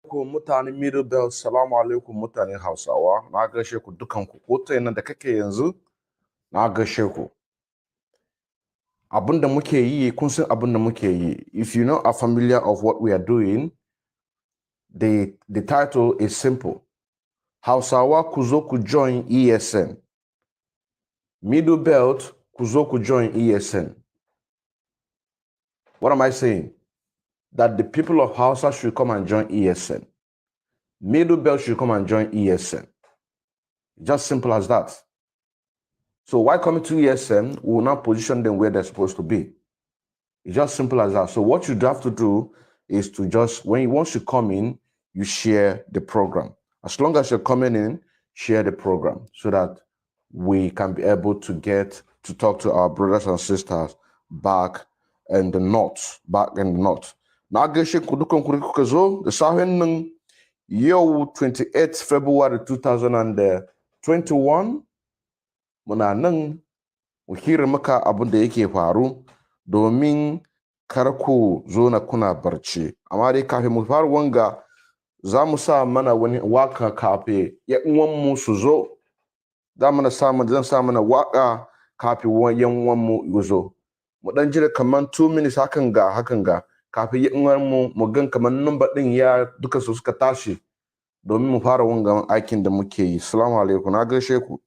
Ku mutanen Middle Belt, salamu alaikum mutanen Hausawa, na gaishe ku dukanku, ko ta yana da kake yanzu, na gaishe ku. Abin da muke yi, kun san abin da muke yi. If you know are familiar of what we are doing, the title is simple. Hausawa ku zo ku join ESN. Middle Belt ku zo ku join ESN. What am I saying? That the people of Hausa should come and join ESN. Middle Belt should come and join ESN. Just simple as that. So why coming to ESN? We will not position them where they're supposed to be. It's just simple as that. So what you have to do is to just, once you come in, you share the program. As long as you're coming in, share the program so that we can be able to get to talk to our brothers and sisters back in the north. Now, the Sahen year 28th February 2021. Muna nan mu hira maka abin da yake faru domin kar ku zo na kuna barci. Amma dai kafin mu fara wanga za mu sa mana wani waka kafin ya uwanmu su zo. Zan sa mana waka kafin yan uwanmu zo. Mu dan jira kaman 2 minutes hakan ga kafin ya uwanmu mu gan kaman number din ya duka su suka tashi domin mu fara wangan aikin da muke yi. Assalamu alaikum, na gaishe ku.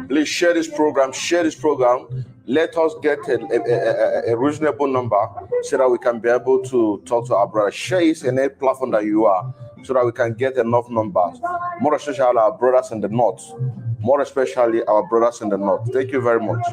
Please share this program. Let us get a reasonable number so that we can be able to talk to our brothers. Share it in any platform that you are so that we can get enough numbers. More especially our brothers in the north. Thank you very much.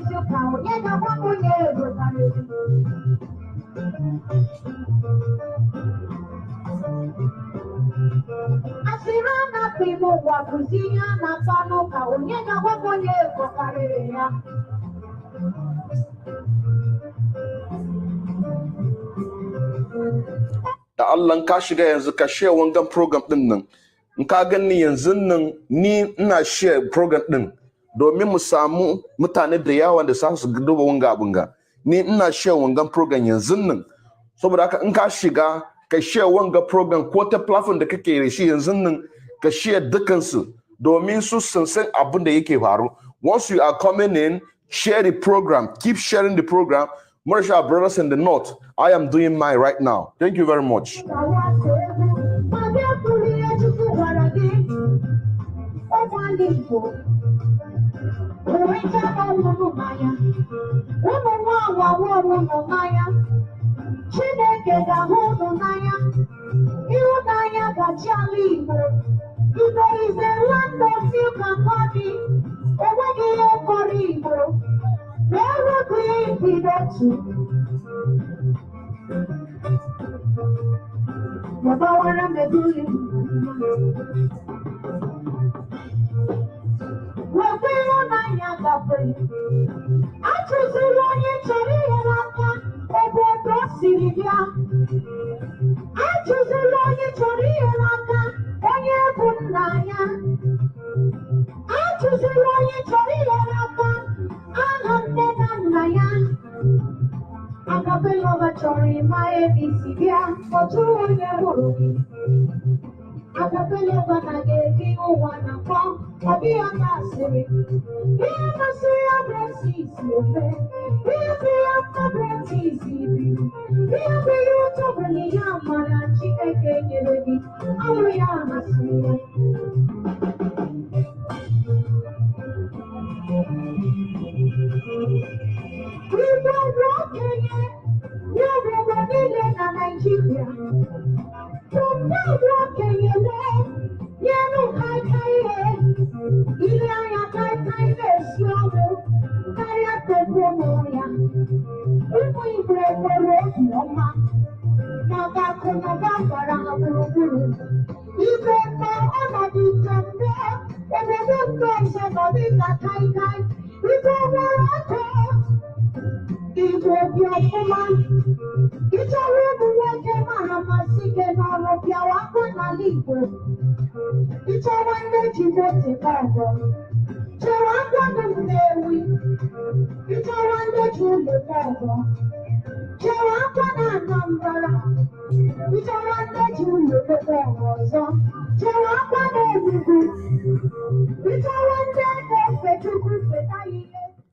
Da Allah ka shiga yanzu ka share wangan program din nan. In ka gani yanzu nan ni ina share program din domin mu samu mutane da yawa da za su duba wanga abun ga. Ni ina share wangan program yanzu nan. Saboda haka in ka shiga ka share wanga program ko ta platform da kake da shi yanzu nan ka share dukansu domin su san abin da yake faru. Once you are coming in, share the program. Keep sharing the program. Marsha brothers in the north, I am doing mine right now. Thank you very much.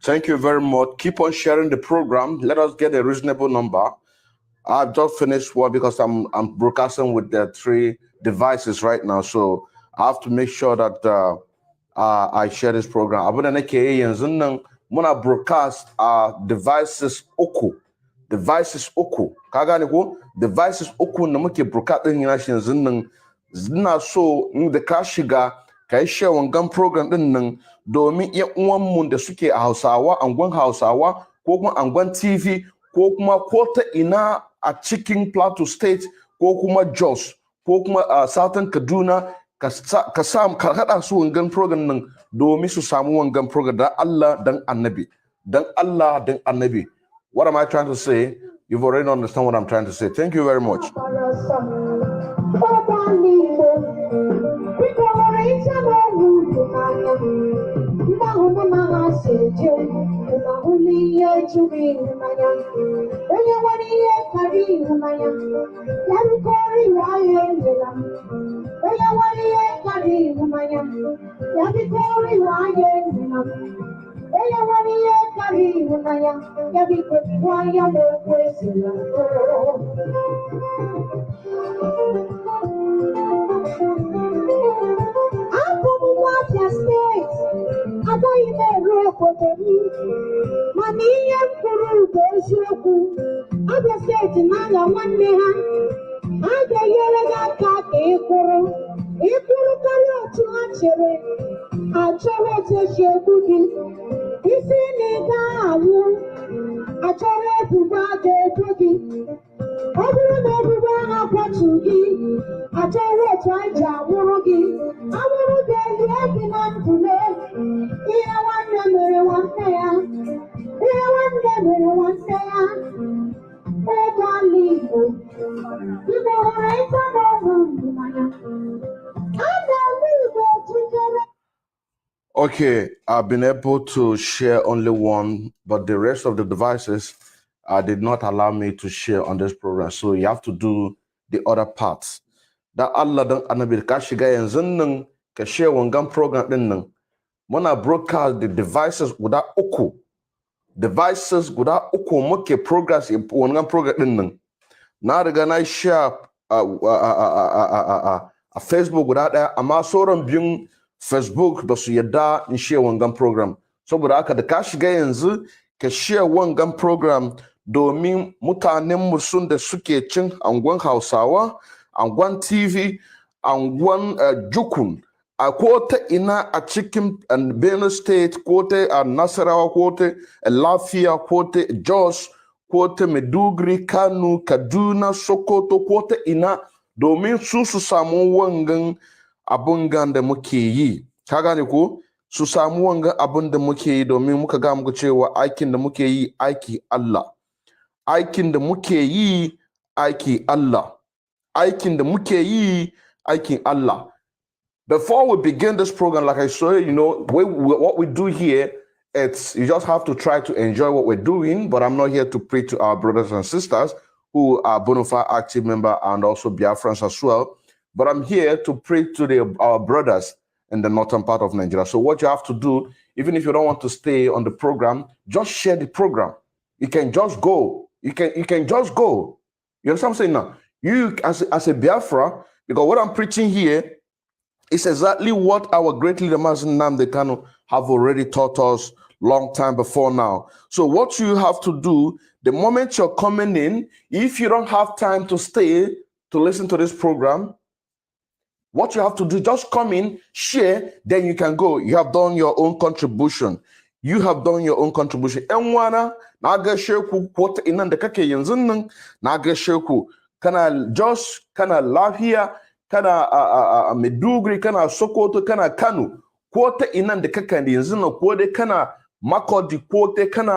Thank you very much. Keep on sharing the program. Let us get a reasonable number. I've just finished one because I'm broadcasting with the 3 devices right now, so I have to make sure that I share this program. I'm gonna broadcast devices oku. Devices oku. Kagani ko devices oku na muke broadcast din yana shin zinnan zina so da ka shiga kai share wangan program din nan domin yan uwan mu da suke a Hausawa, angon Hausawa ko kuma angon TV ko kuma ko ta ina a cikin Plateau State ko kuma Jos ko kuma Southern Kaduna ka hada su wangan program nan domin su samu wangan program dan Allah dan Annabi. Dan Allah dan Annabi. What am I trying to say? You've already understand what I'm trying to say. Thank you very much. Okay, I've been able to share only one, but the rest of the devices did not allow me to share on this program. So you have to do the other parts. Da Allah dan Annabi ka shiga yanzu nan ka share wangan program din nan. Muna broadcast the devices guda uku. Devices guda uku muke progress wangan program din nan. Na riga na share a Facebook guda daya, amma sauran biyun Facebook ba su yadda in share wangan program. Saboda haka da ka shiga yanzu ka share wangan program domin mutanen mu sun da suke cin angon Hausawa, angon TV, angon Jukun, a ko ta ina a cikin Benue State, ko ta Nasarawa, ko ta Lafiya, ko ta Jos, ko ta Maiduguri, Kano, Kaduna, Sokoto, ko ta ina domin su samu wangan abun da muke yi. Ka gane ko? Su samu wangan abun da muke yi domin muka ga muku cewa aikin da muke yi aiki Allah. Aikin da muke yi aiki Allah. Aikin da muke yi aikin Allah. Before we begin this program, like I said, what we do here, you just have to try to enjoy what we're doing, but I'm not here to preach to our brothers and sisters who are bona fide active member and also Biafrans as well. But I'm here to preach to our brothers in the northern part of Nigeria. So what you have to do, even if you don't want to stay on the program, just share the program. You can just go. You can just go. You understand what I'm saying now? You as a Biafra, because what I'm preaching here is exactly what our great leader Mazen Nnamdi Kanu have already taught us long time before now. So what you have to do, the moment you're coming in, if you don't have time to stay to listen to this program, what you have to do, just come in, share, then you can go. You have done your own contribution. You have done your own contribution. And wana naga sheku kwata inan da kake yanzu nan naga sheku kana Jos, kana Lafiya, kana Maiduguri, kana Sokoto, kana Kano, kwata inan da kake yanzu nan ko dai kana Makodi, ko dai kana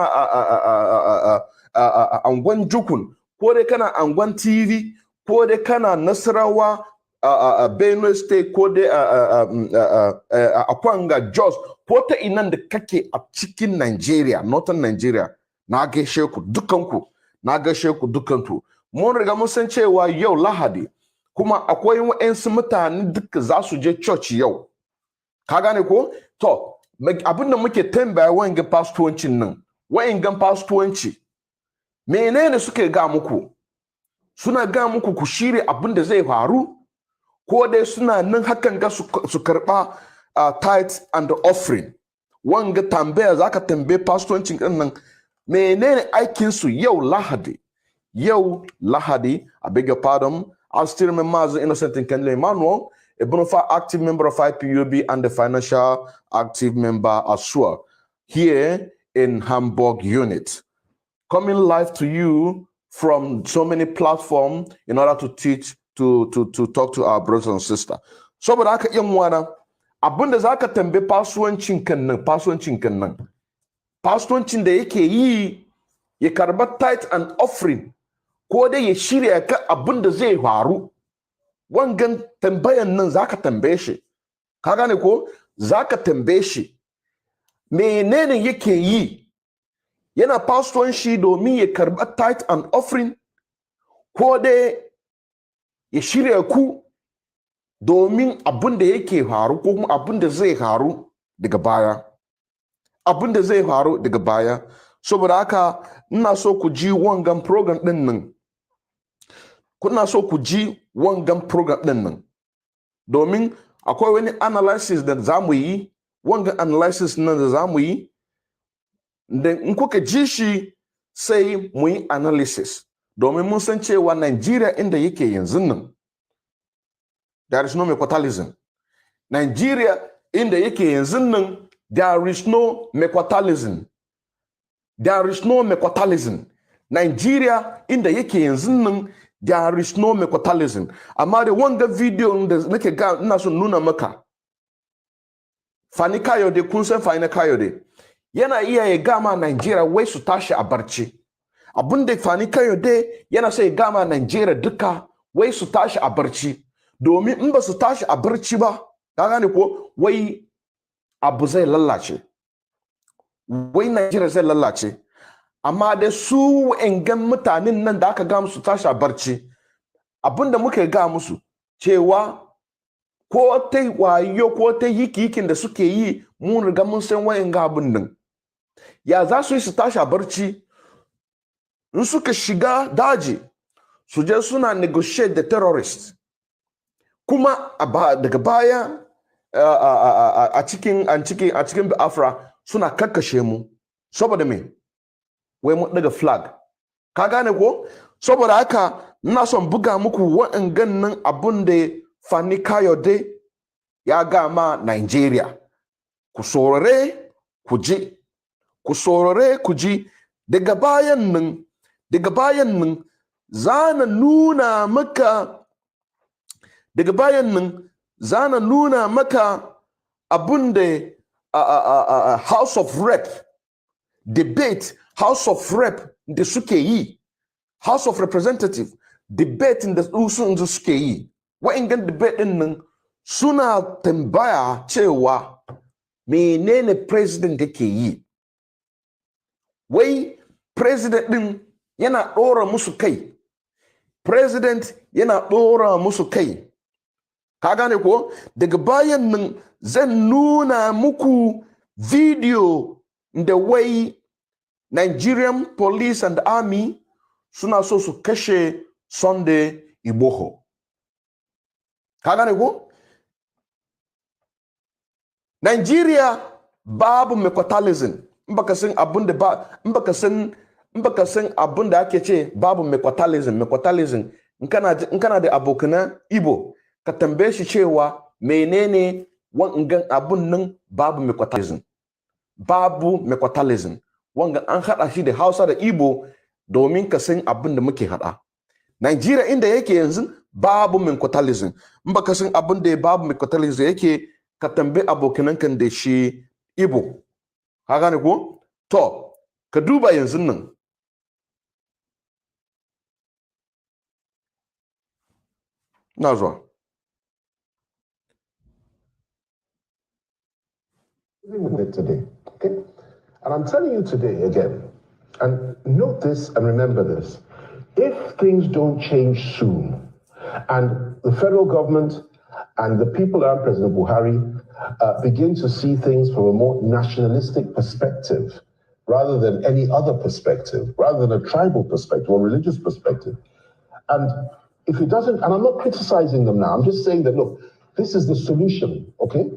Angwan Jukun, ko dai kana Angwan TV, ko dai kana Nasarawa, Benue State, ko dai Akwanga, Jos, ko ta inan da kake a cikin Nigeria, Northern Nigeria, na gaishe ku dukanku, na gaishe ku dukanku. Mun riga mun san cewa yau Lahadi, kuma akwai wa'ansu mutane duka za su je church yau. Ka gane ko? To, abin da muke tambaya wa'anga pastorancin nan, wa'angan pastoranci, menene suke ga muku? Suna ga muku ku shirya abin da zai faru? Ko dai suna nan hakan ga su karba tithe and offering? Wanga tambaya zaka tambaye pastorancin din nan, menene aikin su yau Lahadi? Yau Lahadi, I beg your pardon, I still remember as Innocent and Kenley Emmanuel, a bona fide active member of IPUB and the financial active member as well, here in Hamburg unit. Coming live to you from so many platforms in order to teach, to talk to our brothers and sisters. So, but I can wana, abunda zaka tembe pasuancin nan, pasuancin da yake yi ya karba tithe and offering, ko dai ya shirya ka abunda zai faru. Wangan tambayan nan zaka tambaye shi. Ka gane ko? Zaka tambaye shi. Menene yake yi? Yana pastoranci domin ya karba tithe and offering, ko dai ya shirya ku domin abin da yake faru ko kuma abin da zai faru daga baya. Abin da zai faru daga baya. Saboda haka ina so ku ji wangan program din nan. Kuna so ku ji wangan program din nan. Domin akwai wani analysis da zamu yi, wangan analysis nan da zamu yi, da in kuka ji shi sai mu yi analysis. Domin mun san cewa Nigeria inda yake yanzu nan, there is no mequatalism. Nigeria inda yake yanzu nan, there is no mequatalism. There is no mequatalism. Nigeria inda yake yanzu nan, there is no mequatalism. Amma da wanga video da nake ga ina so nuna maka, Fani Kayode, kun san Fani Kayode, yana iya ya gama Nigeria wai su tashi a barci. Abinda Fani Kayode yana sai gama Nigeria duka wai su tashi a barci. Domin in ba su tashi a barci ba, ka gane ko, wai abu zai lallace. Wai Nigeria zai lallace. Amma da su engan mutanen nan da aka ga musu tashi a barci, abinda muke ga musu cewa ko ta wayo ko ta yikin da suke yi, mun riga mun san wa'anga abin nan. Ya za su yi su tashi a barci? In suka shiga daji, su je suna negotiate da terrorists. Kuma daga baya a cikin Biafra suna kakkashe mu. Saboda me? Wai mu daga flag. Ka gane ko? Saboda haka ina son buga muku wa'angan nan abun da Fani Kayode ya gama Nigeria. Ku saurare ku ji. Ku saurare ku ji. Daga bayan nan zana nuna maka abun da House of Rep debate, House of Rep da suke yi, House of Representative debate da suke yi. Wa'ingan debate din nan suna tambaya cewa menene president yake yi. Wai president din yana ɗora musu kai. President yana ɗora musu kai. Ka gane ko? Daga bayan nan zan nuna muku video da wai Nigerian police and army suna so su kashe Sunday Igboho. Ka gane ko? Nigeria babu mequatalism. in baka san abun da ba in baka san abun da ake ce babu mekwatalism in kana da abokanan Igbo ka tambaye shi cewa menene wangan abun nan babu mekwatalism wanga an hada shi da Hausa da Igbo domin ka san abin da muke hada. Nigeria inda yake yanzu babu mekwatalism in baka san abin da babu mekwatalism yake ka tambaye abokanan kan da shi Igbo. Ka gane ko? To, ka duba yanzu nan. Na zuwa. With it today, okay? And I'm telling you today again, and note this and remember this. If things don't change soon, and the federal government and the people around President Buhari begin to see things from a more nationalistic perspective, rather than any other perspective, rather than a tribal perspective or religious perspective. And if it doesn't, and I'm not criticizing them now, I'm just saying that, look, this is the solution, okay?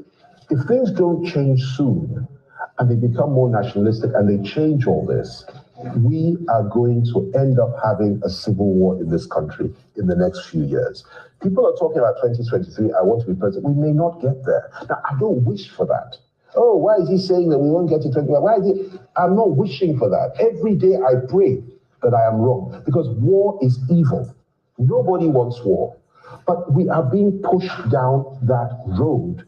If things don't change soon and they become more nationalistic and they change all this, we are going to end up having a civil war in this country in the next few years. People are talking about 2023, I want to be president. We may not get there. Now, I don't wish for that. Oh, why is he saying that we won't get to 20? Why is he? I'm not wishing for that. Every day I pray that I am wrong because war is evil. Nobody wants war. But we are being pushed down that road,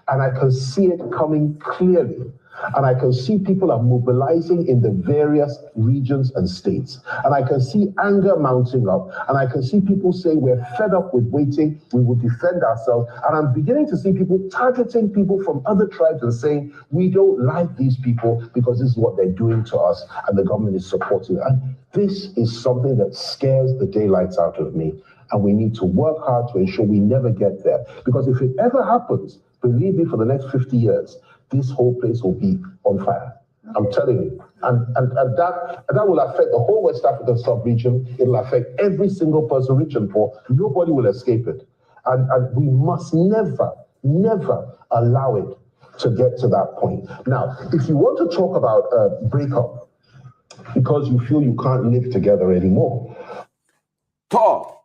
and I can see it coming clearly. And I can see people are mobilizing in the various regions and states. And I can see anger mounting up. And I can see people saying, we're fed up with waiting. We will defend ourselves. And I'm beginning to see people targeting people from other tribes and saying, we don't like these people because this is what they're doing to us. And the government is supporting it. And this is something that scares the daylights out of me. And we need to work hard to ensure we never get there. Because if it ever happens, believe me, for the next 50 years, this whole place will be on fire. I'm telling you. And that will affect the whole West African sub-region. It'll affect every single person rich and poor. Nobody will escape it. And we must never, never allow it to get to that point. Now, if you want to talk about a breakup because you feel you can't live together anymore. Ko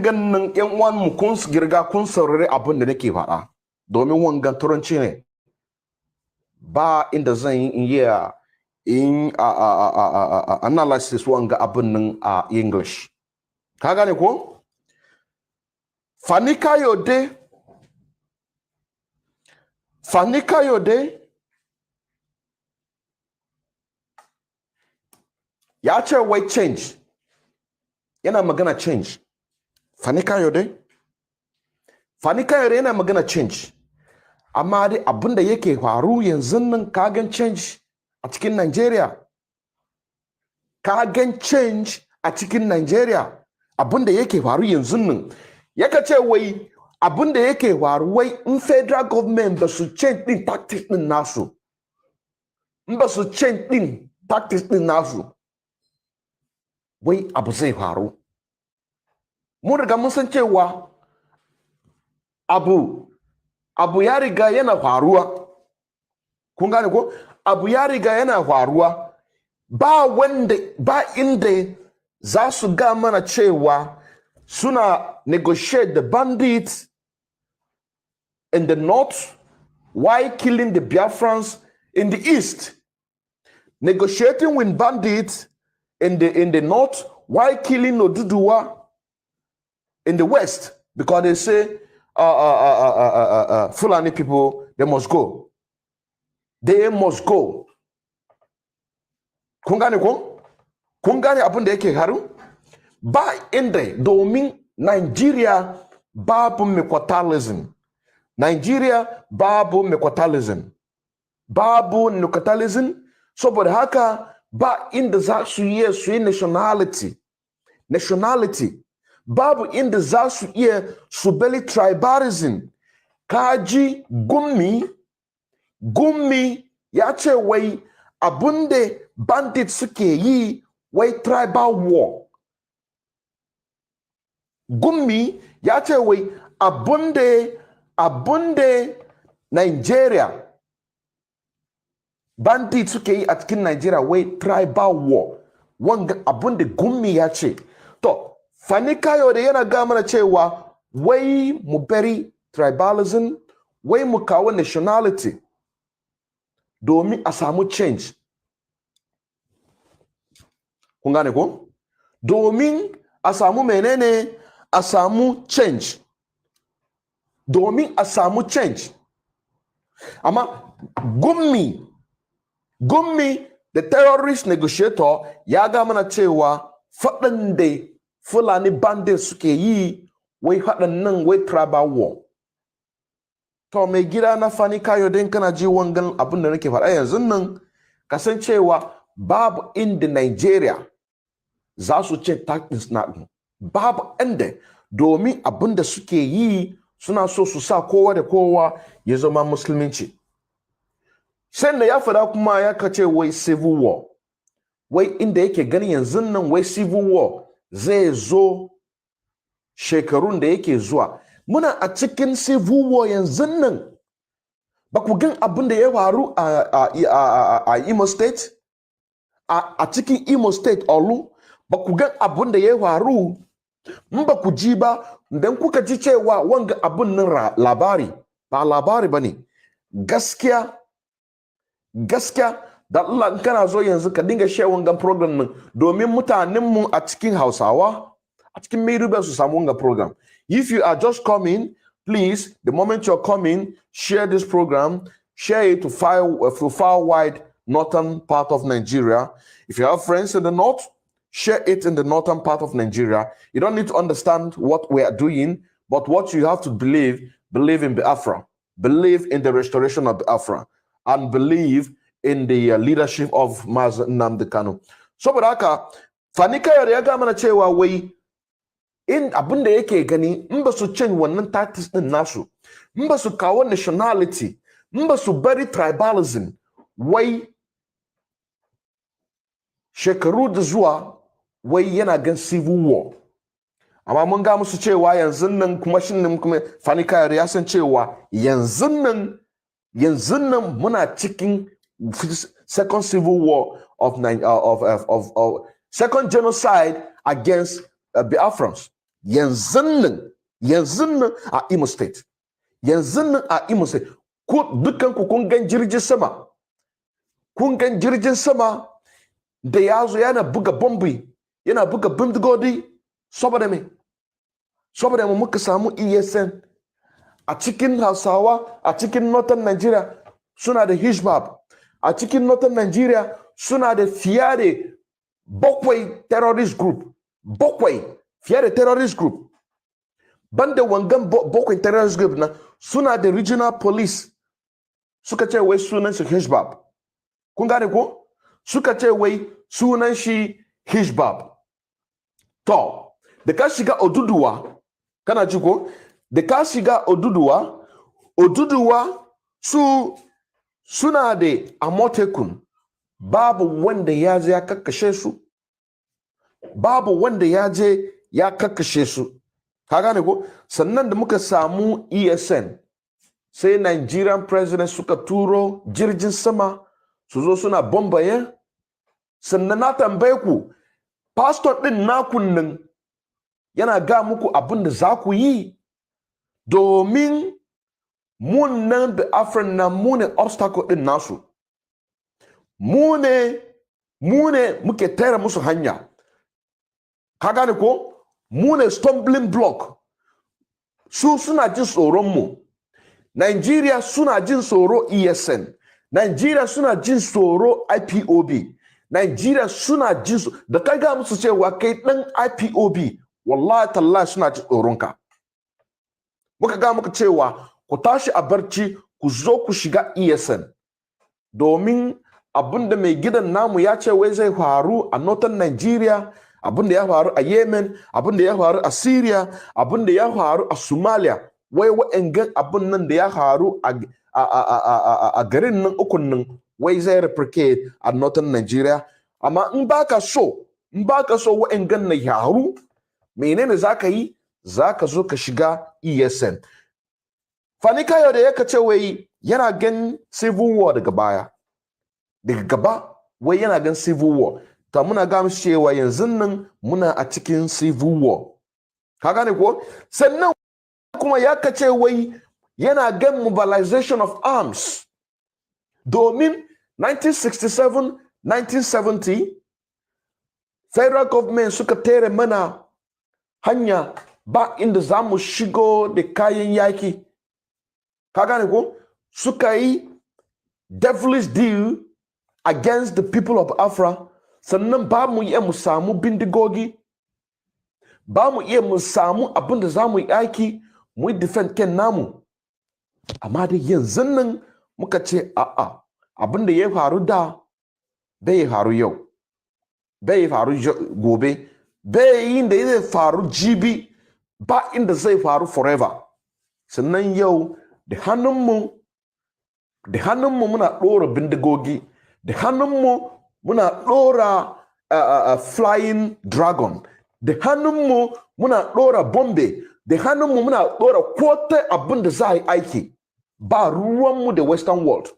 ganin yan uwan mu kun girga kun saurari abin da nake faɗa domin wangan turanci ne ba inda zan yi in analysis wanga abin nan a English. Ka gane ko? Fani Kayode ya ce wai change. Yana magana change. Fani Kayode yana magana change. Amma dai abin da yake faru yanzu nan kagan change a cikin Nigeria. Kagan change a cikin Nigeria. Abin da yake faru yanzu nan. Yaka ce wai abin da yake faru wai in federal government ba su change din tactics din nasu. In ba su change din tactics din nasu. Wai abu zai faru. Mun riga mun san cewa abu ya riga yana faruwa. Kun gane ko? Abu ya riga yana faruwa. Ba inda za su ga mana cewa suna negotiate the bandits in the north while killing the Biafrans in the east. Negotiating with bandits in the north while killing Oduduwa in the west, because they say Fulani people, they must go. They must go. Kungani ko? Kungani abun da yake haru? Ba inda domin Nigeria babu mekwatalism. Nigeria babu mekwatalism. Babu mekwatalism. Saboda haka ba inda za su yi nationality. Babu inda za su iya su beli tribalism. Kaji Gumi ya ce wai abunde bandit suke yi wai tribal war. Gumi ya ce wai abunde Nigeria bandit suke yi a cikin Nigeria wai tribal war wanga abun da gummi ya ce to Fani Kayode yana ga mana cewa wai mu bari tribalism wai mu kawo nationality domin a samu change kun gane ko domin a samu menene a samu change domin a samu change amma gummi the terrorist negotiator ya ga mana cewa faɗin da Fulani bandits suke yi wai haɗin nan wai tribal war to mai gida na Fani Kayode kana ji wangan abin da nake faɗa yanzu nan kasancewa babu inda Nigeria za su ce tactics na babu inda domin abin da suke yi suna so su sa kowa da kowa ya zama musulunci sai da ya faɗa kuma ya kace wai civil war wai inda yake gani yanzu nan wai civil war zai zo shekarun da yake zuwa muna a cikin civil war yanzu nan ba ku gan abin da ya faru a Imo State a cikin Imo State Olu ba ku gan abin da ya faru in ba ku ji ba dan kuka ji cewa wanga abin nan labari ba labari bane gaskiya da Allah in kana zo yanzu ka dinga share wangan program nan domin mutanen mu a cikin Hausawa a cikin Maiduguri su samu wangan program if you are just coming please the moment you're coming share this program share it to far wide northern part of Nigeria if you have friends in the north share it in the northern part of Nigeria you don't need to understand what we are doing but what you have to believe in Biafra believe in the restoration of Biafra and believe in the leadership of Maz Nnamdi Kanu. Saboda haka Fani Kayode ya ga mana cewa wai in abin da yake gani in ba su change wannan tactics din nasu in ba su kawo nationality in ba su bari tribalism wai shekaru da zuwa wai yana gan civil war amma mun ga musu cewa yanzu nan kuma shin kuma Fani Kayode ya san cewa yanzu nan muna cikin second civil war of second genocide against Biafrans yanzu nan a Imo State ku dukkan ku kun gan jirgin sama da yazo yana buga bombi yana buga bindigodi saboda mu muka samu ESN a cikin Hausawa a cikin northern Nigeria suna da Hizbab a cikin northern Nigeria suna da fiye da bakwai terrorist group banda wangan bakwai terrorist group na suna da regional police suka ce wai sunan shi Hizbab kun gane ko suka ce wai sunan shi Hizbab to da ka shiga Oduduwa kana ji ko da ka shiga Oduduwa suna da Amotekun babu wanda ya je ya kakkashe su ka gane ko sannan da muka samu ESN sai Nigerian president suka turo jirgin sama su zo suna bombaye sannan na tambaye ku pastor din nakun nan yana ga muku abin da za ku yi domin mun nan da Afran na mu ne obstacle din nasu mu ne muke tare musu hanya ka gane ko mu ne stumbling block su suna jin tsoron mu Nigeria suna jin tsoro ESN Nigeria suna jin tsoro IPOB Nigeria suna jin da kai ga musu cewa kai dan IPOB wallahi tallahi suna jin tsoronka muka ga muka cewa ku tashi a barci ku zo ku shiga ESN domin abinda mai gidan namu ya ce wai zai faru a northern Nigeria abinda ya faru a Yemen abinda ya faru a Syria abinda ya faru a Somalia wai wa'angan abin nan da ya faru a garin nan ukun nan wai zai replicate a northern Nigeria amma in baka so wa'angan na yaru menene zaka yi zaka zo ka shiga ESN Fani Kayode ya kace wai yana gan civil war daga baya daga gaba wai yana gan civil war. Ta muna ga cewa yanzu nan muna a cikin civil war. Ka gane ko? Sannan kuma ya kace wai yana gan mobilization of arms. Domin 1967, 1970, federal government suka tere mana hanya ba inda za mu shigo da kayan yaki. Ka gane ko? Suka yi devilish deal against the people of Afra. Sannan ba mu iya mu samu bindigogi. Ba mu iya mu samu abin da za mu yi aiki mu yi defend ken namu. Amma da yanzu nan muka ce a'a abin da ya faru da bai faru yau. Bai faru gobe. Bai yin da zai faru jibi. Ba inda zai faru forever. Sannan yau da hannunmu muna ɗora bindigogi. Da hannunmu muna ɗora flying dragon. Da hannunmu muna ɗora bombe. Da hannunmu muna ɗora kote abin da za a yi aiki. Ba ruwanmu da western world.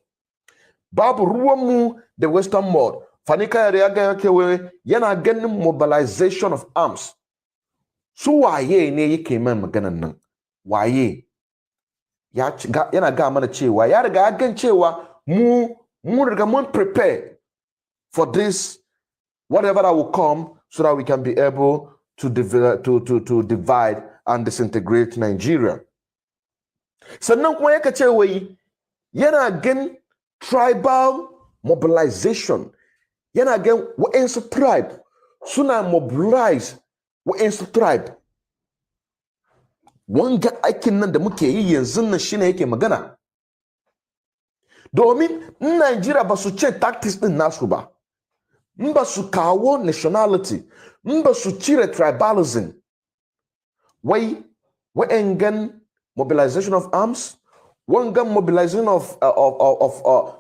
Babu ruwanmu da western world. Fani Kayode ya gaya kewa yana ganin mobilization of arms. Su waye ne yake man maganan nan? Waye? Yana ga mana cewa ya riga ya gan cewa mu riga mun prepare for this, whatever that will come, so that we can be able to divide and disintegrate Nigeria. Sannan kuma yake ce wai yana gan tribal mobilization. Yana gan wa'ensu tribe suna mobilize wa'ensu tribe. Wanga aikin nan da muke yi yanzu nan shine yake magana. Domin Nigeria ba su ce tactics din nasu ba. Ba su kawo nationality. Ba su cire tribalism. Wai wa'engan mobilization of arms, wangan mobilization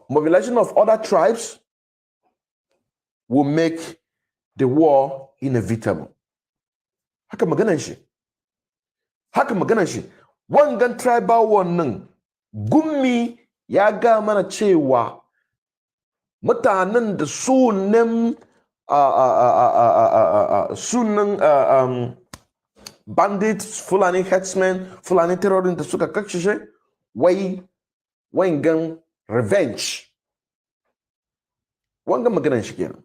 mobilization of other tribes will make the war inevitable. Haka maganan shi. Haka maganan shi. Wangan tribal war nan Gummi ya ga mana cewa mutanen da sunan bandits, Fulani headsmen, Fulani terrorists da suka kashe shi, wangan revenge. Wangan maganan shi kenan.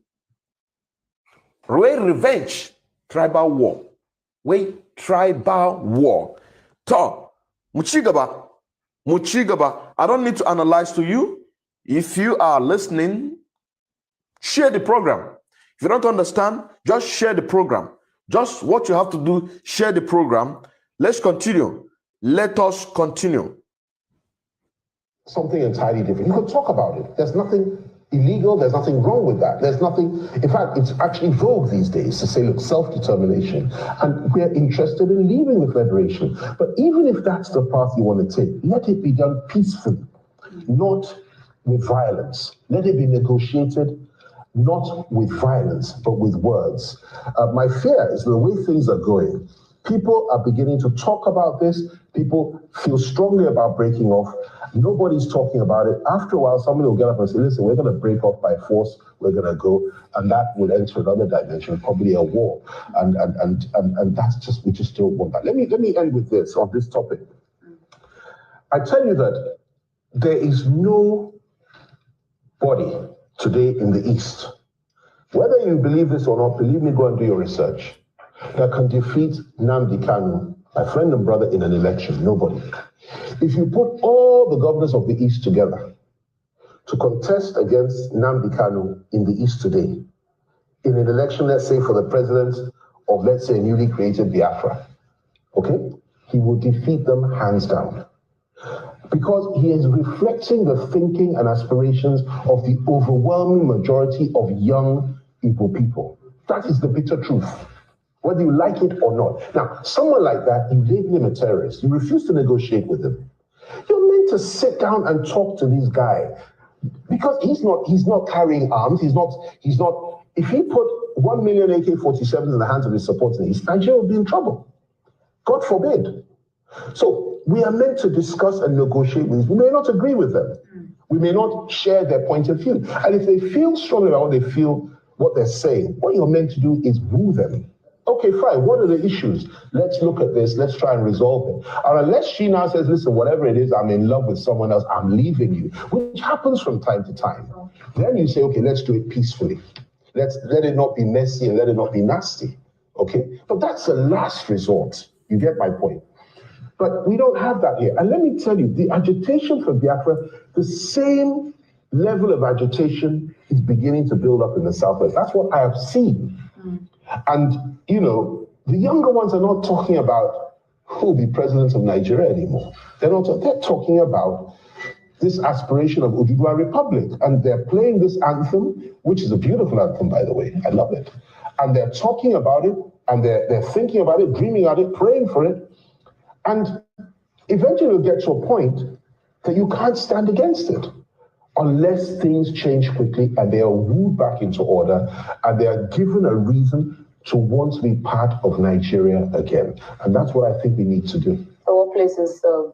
Revenge, tribal war. Tribal war. To, mu ci gaba. I don't need to analyze to you. If you are listening, share the program. If you don't understand, just share the program. Just what you have to do, share the program. Let's continue. Let us continue. Something entirely different. You can talk about it. There's nothing illegal. There's nothing wrong with that. There's nothing, in fact, it's actually vogue these days to say, look, self-determination. And we're interested in leaving the Federation. But even if that's the path you want to take, let it be done peacefully, not with violence. Let it be negotiated, not with violence, but with words. My fear is the way things are going, people are beginning to talk about this. People feel strongly about breaking off. Nobody's talking about it. After a while, somebody will get up and say, listen, we're going to break off by force. We're going to go. And that will enter another dimension, probably a war. And that's just, we just don't want that. Let me end with this, on this topic. I tell you that there is no body today in the East, whether you believe this or not, believe me, go and do your research, that can defeat Nnamdi Kanu, my friend and brother, in an election. Nobody. If you put all the governors of the East together to contest against Nnamdi Kanu in the East today, in an election, let's say, for the president of, let's say, a newly created Biafra, okay, he will defeat them hands down. Because he is reflecting the thinking and aspirations of the overwhelming majority of young Igbo people. That is the bitter truth, whether you like it or not. Now, someone like that, you label him a terrorist. You refuse to negotiate with him. You're meant to sit down and talk to this guy, because he's not carrying arms. He's not. If he put 1 million AK-47s in the hands of his supporters, Nigeria would be in trouble. God forbid. So we are meant to discuss and negotiate with them. We may not agree with them. We may not share their point of view. And if they feel strongly about what they feel, what they're saying, what you're meant to do is woo them. Okay, fine. What are the issues? Let's look at this. Let's try and resolve it. And unless she now says, listen, whatever it is, I'm in love with someone else, I'm leaving you, which happens from time to time. Then you say, okay, let's do it peacefully. Let it not be messy and let it not be nasty. Okay? But that's the last resort. You get my point. But we don't have that here. And let me tell you, the agitation for Biafra, the same level of agitation is beginning to build up in the Southwest. That's what I have seen. And, you know, the younger ones are not talking about who will be president of Nigeria anymore. They're talking about this aspiration of Oduduwa Republic. And they're playing this anthem, which is a beautiful anthem, by the way. I love it. And they're talking about it, and they're thinking about it, dreaming about it, praying for it. And eventually you'll get to a point that you can't stand against it unless things change quickly and they are wooed back into order and they are given a reason to want to be part of Nigeria again. And that's what I think we need to do. So what place is the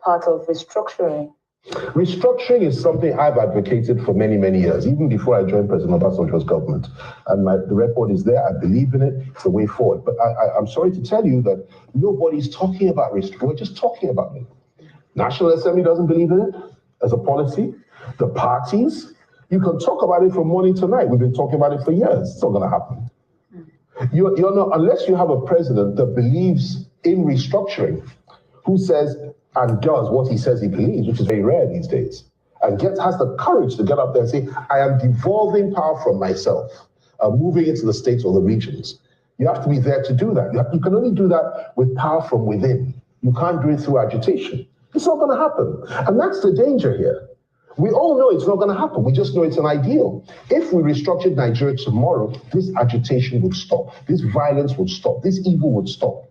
part of restructuring? Restructuring is something I've advocated for many, many years, even before I joined President Obasanjo's government. And the record is there. I believe in it. It's the way forward. But I'm sorry to tell you that nobody's talking about restructuring. We're just talking about it. National Assembly doesn't believe in it as a policy. The parties, you can talk about it from morning to night. We've been talking about it for years. It's not going to happen. You're not, unless you have a president that believes in restructuring, who says and does what he says he believes, which is very rare these days, and has the courage to get up there and say, I am devolving power from myself, moving into the states or the regions. You have to be there to do that. You can only do that with power from within. You can't do it through agitation. It's not going to happen. And that's the danger here. We all know it's not going to happen. We just know it's an ideal. If we restructured Nigeria tomorrow, this agitation would stop. This violence would stop. This evil would stop.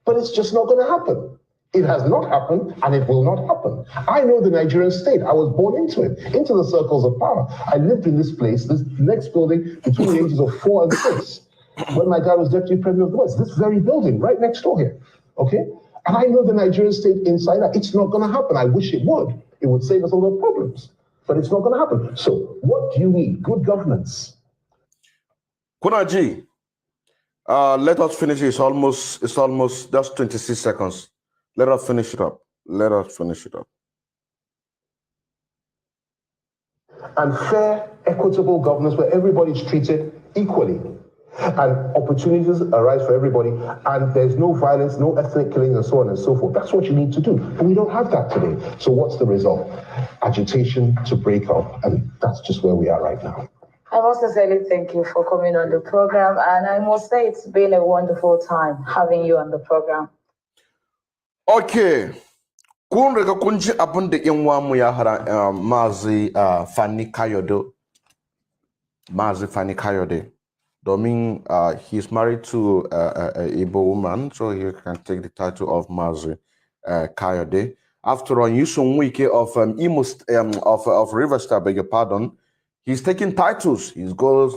But it's just not going to happen. It has not happened, and it will not happen. I know the Nigerian state. I was born into it, into the circles of power. I lived in this place, this next building, between the ages of 4 and 6, when my dad was deputy premier of the West. This very building, right next door here. Okay? And I know the Nigerian state inside out. It's not going to happen. I wish it would. It would save us a lot of problems. But it's not going to happen. So what do you need? Good governance. Kunaji, let us finish. It's almost just 26 seconds. Let us finish it up. Let us finish it up. And fair, equitable governance where everybody's treated equally. And opportunities arise for everybody, and there's no violence, no ethnic killings, and so on and so forth. That's what you need to do. But we don't have that today. So what's the result? Agitation to break up, and that's just where we are right now. I must sincerely thank you for coming on the program, and I must say it's been a wonderful time having you on the program. Okay. Kun rega kunji abun da yan wamu ya hara Mazi Fani Kayode. Mazi Fani Kayode. Domin he's married to a Igbo woman, so he can take the title of Mazi Kayode. After all, Yusuf Wike of River State, beg your pardon, he's taking titles. He goes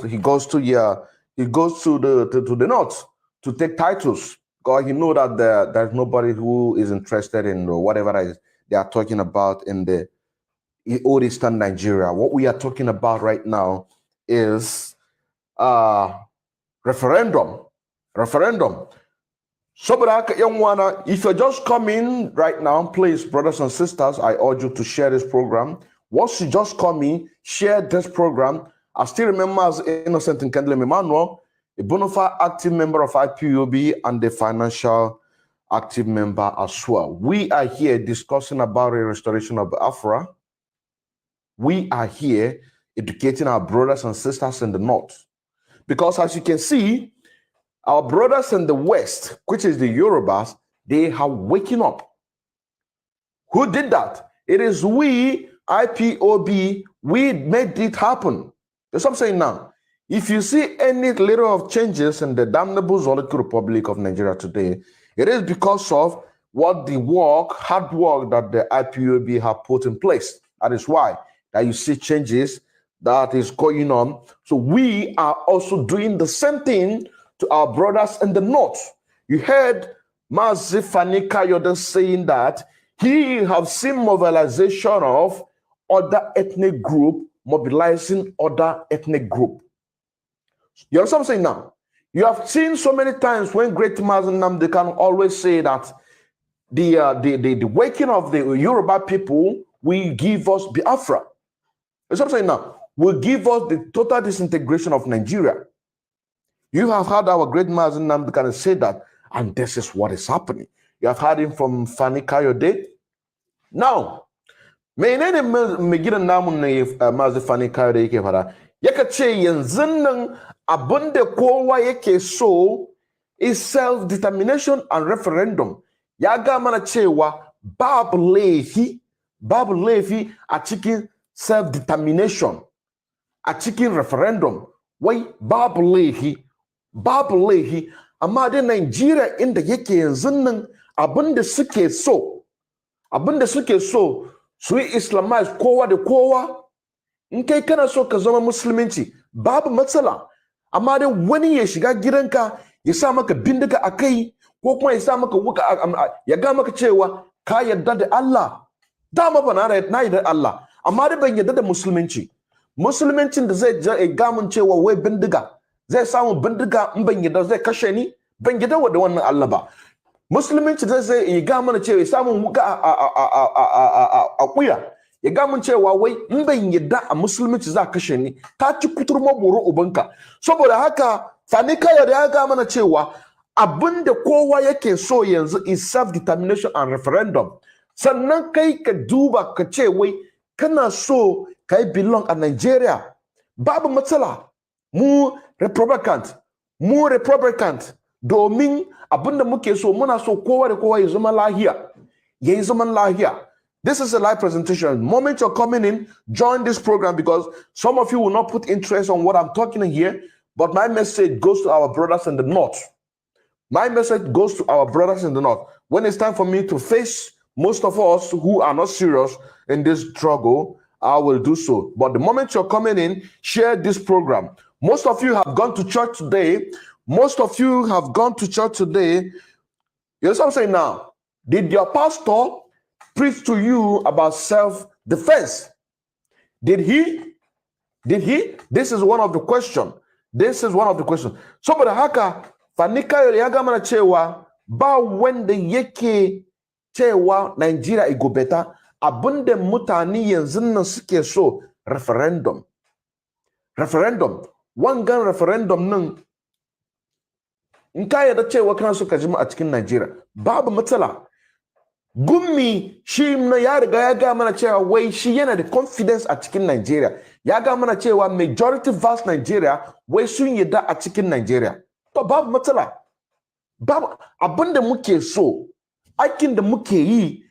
to the north to take titles. God, he know that there's nobody who is interested in whatever they are talking about in the old Eastern Nigeria. What we are talking about right now is referendum. So, if you're just coming right now, please, brothers and sisters, I urge you to share this program. Once you just come in, share this program. I still remember as Innocent and Kendall Emmanuel, a bona fide active member of IPOB and a financial active member as well. We are here discussing about a restoration of Biafra. We are here educating our brothers and sisters in the north. Because as you can see, our brothers in the west, which is the Yorubas, they are waking up. Who did that? It is we, IPOB, we made it happen. That's what I'm saying now. If you see any little of changes in the damnable Zoliki Republic of Nigeria today, it is because of what hard work that the IPOB have put in place. That is why that you see changes that is going on. So we are also doing the same thing to our brothers in the north. You heard Mazi Fani Kayode saying that he have seen mobilization of other ethnic group mobilizing other ethnic group. You understand what I'm saying now? You have seen so many times when great Mazen Nnamdi Kanu always say that the waking of the Yoruba people will give us Biafra. That's what I'm saying now. Will give us the total disintegration of Nigeria. You have heard our great Mazen Nnamdi Kanu say that, and this is what is happening. You have heard him from Fani Kayode. Now, menene mai gidan namun ne Mazi Fani Kayode yake fara? Yaka ce yanzu nan abinda kowa yake so is self-determination and referendum. Ya ga mana cewa babu laifi a cikin self-determination, a cikin referendum. Wai babu laifi, amma dai Nigeria inda yake yanzu nan abinda suke so su yi Islamize kowa da kowa. In kai kana so ka zama musulunci babu matsala, amma dai wani ya shiga gidanka ya sa maka bindiga a kai ko kuma ya sa maka wuka ya ga maka cewa ka yarda da Allah. Dama ba na yarda da Allah, amma dai ban yarda da musuluncin da zai ga mun cewa wai bindiga zai samu bindiga in ban yarda zai kashe ni, ban yarda da wannan Allah ba. Musulunci zai ga mana cewa ya samu wuka a kuya ya ga mun cewa wai in ban yadda a musulunci za kashe ni, ka ci kuturma boro ubanka. Saboda haka Fani Kayode ya ga mana cewa abinda kowa yake so yanzu is self-determination and referendum. Sannan kai ka duba ka ce wai kana so ka yi belong a Nigeria, babu matsala. Mu Republican domin abinda muke so, muna so kowa da kowa ya zama lahiya, ya yi zaman lahiya. This is a live presentation. The moment you're coming in, join this program, because some of you will not put interest on what I'm talking here, but my message goes to our brothers in the north. When it's time for me to face most of us who are not serious in this struggle, I will do so. But the moment you're coming in, share this program. Most of you have gone to church today. You know what I'm saying now? Did your pastor preach to you about self-defense? Did he? This is one of the questions. Saboda haka Fani Kayode ya ga mana cewa ba wanda yake cewa Nigeria igo better. Abinda mutane yanzu nan suke so referendum. Wangan referendum nan in ka yarda cewa kana so ka jima a cikin Nigeria, babu matsala. Gummi shi na ya riga ya ga mana cewa wai shi yana da confidence a cikin Nigeria. Ya ga mana cewa majority vast Nigeria wai sun yarda a cikin Nigeria. To babu matsala. Babu abinda muke so, aikin da muke yi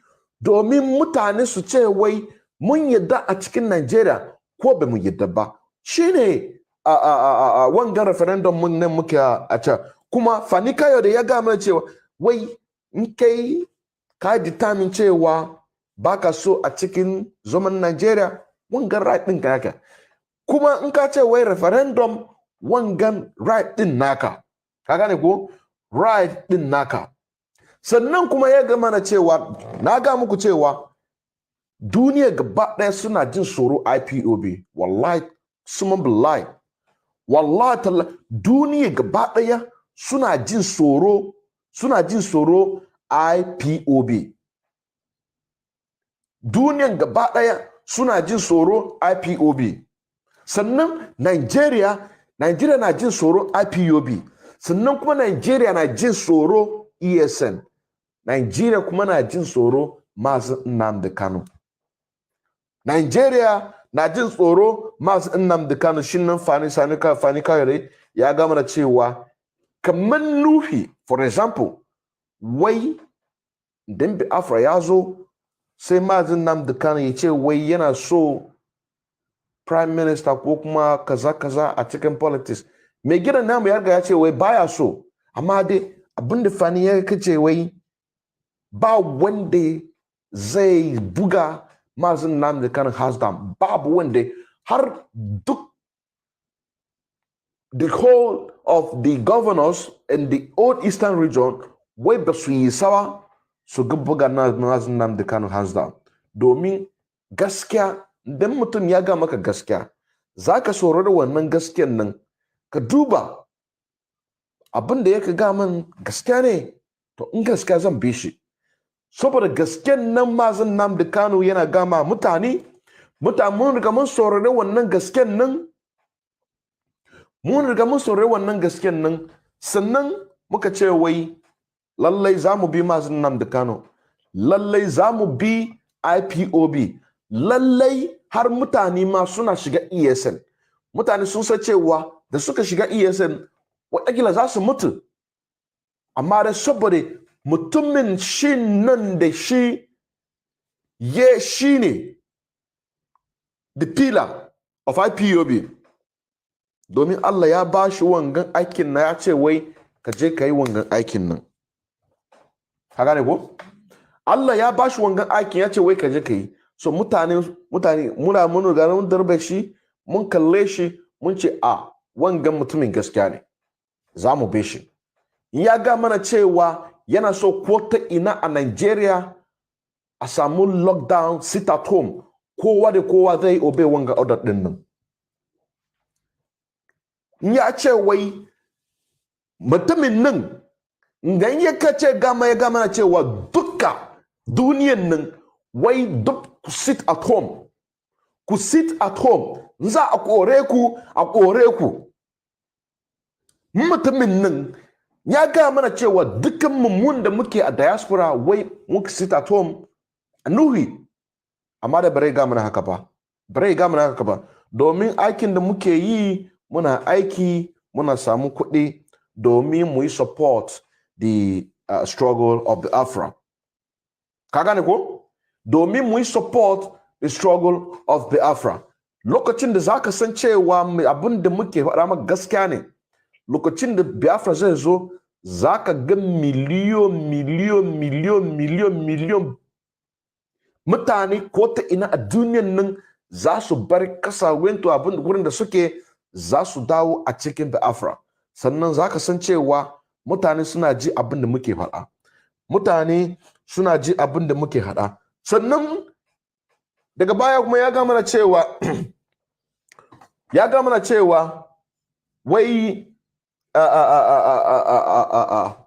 domin mutane su ce wai mun yarda a cikin Nigeria ko ba mu yarda ba. Shine wangan referendum mun nan muke a can. Kuma Fani Kayode ya ga mana cewa wai in kai ka determine cewa baka so a cikin zaman Nigeria, wangan right din ka yake. Kuma in ka ce wai referendum, wangan right din naka. Ka gane ko? Right din naka. Sannan kuma ya ga mana cewa, na ga muku cewa duniya gaba ɗaya suna jin tsoro IPOB. Wallahi, suma billahi. Wallahi, duniya gaba ɗaya suna jin tsoro IPOB. Duniyan gaba ɗaya suna jin tsoro IPOB. Sannan Nigeria na jin tsoro IPOB. Sannan kuma Nigeria na jin tsoro ESN. Nigeria kuma na jin tsoro Mazi Nnamdi Kanu. Nigeria na jin tsoro Mazi Nnamdi Kanu. Shin nan Fani Kayode ya gama da cewa kamar Nuhi, for example, wai dan Biafra ya zo sai Mazi Nnamdi Kanu ya ce wai yana so prime minister ko kuma kaza a cikin politics. Mai gidan namu ya riga ya ce wai baya so, amma dai abinda Fani ya kace wai ba wanda zai buga Mazi Nnamdi Kanu hands down. Babu wanda, har duk the whole of the governors in the old eastern region wai ba su yi sawa su buga Mazi Nnamdi Kanu hands down. Domin gaskiya idan mutum ya ga maka gaskiya zaka saurari wannan gaskiyan nan ka duba abin da yake ga min gaskiya ne to in gaskiya zan bi shi saboda gaskiyan nan mazin Nnamdi Kanu yana gama mutane mun riga mun saurari wannan gaskiyan nan sannan muka ce wai lallai za mu bi mazin Nnamdi Kanu lallai za mu bi IPOB lallai har mutane ma suna shiga ESN mutane sun san cewa da suka shiga ESN waɗakila za su mutu amma da saboda mutumin shi nan da shi ne the pillar of IPOB domin Allah ya ba shi wangan aikin na ya ce wai ka je ka yi wangan aikin nan ka gane ko Allah ya ba shi wangan aikin ya ce wai ka je ka yi so mutane mun ga mun darbe shi mun kalle shi mun ce a wangan mutumin gaskiya ne za mu be shi ya ga mana cewa yana so ko ta ina a Nigeria a samu lockdown sit at home kowa da kowa zai obey wanga order din nan ya ce wai mutumin nan idan ya kace gama ya gama cewa duka duniyan nan wai duk ku sit at home za a kore ku mutumin nan ya ga mana cewa dukkan mun da muke a diaspora wai muka sit at home a nuhi amma da bare ga mana haka ba domin aikin da muke yi muna aiki muna samu kuɗi domin mu yi support the struggle of the Afra ka gane ko domin mu yi support the struggle of the Afra lokacin da zaka san cewa abin da muke faɗa maka gaskiya ne lokacin da Biafra zai zo zaka ga miliyon mutane ko ta ina a duniyan nan za su bar kasa wento abin gurin da suke za su dawo a cikin Biafra sannan zaka san cewa mutane suna ji abin da muke faɗa sannan daga baya kuma ya ga mana cewa wai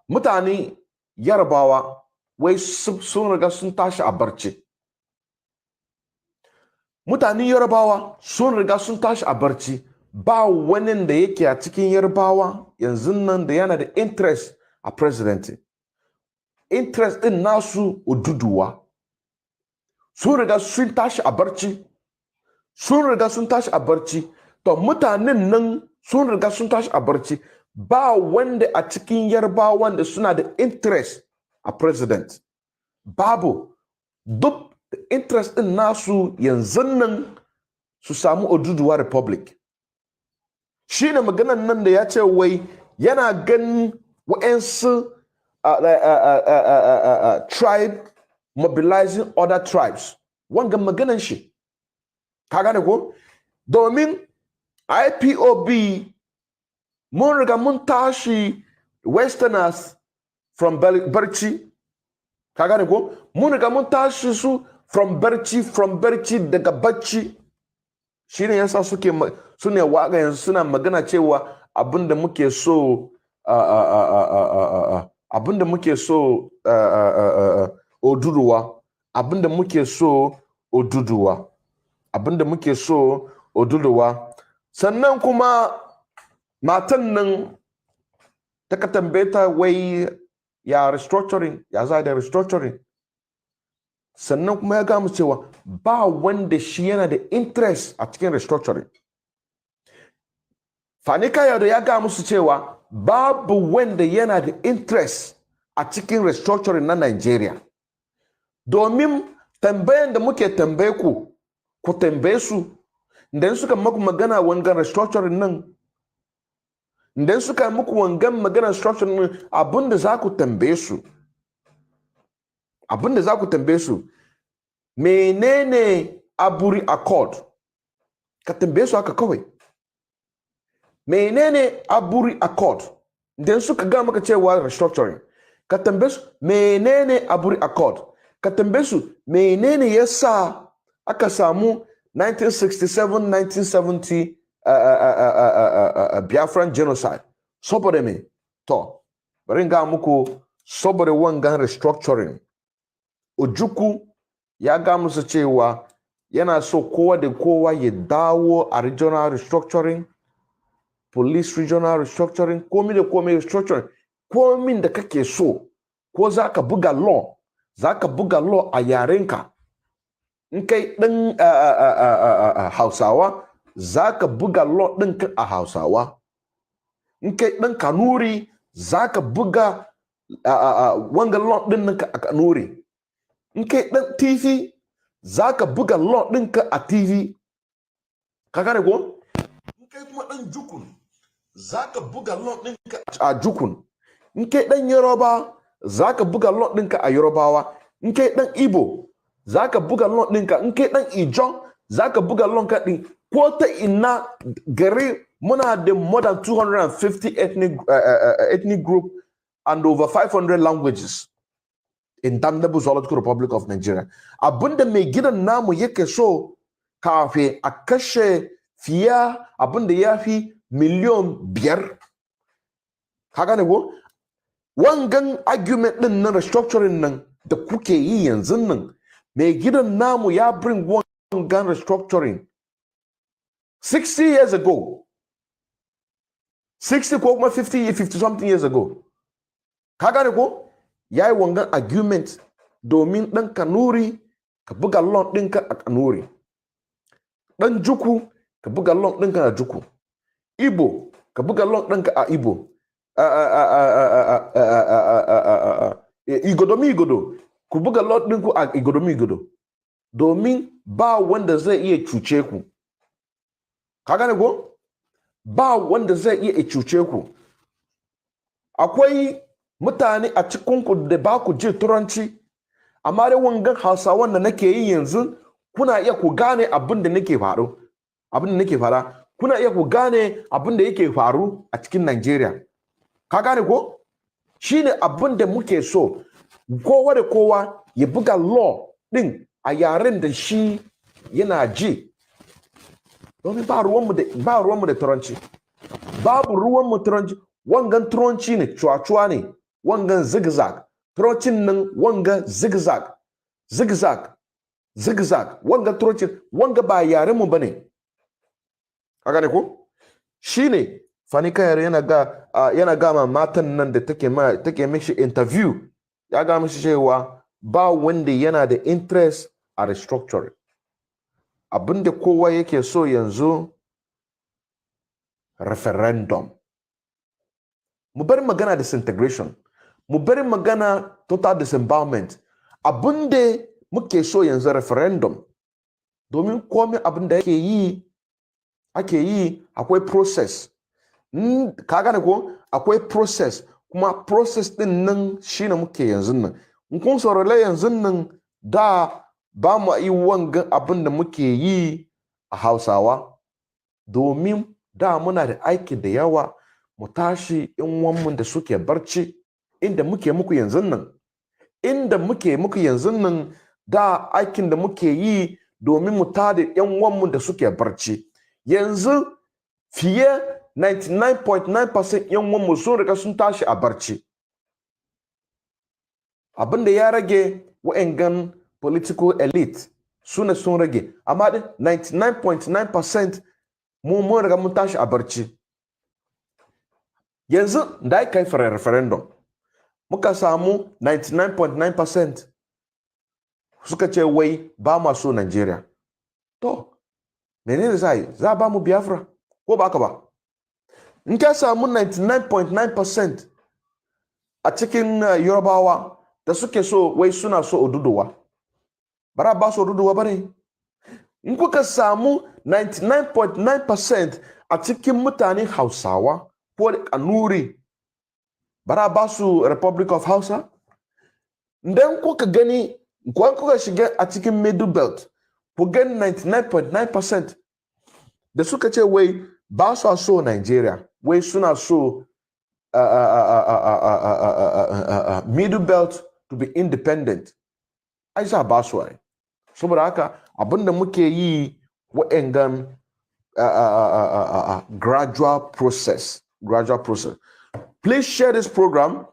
mutane Yarbawa wai sun riga sun tashi a barci ba wani da yake a cikin Yarbawa yanzu nan da yana da interest a president interest din nasu Oduduwa sun riga sun tashi a barci to mutanen nan sun riga sun tashi a barci ba wanda a cikin Yarbawan da suna da interest a president babu duk interest din nasu yanzu nan su samu Oduduwa Republic shine maganan nan da ya ce wai yana ganin wa'ansu tribe mobilizing other tribes wanga maganan shi ka gane ko domin IPOB mun riga mun tashi westerners from Barci ka gane ko mun riga mun tashi su from Barci daga Bacci shine yasa sune waka yanzu suna magana cewa abinda muke so Oduduwa abinda muke so Oduduwa sannan kuma matan nan ta ka tambaye ta wai ya restructuring ya za da restructuring sannan kuma ya ga mu cewa ba wanda shi yana da interest a cikin restructuring Fani Kayode ya ga musu cewa babu wanda yana da interest a cikin restructuring na Nigeria domin tambayan da muke tambaye ku tambaye su idan suka maku magana wangan restructuring nan idan suka muku wangan magana restructuring nan abinda za ku tambaye su menene Aburi Accord ka tambaye su haka kawai menene Aburi Accord idan suka ga maka cewa restructuring ka tambaye su menene Aburi Accord ka tambaye su menene yasa aka samu 1967 1970 Biafran genocide saboda me to bari ga muku saboda wangan restructuring Ojukwu ya ga musu cewa yana so kowa da kowa ya dawo a regional restructuring, police regional restructuring, komi da komi restructuring, komin da kake so, ko za ka buga law a yarenka. In kai ɗan Hausawa, za ka buga law ɗinka a Hausawa. In kai ɗan Kanuri, za ka buga wanga law ɗinka a Kanuri. In kai ɗan TV, za ka buga law ɗinka a TV. Ka gane ko? In kai kuma ɗan Jukun, za ka buga law ɗinka a Jukun. In kai ɗan Yoruba, za ka buga law ɗinka a Yorubawa. In kai ɗan Igbo, za ka buga law ɗinka. In kai ɗan Ijon, za ka buga law ɗin. Ko ta ina gari muna da more than 250 ethnic group and over 500 languages in Damdabu Zoological Republic of Nigeria. Abunda mai gidan namu yake so kafe a kashe fiye abunda ya fi miliyon 5. Ka gane ko? Wangan argument din na restructuring nan da kuke yi yanzu nan, mai gidan namu ya bring wangan restructuring 60 years ago. 60 ko kuma 50 something years ago. Ka gane ko? Ya yi wangan argument domin ɗan Kanuri ka buga law ɗinka a Kanuri. Ɗan Juku ka buga law ɗinka a Juku. Igbo ka buga law ɗinka a Igbo. Igodo ku buga law ɗinku a Igodo. Domin ba wanda zai iya cuce ku. Ka gane ko? Ba wanda zai iya cuce ku. Akwai mutane a cikinku da ba ku ji turanci, amma dai wangan Hausawan da nake yi yanzu kuna iya ku gane abin da nake fara. Kuna iya ku gane abin da yake faru a cikin Najeriya. Ka gane ko? Shine abin da muke so. Kowa da kowa ya buga law din a yaren da shi yana ji. Domin ba ruwanmu da turanci. Babu ruwanmu turanci. Wangan turanci ne, cuwa-cuwa ne. Wangan zigzag. Turancin nan wanga zigzag. Wanga turancin, wanga ba yarenmu ba ne. Ka gane ko? Shine Fani Kayare yana gama matan nan da take mishi interview, ya ga mishi cewa ba wanda yana da interest a restructuring. Abinda kowa yake so yanzu referendum. Mu bari magana disintegration. Mu bari magana total disembowelment. Abinda muke so yanzu referendum. Domin komai abinda ake yi akwai process. Ka gane ko? Akwai process. Kuma process din nan shine muke yanzu nan. In kun saurare yanzu nan da ba mu yi wangan abin da muke yi a Hausawa. Domin da muna da aiki da yawa mu tashi in wanmu da suke barci inda muke muku yanzu nan. Inda muke muku yanzu nan da aikin da muke yi domin mu tada yan wanmu da suke barci. Yanzu fiye 99.9% yan wanmu sun riga sun tashi a barci. Abinda ya rage wa'angan political elite sun rage, amma 99.9% mun riga mun tashi a barci. Yanzu da aka yi referendum muka samu 99.9% suka ce wai ba ma so Nigeria. To menene za yi? Za ba mu Biafra ko ba ka ba? In ka samu 99.9% a cikin Yorubawa da suke so wai suna so Oduduwa, bara ba su Oduduwa ba ne? In kuka samu 99.9% a cikin mutanen Hausawa ko Kanuri, bara ba su Republic of Hausa? Idan kuka gani, kuka shiga a cikin Middle Belt, ku gani 99.9% da suka ce wai ba su so Nigeria, wai suna so Middle Belt to be independent. Ai za ba su ai. Saboda haka abinda muke yi what engam gradual process. Please share this program.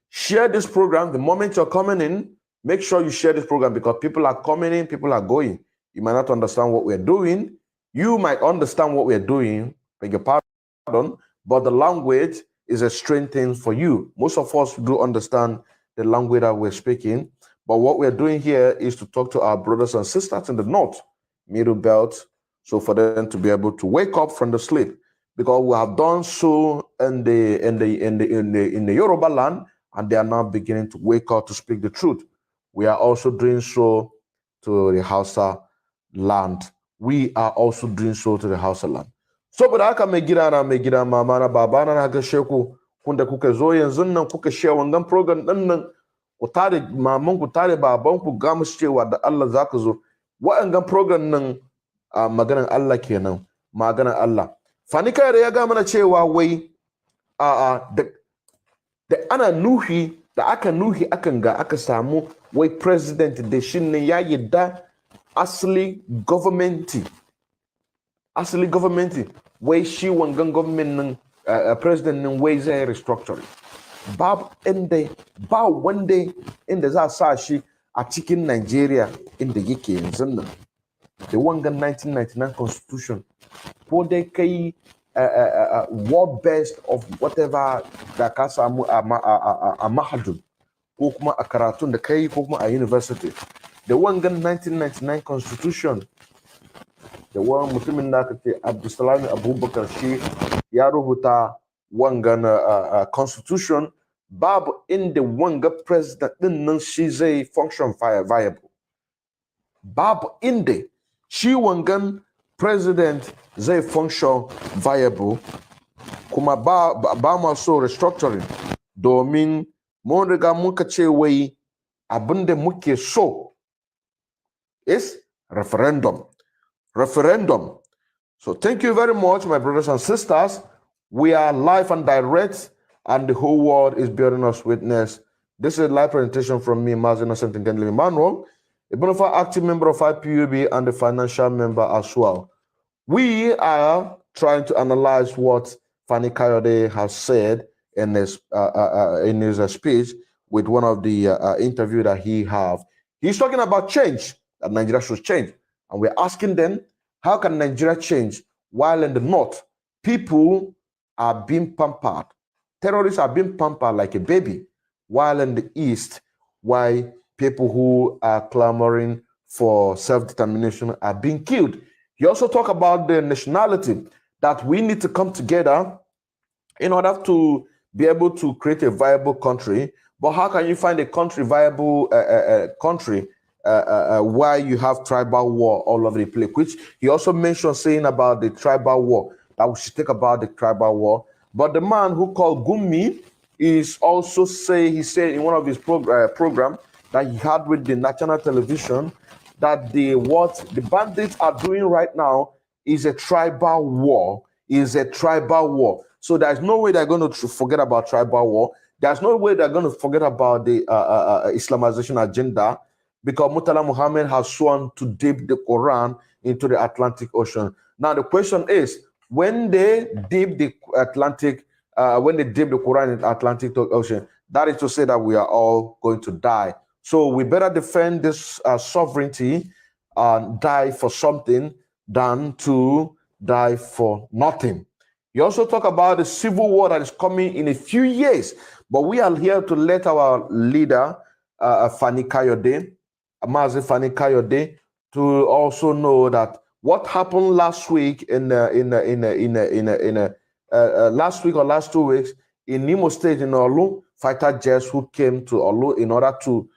Share this program. The moment you're coming in, make sure you share this program, because people are coming in, people are going. You might not understand what we're doing. You might understand what we're doing, beg your pardon, but the language is a strange thing for you. Most of us do understand the language that we're speaking, but what we're doing here is to talk to our brothers and sisters in the north, middle belt, so for them to be able to wake up from the sleep, because we have done so in the Yoruba land, and they are now beginning to wake up to speak the truth. We are also doing so to the Hausa land. We are also doing so to the Hausa land. Saboda haka mai gida mama na baba na gashe ku kunda kuka zo yanzu nan kuka share wannan program din nan, ku tare maman ku tare baban ku ga musu cewa da Allah zaka zo. Wa'angan program nan maganar Allah kenan, maganar Allah. Fani kai da ya ga mana cewa wai da ana nuhi, da aka nuhi akan ga aka samu wai president da shi ne ya yadda asali governmenti wai shi wangan government nan president nan wai zai restructuring. Ba wanda inda za sa shi a cikin Nigeria inda yake yanzu nan. Da wangan 1999 constitution ko dai kai world best of whatever da ka samu a mahadum ko kuma a karatun da kai ko kuma a university. Da wangan 1999 constitution, da wani mutumin da aka ce Abdulsalami Abubakar shi ya rubuta wangan constitution, babu inda wanga president din nan shi zai function viable. Babu inda shi wangan president zai function viable, kuma ba ma so restructuring, domin mun riga muka ce wai abinda muke so is referendum. So thank you very much, my brothers and sisters. We are live and direct, and the whole world is bearing us witness. This is a live presentation from me, Mazin Innocent Emmanuel, a bona fide active member of IPUB and a financial member as well. We are trying to analyze what Fani Kayode has said in his speech with one of the interview that he have. He's talking about change, that Nigeria should change. And we're asking them, how can Nigeria change while in the north, people are being pampered? Terrorists are being pampered like a baby, while in the east, why people who are clamoring for self-determination are being killed. He also talked about the nationality, that we need to come together in order to be able to create a viable country. But how can you find a country viable country where you have tribal war all over the place? Which he also mentioned saying about the tribal war, that we should think about the tribal war. But the man who called Gumi is also he said in one of his program that he had with the national television, that what the bandits are doing right now is a tribal war. So there's no way they're going to forget about tribal war. There's no way they're going to forget about the Islamization agenda, because Murtala Muhammad has sworn to dip the Quran into the Atlantic Ocean. Now the question is, when they dip the Quran in the Atlantic Ocean, that is to say that we are all going to die. So we better defend this sovereignty and die for something than to die for nothing. You also talk about the civil war that is coming in a few years, but we are here to let our leader, Fani Kayode, Mazi Fani Kayode, to also know that what happened last week last week or last 2 weeks in Nimo State in Olu, fighter jets who came to Olu in order to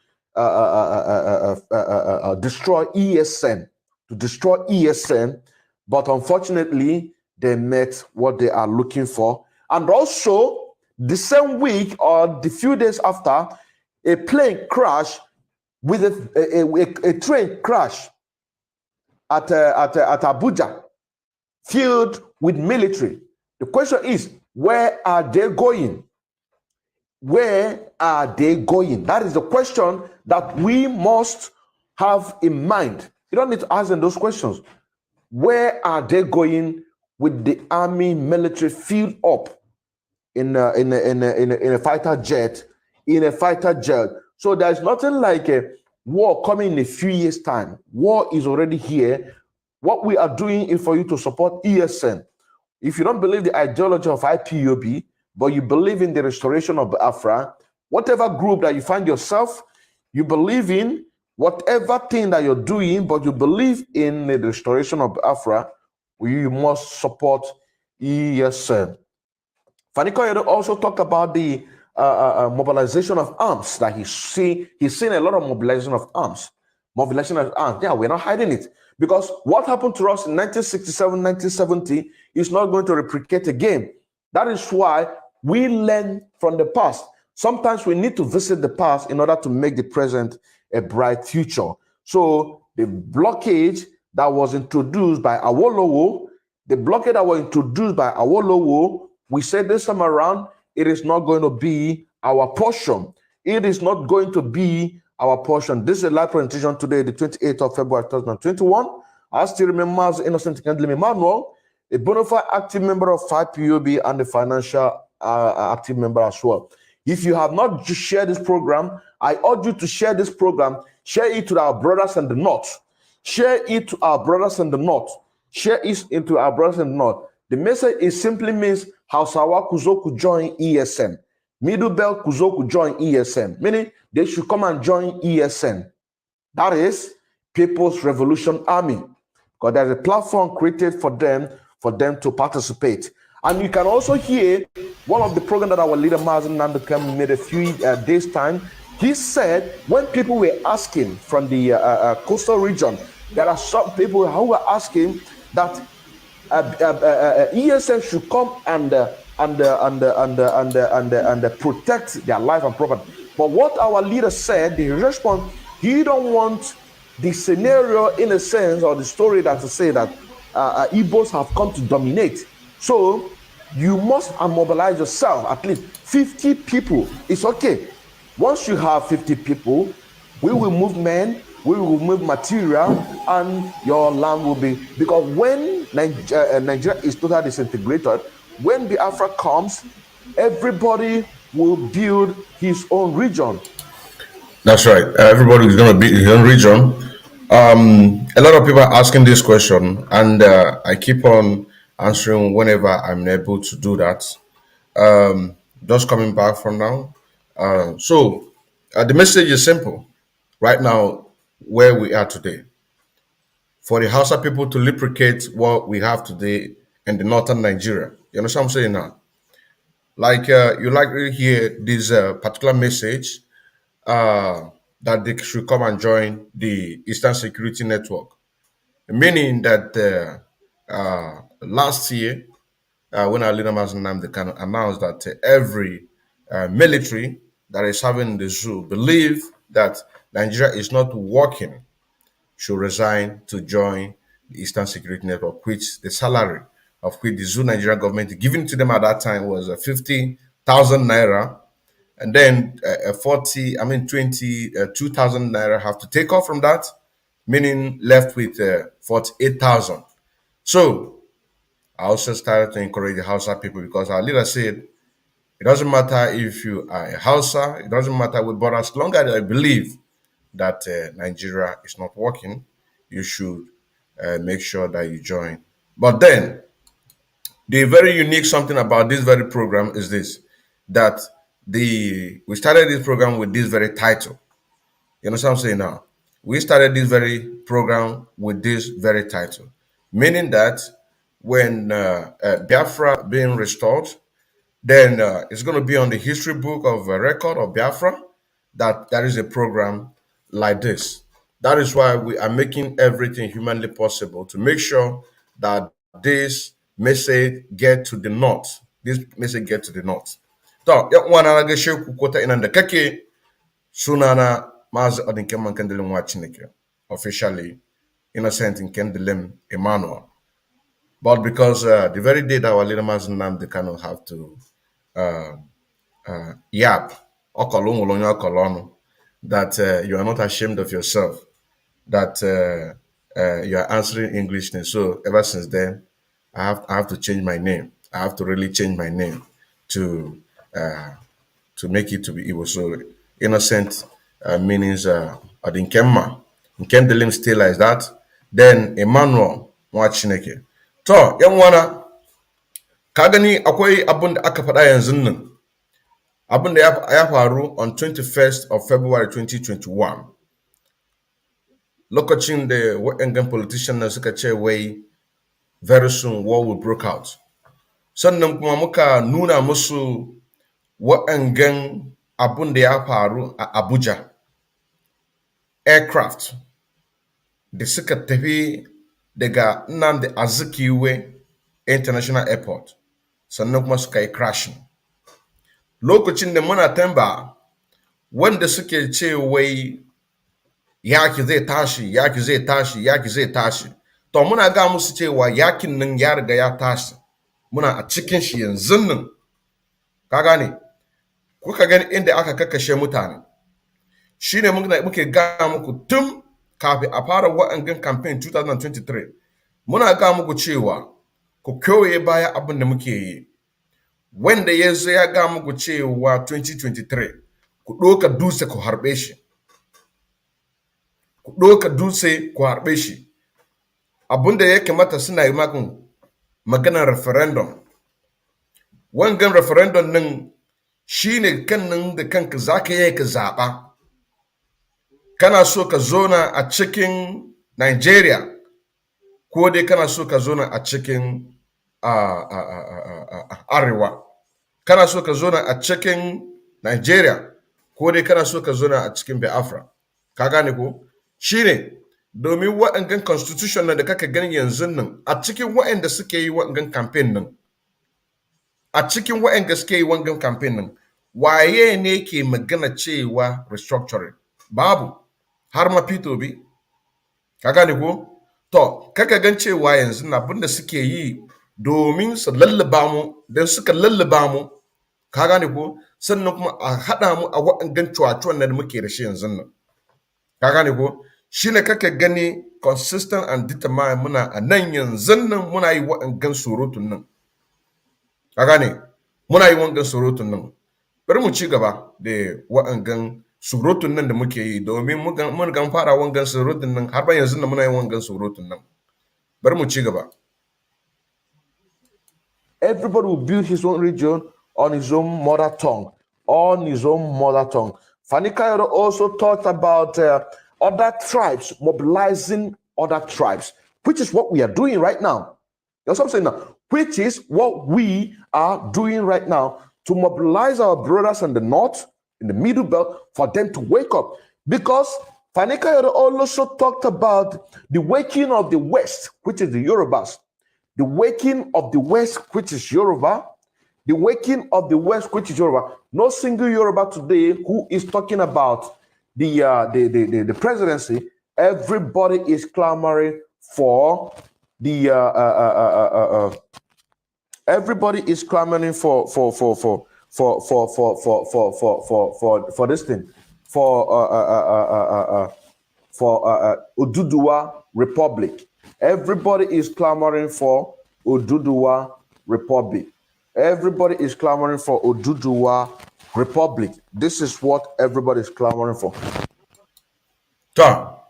destroy ESN, but unfortunately they met what they are looking for. And also the same week or the few days after, a plane crash with a train crash at Abuja, filled with military. The question is, where are they going? That is the question that we must have in mind. You don't need to ask them those questions. Where are they going with the army military filled up in a fighter jet, So there's nothing like a war coming in a few years' time. War is already here. What we are doing is for you to support ESN. If you don't believe the ideology of IPOB, but you believe in the restoration of Biafra, whatever group that you find yourself, you believe in, whatever thing that you're doing, but you believe in the restoration of Biafra, you must support ESN. Fani Koyedo also talked about the mobilization of arms, that he's seen a lot of mobilization of arms. Yeah, we're not hiding it. Because what happened to us in 1967, 1970 is not going to replicate again. That is why we learn from the past. Sometimes we need to visit the past in order to make the present a bright future. So the blockade that was introduced by Awolowo, we said this time around, it is not going to be our portion. It is not going to be our portion. This is a live presentation today, the 28th of February 2021. I still remember as Innocent Kendlem Emmanuel, a bona fide active member of 5PUB and a financial active member as well. If you have not shared this program, I urge you to share this program. Share it to our brothers in the north. Share it to our brothers in the north. Share it into our brothers in the north. The message is simply means Hausawa Kuzoku join ESN. Middle Belt Kuzoku join ESN. Meaning they should come and join ESN. That is People's Revolution Army. Because there's a platform created for them to participate. And you can also hear one of the programs that our leader Mazen Nandukam made a few days time. He said when people were asking from the coastal region, there are some people who were asking that ESN should come and protect their life and property. But what our leader said, the response, he don't want the scenario in a sense or the story that to say that Igbos have come to dominate. So you must mobilize yourself, at least 50 people. It's okay. Once you have 50 people, we will move men, we will move material, and your land will be, because when Nigeria is totally disintegrated, when Biafra comes, everybody will build his own region. That's right. Everybody is going to build his own region. A lot of people are asking this question, and I keep on answering whenever I'm able to do that. Just coming back from now. So the message is simple. Right now, where we are today, for the Hausa people to replicate what we have today in the northern Nigeria. You understand what I'm saying now? Like you likely hear this particular message that they should come and join the Eastern Security Network, meaning that last year, when our leader Mazen Nnamdi announced that every military that is having the zoo believe that Nigeria is not working should resign to join the Eastern Security Network, which the salary of which the Zoo Nigeria government giving to them at that time was 50,000 naira, and then 22,000 naira have to take off from that, meaning left with 48,000. So I also started to encourage the Hausa people, because our leader said it doesn't matter if you are a Hausa, it doesn't matter with, but as long as I believe that Nigeria is not working, you should make sure that you join. But then, the very unique something about this very program is this, that we started this program with this very title. You understand what I'm saying now? We started this very program with this very title, meaning that when Biafra being restored, then it's going to be on the history book of record of Biafra that there is a program like this. That is why we are making everything humanly possible to make sure that this message get to the north. This message get to the north. So, one another share kukota in the keke sunana Maz Odinkeman Kendelem Wachineke, officially Innocent in Kendelem Emmanuel. But because the very day that our leader Maz Nnamdi Kanu have to yap, that you are not ashamed of yourself, that you are answering English name. So ever since then, I have to change my name. I have to really change my name to make it to be Igbo. So innocent meanings Adinkemma. Nkendelim still like that. Then Emmanuel Mwachineke. To, yan wana, ka gani akwai abin da aka faɗa yanzu nan. Abin da ya faru on 21st of February 2021. Lokacin da waɗannan politician nan suka ce wai very soon war will break out. Sannan kuma muka nuna musu waɗannan abun da ya faru a Abuja. Aircraft da suka tafi daga Nnamdi Azikiwe International Airport. Sannan kuma suka yi crashing. Lokacin da muna tamba wanda suke ce wai yaki zai tashi, yaki zai tashi, yaki zai tashi. To muna ga musu cewa yakin nan ya riga ya tashi. Muna a cikin shi yanzu nan. Ka gane? Kuka gani inda aka kakkashe mutane. Shine muke ga muku tun kafin a fara wa'angan campaign 2023. Muna ga muku cewa ku koye baya abin da muke yi. Wanda ya zo ya ga muku cewa 2023 ku ɗoka dutse ku harbe shi. Ku ɗoka dutse ku harbe shi. Abin da ya kamata suna yi maganar referendum. Wangan referendum nan shine kan nan da kanka zaka yi ka zaɓa. Kana so ka zona a cikin Nigeria ko dai kana so ka zona a cikin Arewa. Kana so ka zona a cikin Nigeria ko dai kana so ka zona a cikin Biafra. Ka gane ko? Shine domin waɗannan constitution nan da kaka gani yanzu nan a cikin waɗanda suke yi waɗannan campaign nan. A cikin waɗanda suke yi waɗannan campaign nan, waye ne ke magana cewa restructuring? Babu. Har ma Peter bi. Ka gane ko? To, kaka gan cewa yanzu na abin da suke yi domin su lallaba mu, don suka lallaba mu, ka gane ko? Sannan kuma a haɗa mu a waɗannan cuwacuwan da muke da shi yanzu nan. Ka gane ko? Shi ne kaka gani consistent and determined muna a nan yanzu nan muna yi waɗannan surutun nan. Ka gane? Muna yi waɗannan surutun nan. Bari mu ci gaba da waɗannan surutun nan da muke yi domin mun gan fara waɗannan surutun nan har ba yanzu nan muna yi waɗannan surutun nan. Bari mu ci gaba. Everybody will build his own region on his own mother tongue. On his own mother tongue. Fani Kayode also talked about other tribes mobilizing other tribes, which is what we are doing right now. You know what I'm saying now? Which is what we are doing right now to mobilize our brothers in the north, in the middle belt, for them to wake up. Because Fani Kayode also talked about the waking of the West, which is the Yorubas. The waking of the West, which is Yoruba. The waking of the West, which is Yoruba. No single Yoruba today who is talking about the presidency. Everybody is clamoring for the everybody is clamoring for this thing, for Oduduwa Republic. Everybody is clamoring for Oduduwa Republic. Everybody is clamoring for Oduduwa Republic. This is what everybody is clamoring for. Ta.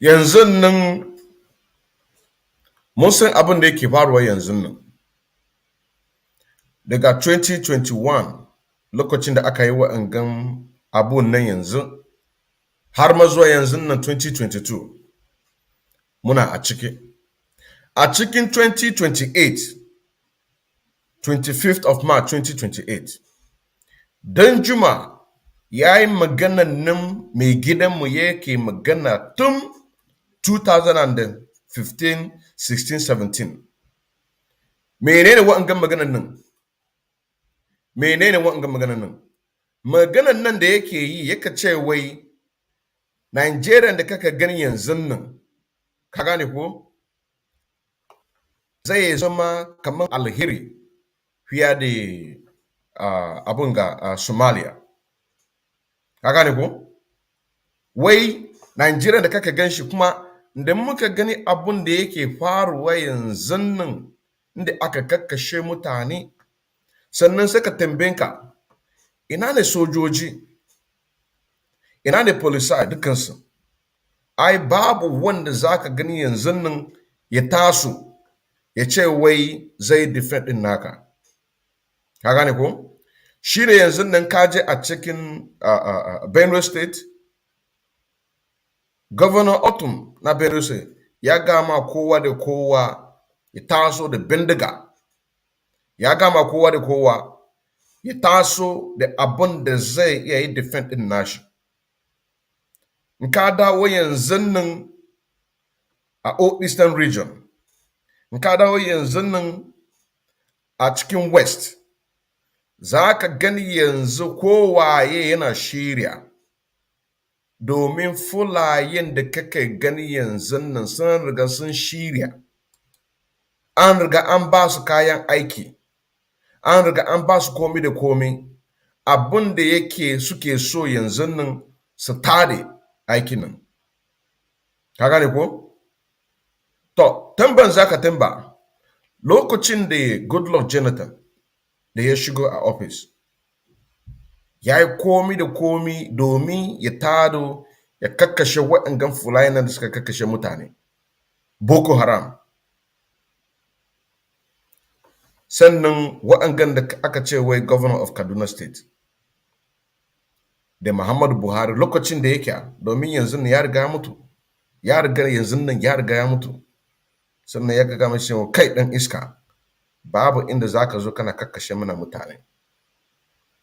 Yanzu nan mun san abin da yake faruwa yanzu nan. Daga 2021 lokacin da aka yi wa'angan abun nan yanzu har ma zuwa yanzu nan 2022 muna a ciki. A cikin 2028 25th of March 2028 Danjuma ya yi magana nan mai gidanmu yake magana tun 2015, 16, 17. Menene wa'angan maganan nan? Menene wa'angan maganan nan? Maganan nan da yake yi yaka ce wai Nigeria da kaka gani yanzu nan, ka gane ko? Zai zama kamar alheri fiye da abun ga Somalia. Ka gane ko? Wai Nigeria da kaka gan shi kuma da muka gani abun da yake faruwa yanzu nan inda aka kakkashe mutane, sannan sai ka tambaye ka ina ne sojoji, ina ne polisai dukansu. Ai babu wanda zaka gani yanzu nan ya taso ya ce wai zai defend din naka. Ka gane ko? Shi ne yanzu nan ka je a cikin Benue State, Governor Otum na Benue State ya gama kowa da kowa ya taso da bindiga, ya gama kowa da kowa ya taso da abin da zai iya yi defend din nashi. In ka dawo yanzu nan a Eastern Region, in ka dawo yanzu nan a cikin West, za ka gani yanzu kowaye yana shirya domin fulayen da kake gani yanzu nan sun riga sun shirya. An riga an ba su kayan aiki, an riga an ba su komi da komi. Abin da yake suke so yanzu nan su tare aikin nan. Ka gane ko? To, tamban za ka tamba lokacin da Goodluck Jonathan da ya shigo a office, ya yi komi da komi domin ya tado ya kakkashe waɗannan fulayen da suka kakkashe mutane. Boko Haram. Sannan waɗannan da aka ce wai Governor of Kaduna State da Muhammadu Buhari lokacin da yake, domin yanzu ya riga ya mutu. Ya riga yanzu nan ya riga ya mutu. Sannan ya ga mashi cewa kai ɗan iska, babu inda za ka zo kana kakkashe mana mutane.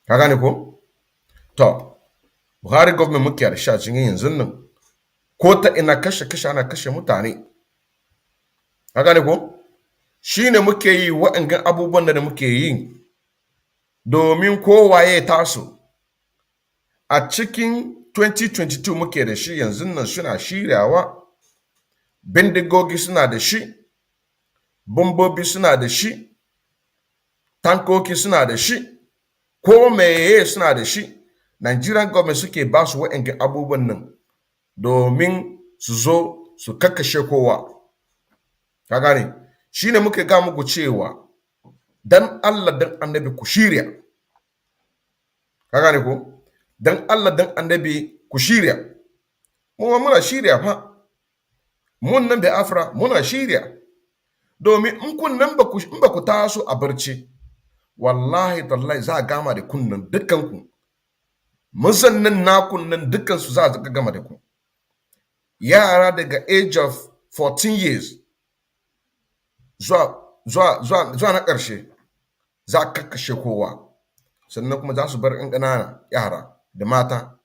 Ka gane ko? To, Buhari government muke da sha cikin yanzu nan, ko ta ina kashe ana kashe mutane. Ka gane ko? Shi ne muke yi waɗannan abubuwan da muke yi domin kowaye ya taso. A cikin 2022 muke da shi yanzu nan suna shiryawa, bindigogi suna da shi, bombobi suna da shi, tankoki suna da shi, ko meye suna da shi. Nigerian government suke ba su waɗannan abubuwan nan domin su zo su kakkashe kowa. Ka gane? Shi ne muke ga muku cewa dan Allah dan annabi ku shirya. Ka gane ko? Dan Allah dan annabi ku shirya. Mu muna shirya fa. Mun nan da Afra muna shirya. Domin in kun nan ba ku taso a barci, wallahi tallahi za a gama da kun nan dukkanku. Muzannin nakun nan dukkansu za a gama da ku. Yara daga age of 14 years zuwa na ƙarshe za a kakkashe kowa. Sannan kuma za su bar ‘yan ƙanana yara da mata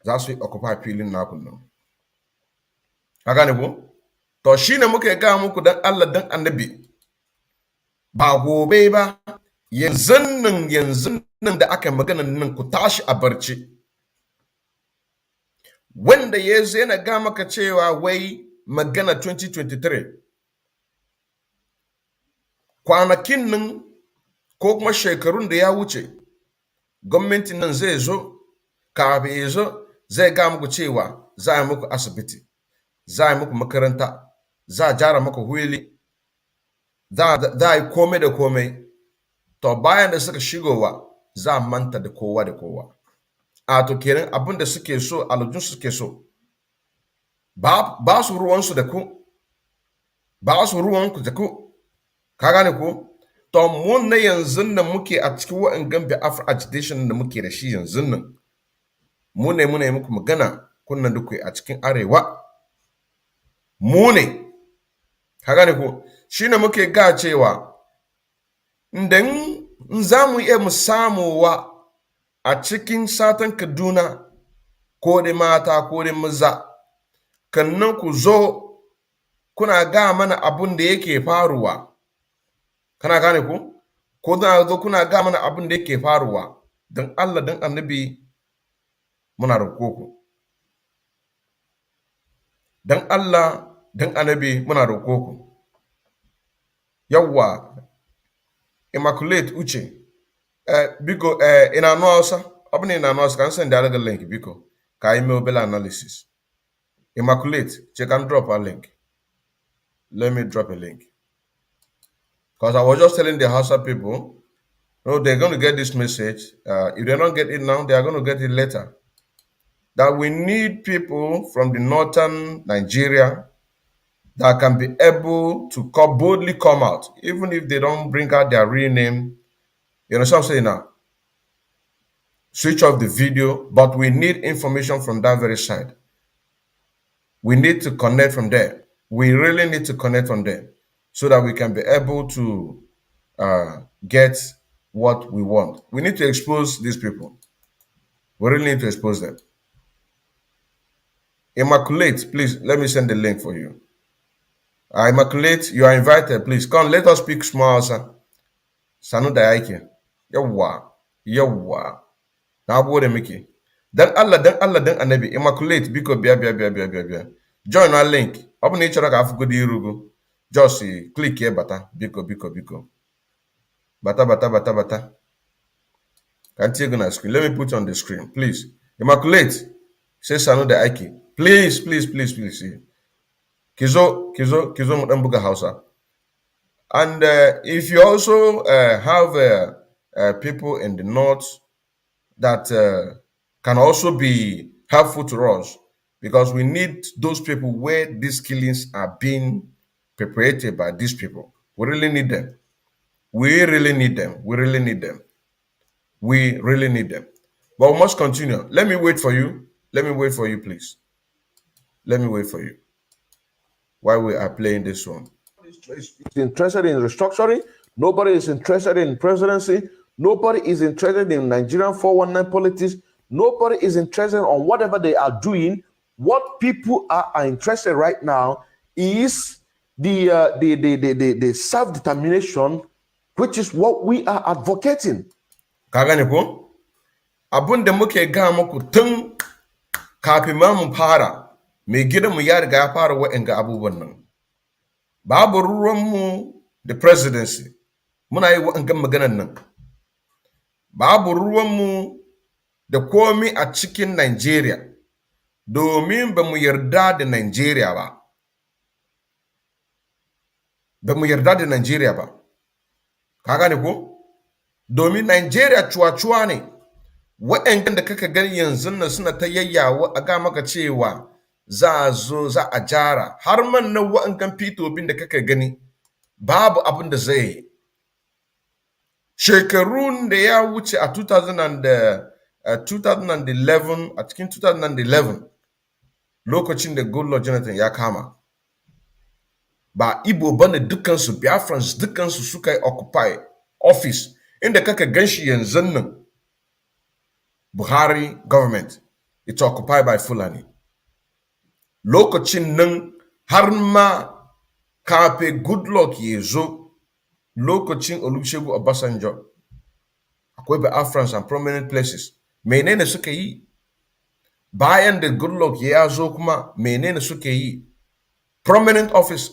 za su yi occupy filin nakun nan. Ka gane ko? To shi ne muka ga muku dan Allah dan annabi, ba gobe ba, yanzu nan da aka magana nan ku tashi a barci. Wanda ya zo yana ga maka cewa wai magana 2023, kwanakin nan ko kuma shekarun da ya wuce, gwamnatin nan zai zo, kafin ya zo zai ga muku cewa za a muku asibiti, za a muku makaranta, za a jara maka huli, za a yi komai da komai. To bayan da suka shigowa za a manta da kowa da kowa. A to kenan abin da suke so, alujun suke so, ba su ruwansu da ku, ba su ruwanku da ku. Ka gane ko? To mun na yanzu nan muke a cikin wa'angan Biafra agitation da muke da shi yanzu nan. Mu ne muna yi muku magana kunnan da ku a cikin arewa. Mu ne. Ka gane ko? Shi ne muke ga cewa idan za mu iya mu samuwa a cikin satan Kaduna, ko da mata ko da maza, kannan ku zo kuna ga mana abin da yake faruwa. Kana gane ku? Ko da zo kuna ga mana abin da yake faruwa, don Allah don annabi muna roƙo ku. Don Allah don annabi muna roƙo ku. Yawwa, Immaculate Uche, biko ina no Hausa, abin ina no Hausa kan send da link biko. Ka yi mobile analysis. Immaculate, check and drop a link. Let me drop a link. Because I was just telling the Hausa people, no, they're going to get this message. If they don't get it now, they are going to get it later. That we need people from the northern Nigeria that can be able to boldly come out, even if they don't bring out their real name. You know what I'm saying now? Switch off the video, but we need information from that very side. We need to connect from there. We really need to connect from there so that we can be able to get what we want. We need to expose these people. We really need to expose them. Immaculate, please, let me send the link for you. Immaculate, you are invited, please. Come, let us speak small, sir. Sanu da yake. Yawwa, yawwa. Na gode miki. Dan Allah, dan Annabi. Immaculate, biko bia. Join our link. Open each other ka good irugo. Just click here, bata. Biko. Bata. Can't you go on screen? Let me put on the screen, please. Immaculate, say Sanu da Aiki. Please. Kizo Mudambuga Hausa. And if you also have people in the north that can also be helpful to us, because we need those people where these killings are being perpetrated by these people. We really need them. We really need them. But we must continue. Let me wait for you, please. Let me wait for you while we are playing this one. Is interested in restructuring. Nobody is interested in presidency. Nobody is interested in Nigerian 419 politics. Nobody is interested on whatever they are doing. What people are interested right now is the self-determination, which is what we are advocating. Kagane ko? Abun da muke ga muku tun kafin ma mu fara, mai gidanmu ya riga ya fara wa'anga abubuwan nan. Babu ruwanmu da presidency. Muna yi wa'angan maganan nan. Babu ruwanmu da komi a cikin Nigeria, domin ba mu yarda da Nigeria ba. Ba mu yarda da Nigeria ba. Ka gane ko? Domin Nigeria cuwa-cuwa ne. Wa'angan da kaka gani yanzu nan suna ta yayyawa a ga maka cewa za a zo za a jara. Har man na wa'angan fitobin da kaka gani babu abin da zai yi. Shekarun da ya wuce a 2011, a cikin 2011, lokacin da Goodluck Jonathan ya kama, ba Igbo bane dukansu, Biafrans dukansu suka yi occupy office inda kaka ganshi yanzu nan. Buhari government, it's occupied by Fulani. Lokacin nan har ma kafe Goodluck ya zo, lokacin Olusegun Obasanjo, akwai Biafrans and prominent places. Menene suka yi? Bayan da Goodluck ya zo kuma menene suka yi? Prominent office.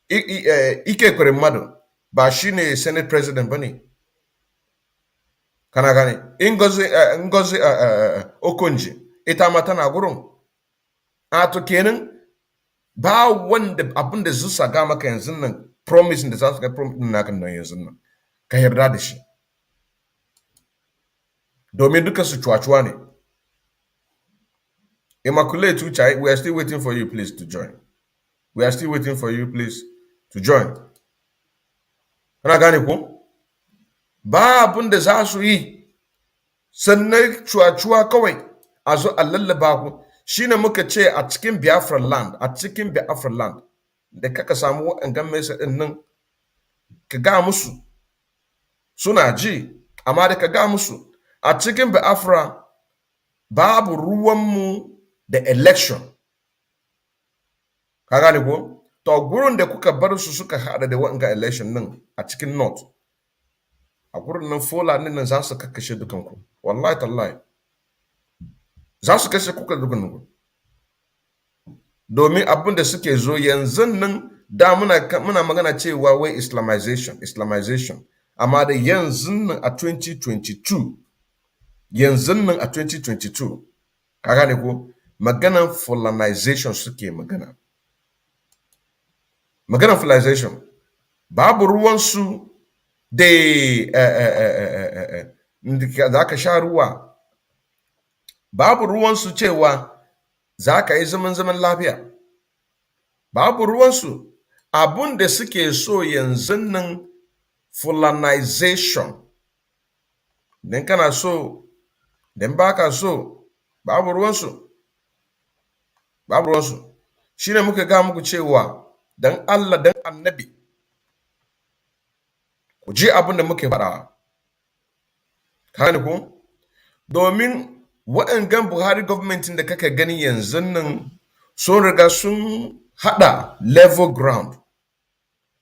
Ike Kwere Mmadụ ba shine Senate President bane. Kana gane? Ngozi Okonji ita ma tana gurin. A to kenan ba wanda abin da zusa ga maka yanzu nan promise da za su kai promise naka nan yanzu nan. Ka yarda da shi. Domin duka su cuwa-cuwa ne. Immaculate Uchai, we are still waiting for you, please, to join. We are still waiting for you, please, to join. Kana gane ko? Ba abin da za su yi sannan cuwa-cuwa kawai a zo a lallaba ku. Shine muka ce a cikin Biafra land, da kaka samu waɗannan mesa ɗin nan, ka ga musu suna ji, amma da ka ga musu a cikin Biafra babu ruwanmu da election. Ka gane ko? To gurin da kuka bar su suka hada da waɗannan election nan a cikin north, a gurin nan Fulani nan za su kakkashe dukanku. Wallahi tallahi. Za su kashe kuka dukanku. Domin abin da suke zo yanzu nan da muna magana cewa wai Islamization. Amma da yanzu nan a 2022, ka gane ko? maganan fulanization suke magana. Maganan fulanization babu ruwansu da za ka sha ruwa, babu ruwansu cewa za ka yi zaman lafiya, babu ruwansu. Abun da suke so yanzu nan fulanization. Dan kana so, dan baka so, babu ruwansu. Babu ruwansu. Shine muka ga muku cewa dan Allah dan annabi ku ji abin da muke faɗa. Kane ku? Domin waɗannan Buhari gwamnatin da kaka gani yanzu nan sun riga sun haɗa level ground.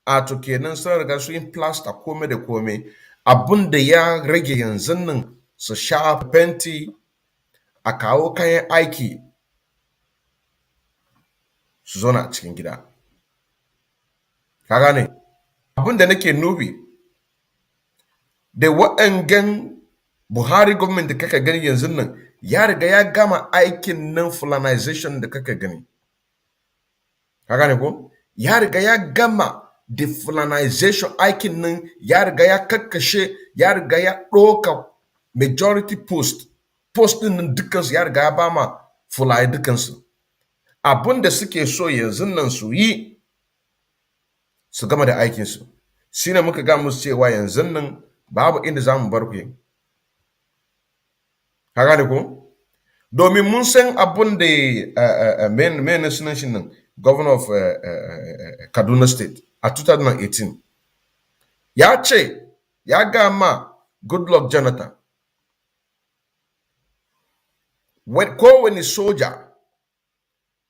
A to kenan sun riga sun yi plaster kome da kome. Abin da ya rage yanzu nan su sha fenti, a kawo kayan aiki, su zauna a cikin gida. Ka gane? Abin da nake nufi da waɗannan Buhari gwamnati da kaka gani yanzu nan ya riga ya gama aikin nan fulanization da kaka gani. Ka gane ko? Ya riga ya gama the fulanization aikin nan, ya riga ya kakkashe, ya riga ya ɗoka majority post ɗin nan dukansu ya riga ya ba ma fulaye dukansu. Abin da suke so yanzu nan su yi su gama da aikinsu. Shi ne muka ga musu cewa yanzu nan babu inda za mu bar ku. Ka gane ko? Domin mun san abin da men sunan shi nan governor of Kaduna State a 2018 ya ce ya gama Goodluck Jonathan kowane soja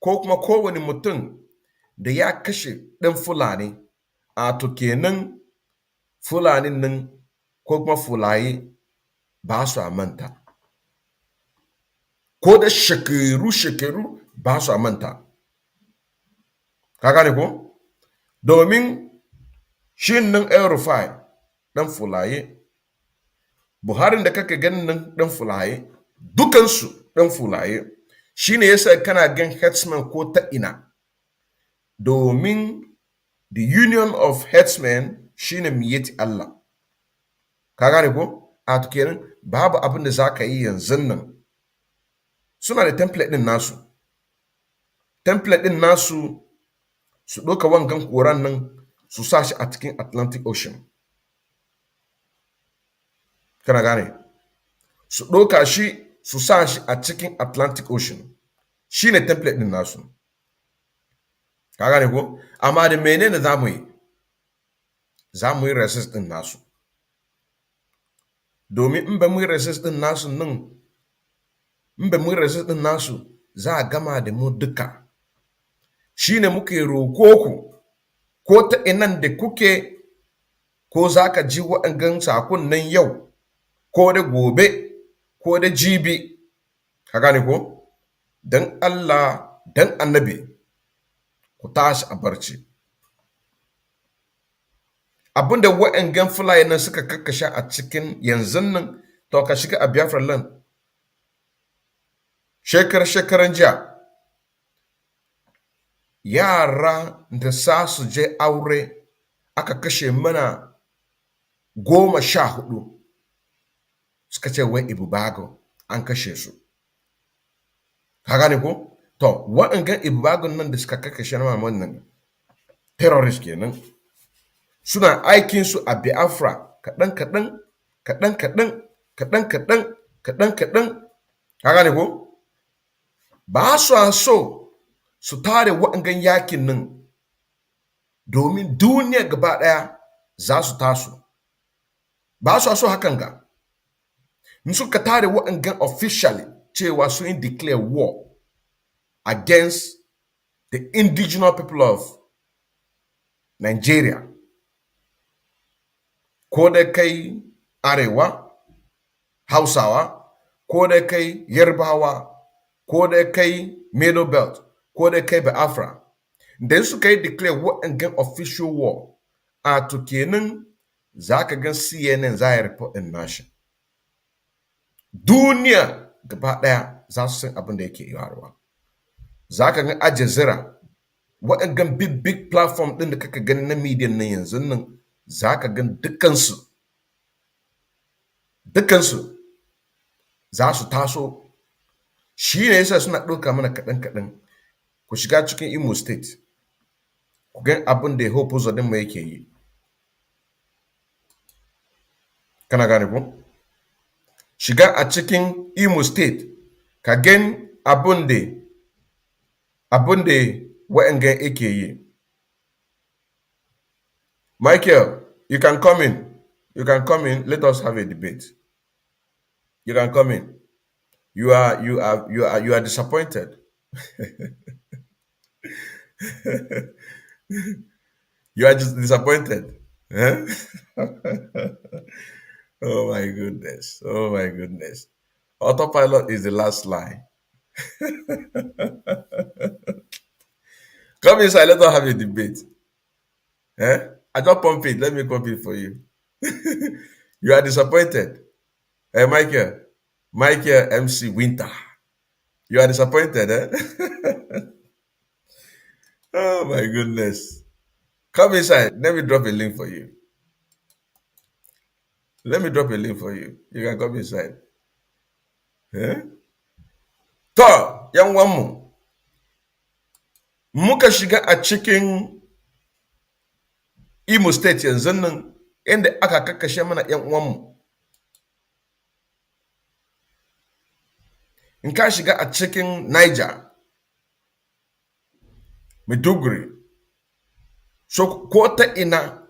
ko kuma kowane mutum da ya kashe ɗan Fulani a to kenan Fulani nan ko kuma Fulaye ba su manta. Ko da shekaru ba su manta. Ka gane ko? Domin shi nan El Rufai ɗan Fulaye, Buharin da kake ganin nan ɗan Fulaye, dukansu ɗan Fulaye. Shi ne yasa kana gan herdsmen ko ta ina. Domin the union of herdsmen shi ne miyeti Allah. Ka gane ko? A kenan babu abin da za ka yi yanzu nan. Suna da template ɗin nasu. Template ɗin nasu su ɗauka wangan koran nan su sa shi a cikin Atlantic Ocean. Kana gane? Su ɗauka shi su sa shi a cikin Atlantic Ocean. Shi ne template ɗin nasu. Ka gane ko? Amma da menene za mu yi? Za mu yi resist ɗin nasu. Domin in ba mu yi resist ɗin nasu nan, in ba mu yi resist ɗin nasu, za a gama da mu duka. Shi ne muke roko ku, ko ta inan da kuke, ko za ka ji waɗannan sakon nan yau, ko da gobe, ko da jibi. Ka gane ko? Dan Allah, dan annabi, ku tashi a barci. Abinda waɗannan Fulani nan suka kakkashe a cikin yanzu nan, to ka shiga a Biafra land. Shekaran jiya, yara da sa su je aure aka kashe mana 14. Suka ce wai Ibubago an kashe su. Ka gane ko? To, waɗannan Ibubagon nan da suka kakkashe na mamman nan, terrorist kenan. Suna aikinsu a Biafra kaɗan-kaɗan, kaɗan-kaɗan, kaɗan-kaɗan, kaɗan-kaɗan. Ka gane ko? Ba su so su tare waɗannan yakin nan domin duniya gaba ɗaya za su tasu. Ba su so hakan ga. In suka tare waɗannan officially cewa sun yi declare war against the indigenous people of Nigeria. Ko da kai Arewa, Hausawa, ko da kai Yarbawa, ko da kai Middle Belt, ko da kai Biafra. Da suka yi declare waɗannan official war, a to kenan za ka gan CNN za a report ɗin nashi. Duniya gaba ɗaya za su san abin da yake yaruwa. za ka ga Al Jazeera, waɗannan big platform ɗin da kaka gani na media nan yanzu nan, za ka gan dukansu za su taso. Shi ne yasa suna ɗauka mana kaɗan-kaɗan. Ku shiga cikin Imo State, ku gan abin da Hope Uzodinma yake yi. Kana gane ko? Shiga a cikin Imo State, ka gan abin da wa'anga yake yi. Michael, you can come in. You can come in. Let us have a debate. You can come in. You are disappointed. You are just disappointed. Huh? Oh my goodness. Oh my goodness. Autopilot is the last lie. Come inside, let us have a debate. Eh? I just pump it. Let me pump it for you. You are disappointed. Hey, Michael MC Winter. You are disappointed, eh? Oh my goodness. Come inside. Let me drop a link for you. Let me drop a link for you. You can come inside. Eh? To, yan wanmu, muka shiga a cikin Imo State yanzu nan, inda aka kakkashe mana yan uwanmu. In ka shiga a cikin Niger, Maiduguri, so ko ta ina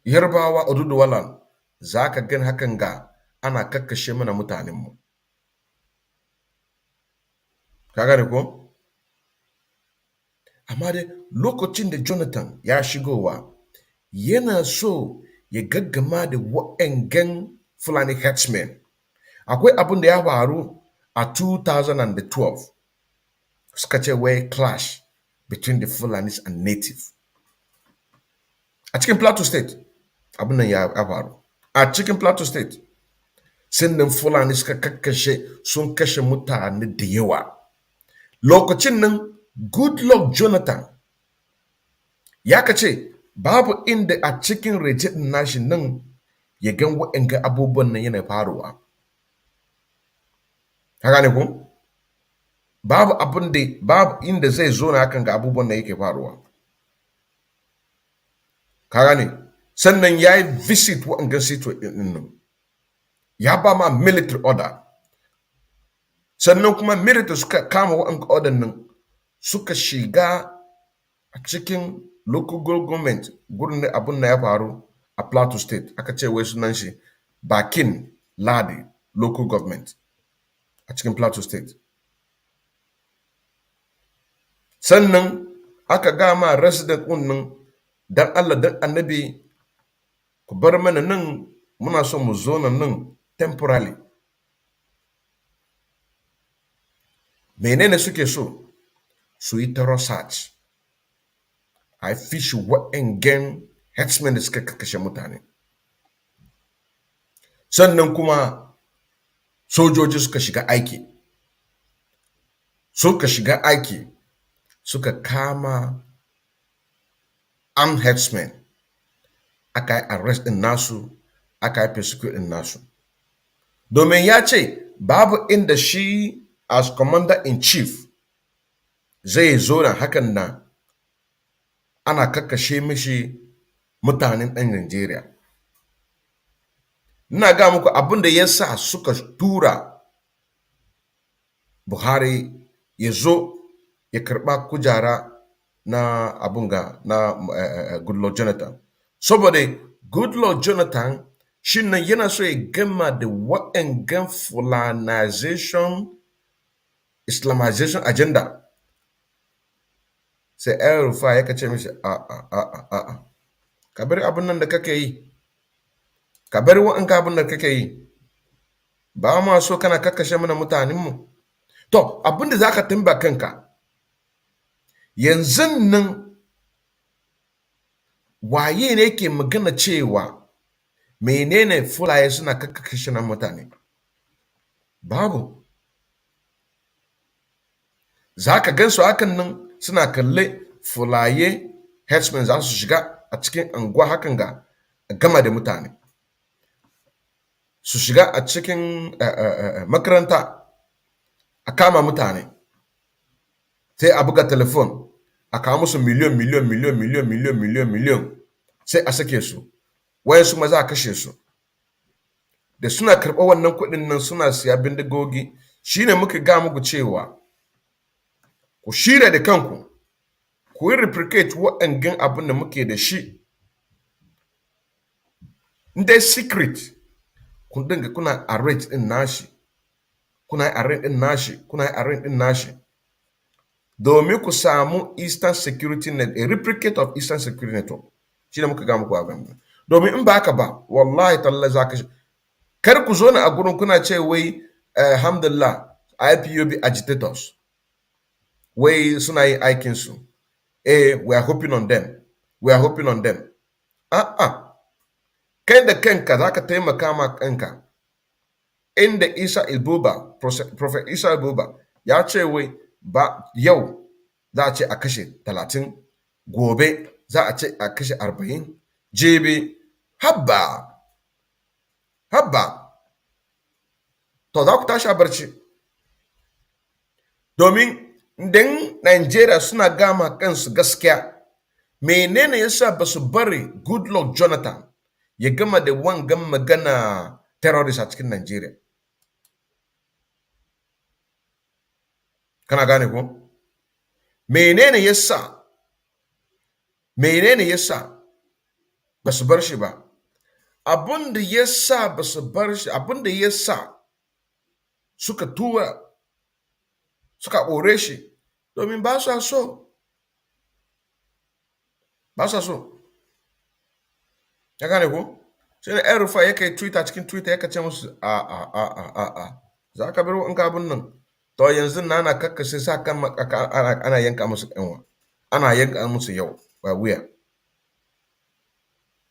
Yarbawa, Oduduwalan, za ka gan hakan ga ana kakkashe mana mutanenmu. Ka gane ko? Amma dai lokacin da Jonathan ya shigowa, yana so ya gaggama da wa'angan Fulani herdsmen. Akwai abin da ya faru a 2012. Suka ce wai clash between the Fulanis and native. A cikin Plateau State, abin nan ya faru. A cikin Plateau State, sannan Fulani suka kakkashe, sun kashe mutane da yawa. Lokacin nan, Goodluck Jonathan ya kace babu inda a cikin reject nashi nan ya gan wa'anga abubuwan nan yana faruwa. Ka gane ku? Babu inda zai zo na hakan ga abubuwan nan yake faruwa. Ka gane? Sannan ya yi visit wa'angan situation ɗin nan. Ya ba ma military order. Sannan kuma military suka kama wa'angan order nan, suka shiga a cikin local government gurin da abin da ya faru a Plateau State. Aka ce wai sunan shi Bakin Ladi local government a cikin Plateau State. Sannan aka gama resident ɗin nan, dan Allah dan annabi ku bar mana nan, muna so mu zo nan temporarily. Menene suke so? Su yi thorough search. I fish wa'angan herdsmen da suka kashe mutane. Sannan kuma sojoji suka shiga aiki. Suka kama armed herdsmen. Aka yi arrest ɗin nasu, aka yi persecute ɗin nasu. Domin ya ce babu inda shi as commander-in-chief zai zo da hakan na ana kakkashe mishi mutanen ɗan Najeriya. Ina ga muku abin da ya sa suka tura Buhari ya zo ya karɓa kujara na abun ga na Goodluck Jonathan. Saboda Goodluck Jonathan shi nan yana so ya gama da wa'angan Fulanization, Islamization agenda. Sai El-Rufai ya kace mishi a. Ka bari abin nan da kake yi. Ka bari wa'anga abin da kake yi. Ba ma so kana kakkashe mana mutanenmu. To, abin da za ka tambaya kanka, yanzu nan waye ne ke magana cewa menene Fulani suna kakkashe na mutane? Babu. za ka gan su hakan nan suna kalle fulaye herdsmen za su shiga a cikin anguwa hakan ga gama da mutane su shiga a cikin makaranta a kama mutane sai a buga telefon a kawo musu miliyon sai a sake su wayansu ma za a kashe su da suna karɓar wannan kuɗin nan suna siya bindigogi shine muka ga muku cewa ku shirya da kanku ku yi replicate waɗangan abin da muke da shi dai secret kun dinga kuna arrange din nashi kuna arrange din nashi kuna arrange din nashi domin ku samu Eastern Security Net a replicate of Eastern Security Network shine muka ga muku abin domin in ba haka ba wallahi talla za ka kar ku zo na a gurin kuna ce wai alhamdulillah IPOB agitators wai suna yin aikin su we are hoping on them kai da kanka za ka taimaka ma kanka inda Isa Ilbuba Prophet Isa Ilbuba ya ce wai ba yau za a ce a kashe 30 gobe za a ce a kashe 40 jibi habba to za ku tashi a barci domin idan Najeriya suna gama kansu gaskiya menene yasa ba su bari Goodluck Jonathan ya gama da wangan magana terrorist a cikin Najeriya kana gane ko menene yasa ba su bar shi ba abin da yasa ba su bar shi abin da yasa suka tura suka kore shi domin ba sa so ya gane ko sai da rufa ya kai twitter cikin twitter ya kace musu za ka bar in ka abin nan to yanzu na ana kakkashe sa kan ana yanka musu kanwa ana yanka musu yau ba wuya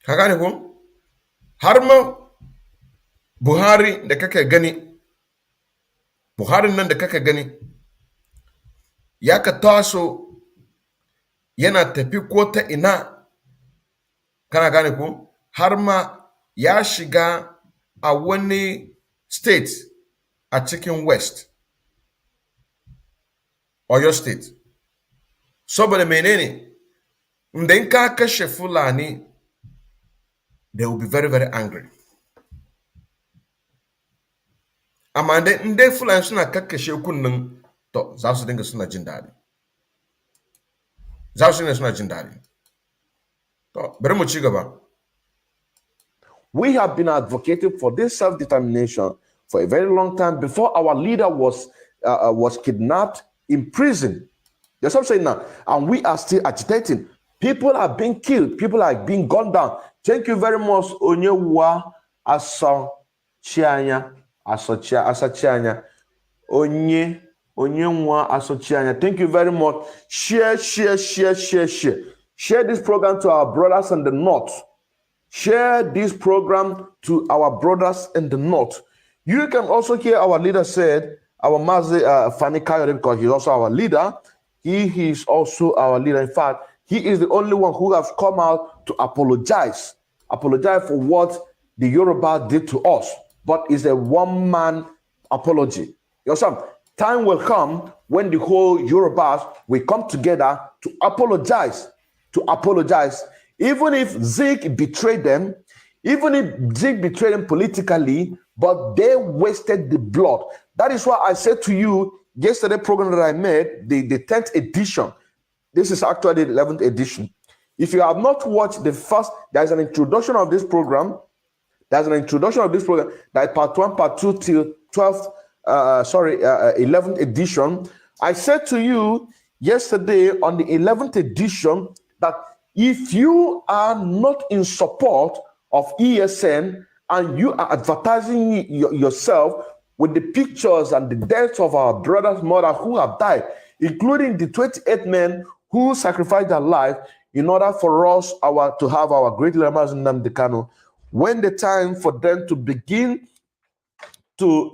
ka gane ko har ma Buhari da kake gani Buharin nan da kake gani ya ka taso yana tafi ko ta ina kana gane ko har ma ya shiga a wani state a cikin west Oyo state saboda menene idan ka kashe Fulani they will be very very angry amma in dai Fulani suna kakkashe kunnin to za su dinga suna jin daɗi to bari mu ci gaba. We have been advocating for this self-determination for a very long time before our leader was kidnapped, imprisoned. That's what I'm saying now. And we are still agitating. People are being killed. People are being gunned down. Thank you very much, Onyewa Asochianya. Onyenwa Asochianya. Thank you very much. Share. Share this program to our brothers in the north. Share this program to our brothers in the north. You can also hear our leader said, our Mazi Fani Kayode, because he's also our leader. He is also our leader. In fact, he is the only one who has come out to apologize for what the Yoruba did to us. But it's a one-man apology. You understand? Time will come when the whole Yorubas will come together to apologize. Even if Zeke betrayed them, politically, but they wasted the blood. That is why I said to you yesterday program that I made, the 10th edition. This is actually the 11th edition. If you have not watched the first, there's an introduction of this program. That is part 1, part 2 till 11th edition. I said to you yesterday on the 11th edition that if you are not in support of ESN and you are advertising yourself with the pictures and the deaths of our brothers, mothers who have died, including the 28 men who sacrificed their life in order for us to have our great leaders in Nnamdi Kanu, when the time for them to begin to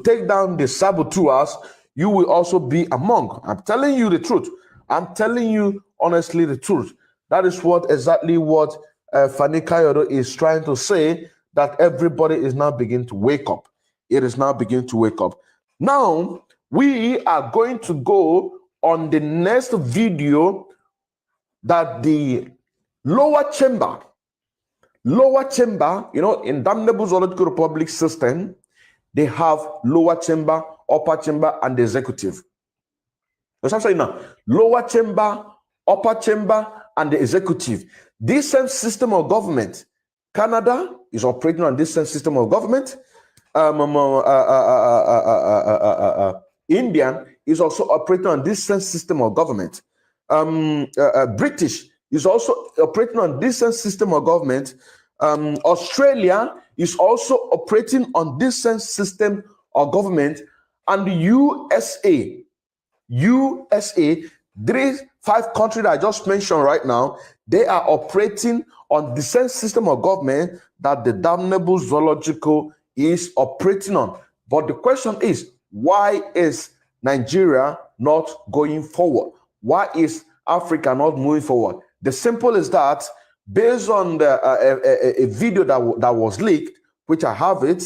take down the saboteurs, you will also be among. I'm telling you the truth. I'm telling you honestly the truth. That is exactly what Fani Kayodo is trying to say, that everybody is now beginning to wake up. It is now beginning to wake up. Now, we are going to go on the next video, that the lower chamber, in Damnable Zoological Republic system, they have lower chamber, upper chamber, and the executive. That's what I'm saying now. Lower chamber, upper chamber, and the executive. This same system of government, Canada is operating on this same system of government. Indian is also operating on this same system of government. British is also operating on this same system of government. Australia is also operating on this same system of government. And the USA, five countries that I just mentioned right now, they are operating on the same system of government that the Damnable Zoological is operating on. But the question is, why is Nigeria not going forward? Why is Africa not moving forward? The simple is that, based on a video that was leaked, which I have it,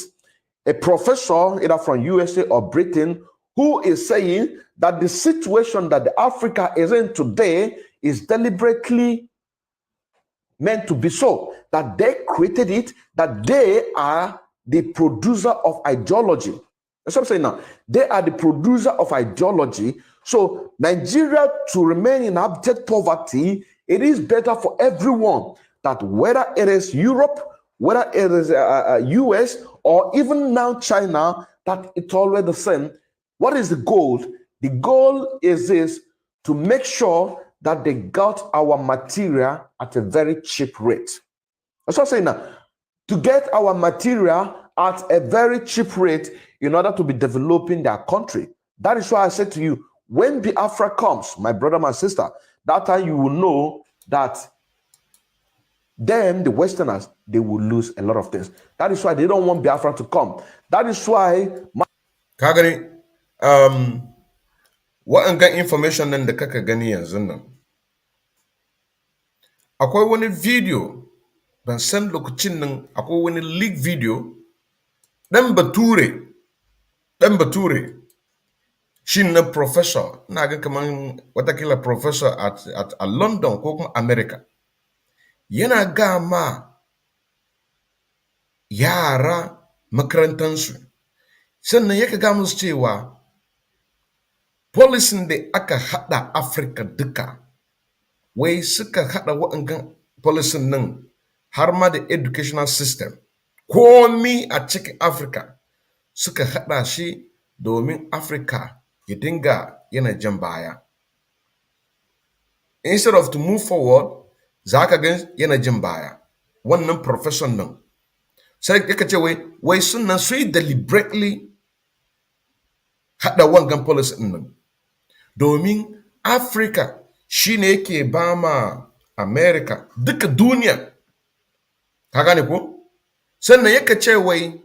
a professor either from USA or Britain, who is saying that the situation that the Africa is in today is deliberately meant to be so, that they created it, that they are the producer of ideology. That's what I'm saying now. They are the producer of ideology. So Nigeria, to remain in abject poverty, it is better for everyone, that whether it is Europe, whether it is US, or even now China, that it's always the same. What is the goal? The goal is this: to make sure that they got our material at a very cheap rate. That's what I'm saying now. To get our material at a very cheap rate in order to be developing their country. That is why I said to you, when Biafra comes, my brother, my sister, that time you will know that them, the Westerners, they will lose a lot of things. That is why they don't want Biafra to come. That is why... Kagani, wa'anga information nan da kaka gani yanzu nan. Akwai wani video, ban san lokacin nan, akwai wani leak video, dan bature, shi na professor, na ga kaman watakila professor at London ko kuma America. Yana ga ma yara makarantansu, sannan yaka ga musu cewa polisin da aka hada Africa duka, wai suka hada wa'angan polisin nan har ma da educational system, komi a cikin Africa suka hada shi domin Africa ya dinga yana jan baya. Instead of to move forward, za ka gan yana jan baya. Wannan professor nan sai yaka ce wai sunan su yi deliberately hada wangan policy nan domin Africa shine yake ba ma America duka duniya. Ka gane ko? Sannan yaka ce wai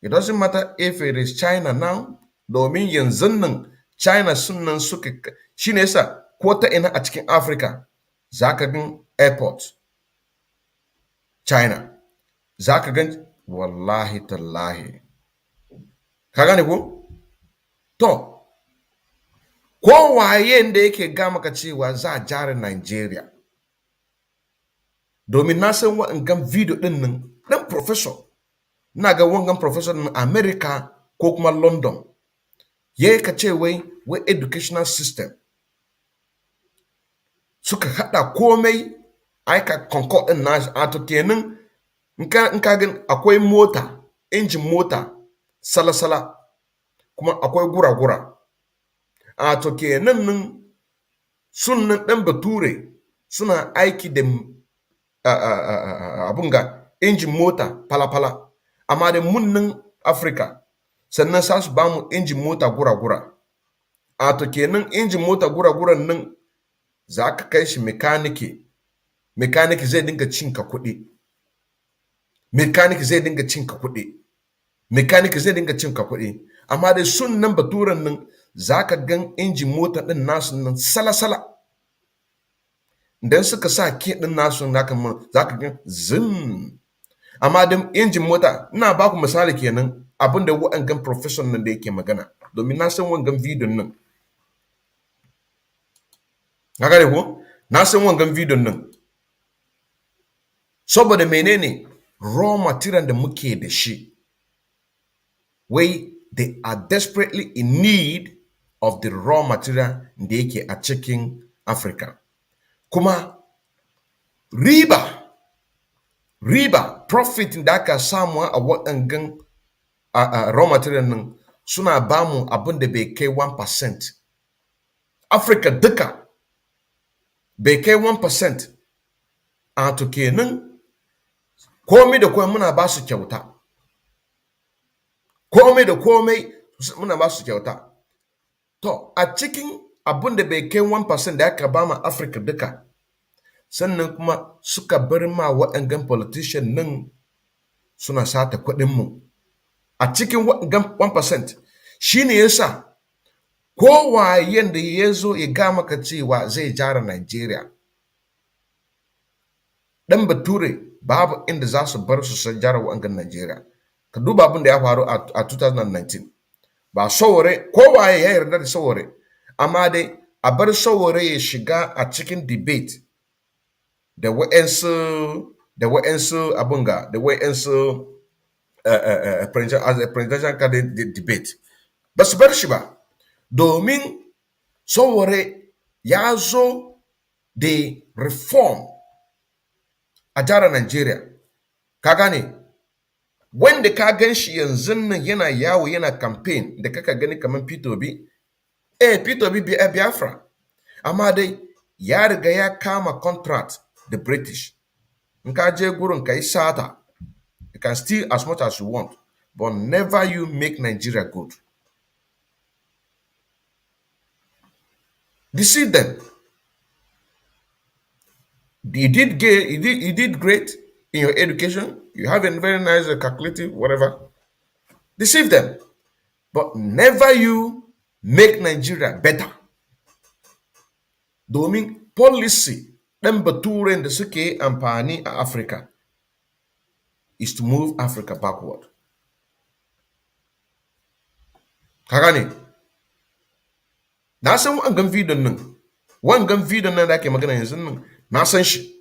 it doesn't matter if it is China now, domin yanzu nan China sunan suka shine yasa ko ta ina a cikin Africa zaka gan airport China, zaka gan wallahi tallahi. Ka gane ko? To, kowaye da yake ga maka cewa za a jara Nigeria, domin na san wa'angan video din nan, dan professor, na ga wangan professor din America ko kuma London, ya ka ce wai educational system suka hada komai aika concord din nashi. A to kenan in ka gan akwai mota, injin mota sala-sala, kuma akwai gura-gura. A to kenan nan sunan dan bature suna aiki da abun ga injin mota pala-pala, amma da mun nan Africa sannan sa su ba mu injin mota gura-gura. A to kenan injin mota gura-guran nan za ka kai shi mekaniki zai dinga cinka kuɗi. Mekaniki zai dinga cinka kuɗi. Amma da sunan baturen nan zaka gan injin mota din nasu nan sala-sala. Idan suka sa ki din nasu zaka gan zim. Amma dan injin mota, ina ba ku misali kenan abinda wa'angan professor nan da yake magana, domin na san wangan video nan. Na gane ko? Na san wangan video nan. Saboda menene raw material da muke da shi, wai they are desperately in need of the raw material da yake a cikin Africa. Kuma riba, profit da aka samu a waɗangan raw material nan suna bamu abin da bai kai 1%. Africa duka bai kai 1%. A to kenan komai da komai muna ba su kyauta. Komai da komai muna ba su kyauta. To a cikin abin da bai kai 1% da aka ba ma Africa duka, sannan kuma suka bar ma waɗangan politician nan suna sata kuɗinmu a cikin waɗangan 1%. Shi ne yasa kowayen da ya zo ya ga maka cewa zai jara Nigeria, ɗan bature babu inda za su bar su jara waɗangan Nigeria. Ka duba abin da ya faru a 2019. Ba Sowore, kowaye ya yarda da Sowore, amma dai a bar Sowore ya shiga a cikin debate da wa'ensu abunga, da wa'ensu presidential candidate debate. Ba su bar shi ba, domin Sowore ya zo da reform a jihar Nigeria. Ka gane? Wanda ka gan shi yanzu nan yana yawo yana campaign da kaka gani kamar Peter Obi. Peter Obi Biafra. Amma dai ya riga ya kama contract the British. In ka je gurin ka yi sata, you can steal as much as you want, but never you make Nigeria good. Deceive them. You did great in your education. You have a very nice calculative, whatever. Deceive them. But never you make Nigeria better. Domin policy ɗan baturen da suke amfani a Africa is to move Africa backward. Ka gane? Na san wangan video nan. Wangan video nan da ake magana yanzu nan, na san shi.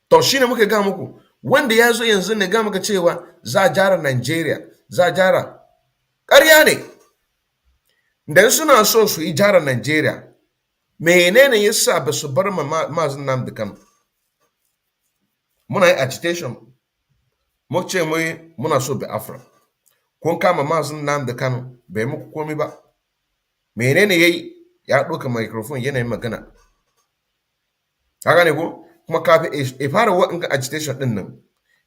To shine muka ga muku, wanda ya zo yanzu ne ga muka cewa za a jara Nigeria, za a jara. Ƙarya ne. Dan suna so su yi jara Nigeria, menene yasa ba su bar Mazin Nnamdi Kanu? Muna yi agitation, mu ce muna so Biafra. Kun kama Mazin Nnamdi Kanu, bai muku komai ba. Menene yayi? Ya ɗauka microphone yana yin magana. Ka gane ko? Kuma kafin ya fara waɗanda agitation ɗin nan,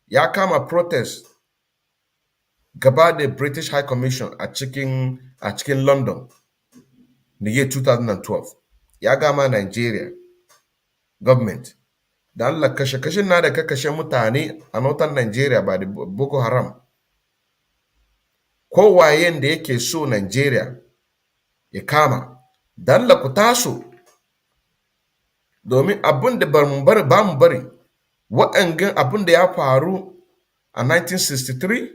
ya kama protest gaba da British High Commission a cikin London the year 2012. Ya gama Nigeria government. Da Allah kashe na da kashe mutane a northern Nigeria ba da Boko Haram. Kowayen da yake so Nigeria ya kama, da Allah ku taso. Domin abin da ba mu bari waɗangan abin da ya faru a 1963,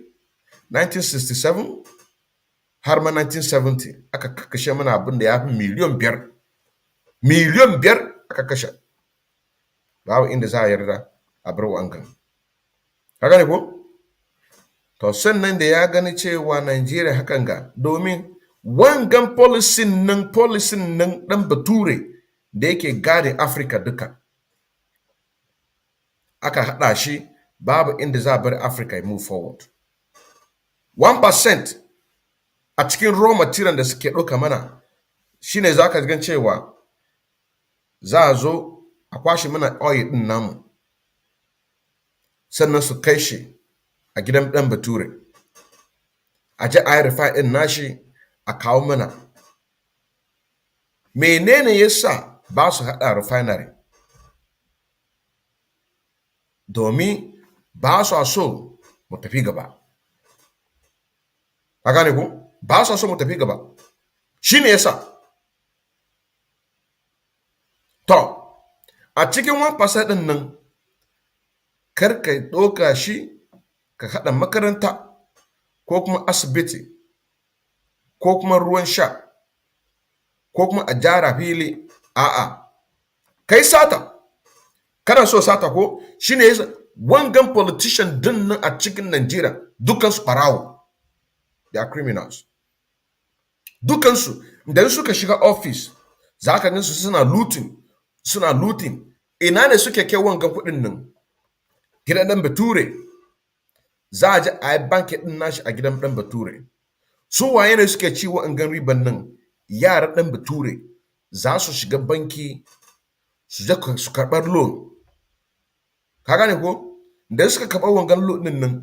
1967 har ma 1970 aka kashe mana abin da ya fi miliyan 5. Miliyan 5 aka kashe. Babu inda za a yarda a bar wangan. Ka gane ko? To sannan da ya gani cewa Nigeria hakan ga, domin wangan policy nan ɗan bature da yake gadin Africa duka, aka haɗa shi, babu inda za a bar Africa move forward. 1% a cikin raw material da suke ɗauka mana shine za ka gan cewa za a zo a kwashe mana oil ɗin namu, sannan su kai shi a gidan ɗan bature, a je a yi refine ɗin nashi a kawo mana. Menene yasa ba su haɗa refinery? Domin ba su so mu tafi gaba. Ka gane ku? ba sa so mu tafi gaba shine yasa to a cikin 1% din nan kar ka doka shi ka hada makaranta ko kuma asibiti ko kuma ruwan sha ko kuma a jara fili a'a kai sata kana so sata ko shine yasa wangan politician din nan a cikin Najeriya dukan su farawo, they are criminals dukan su idan suka shiga office zaka gansu suna looting ina ne suke kai wangan kudin nan gidan dan bature za a je a yi banki din nashi a gidan dan bature su waye ne suke ci wa'angan riban nan yara dan bature za su shiga banki su je su karɓar loan ka gane ko da suka karɓar wangan loan din nan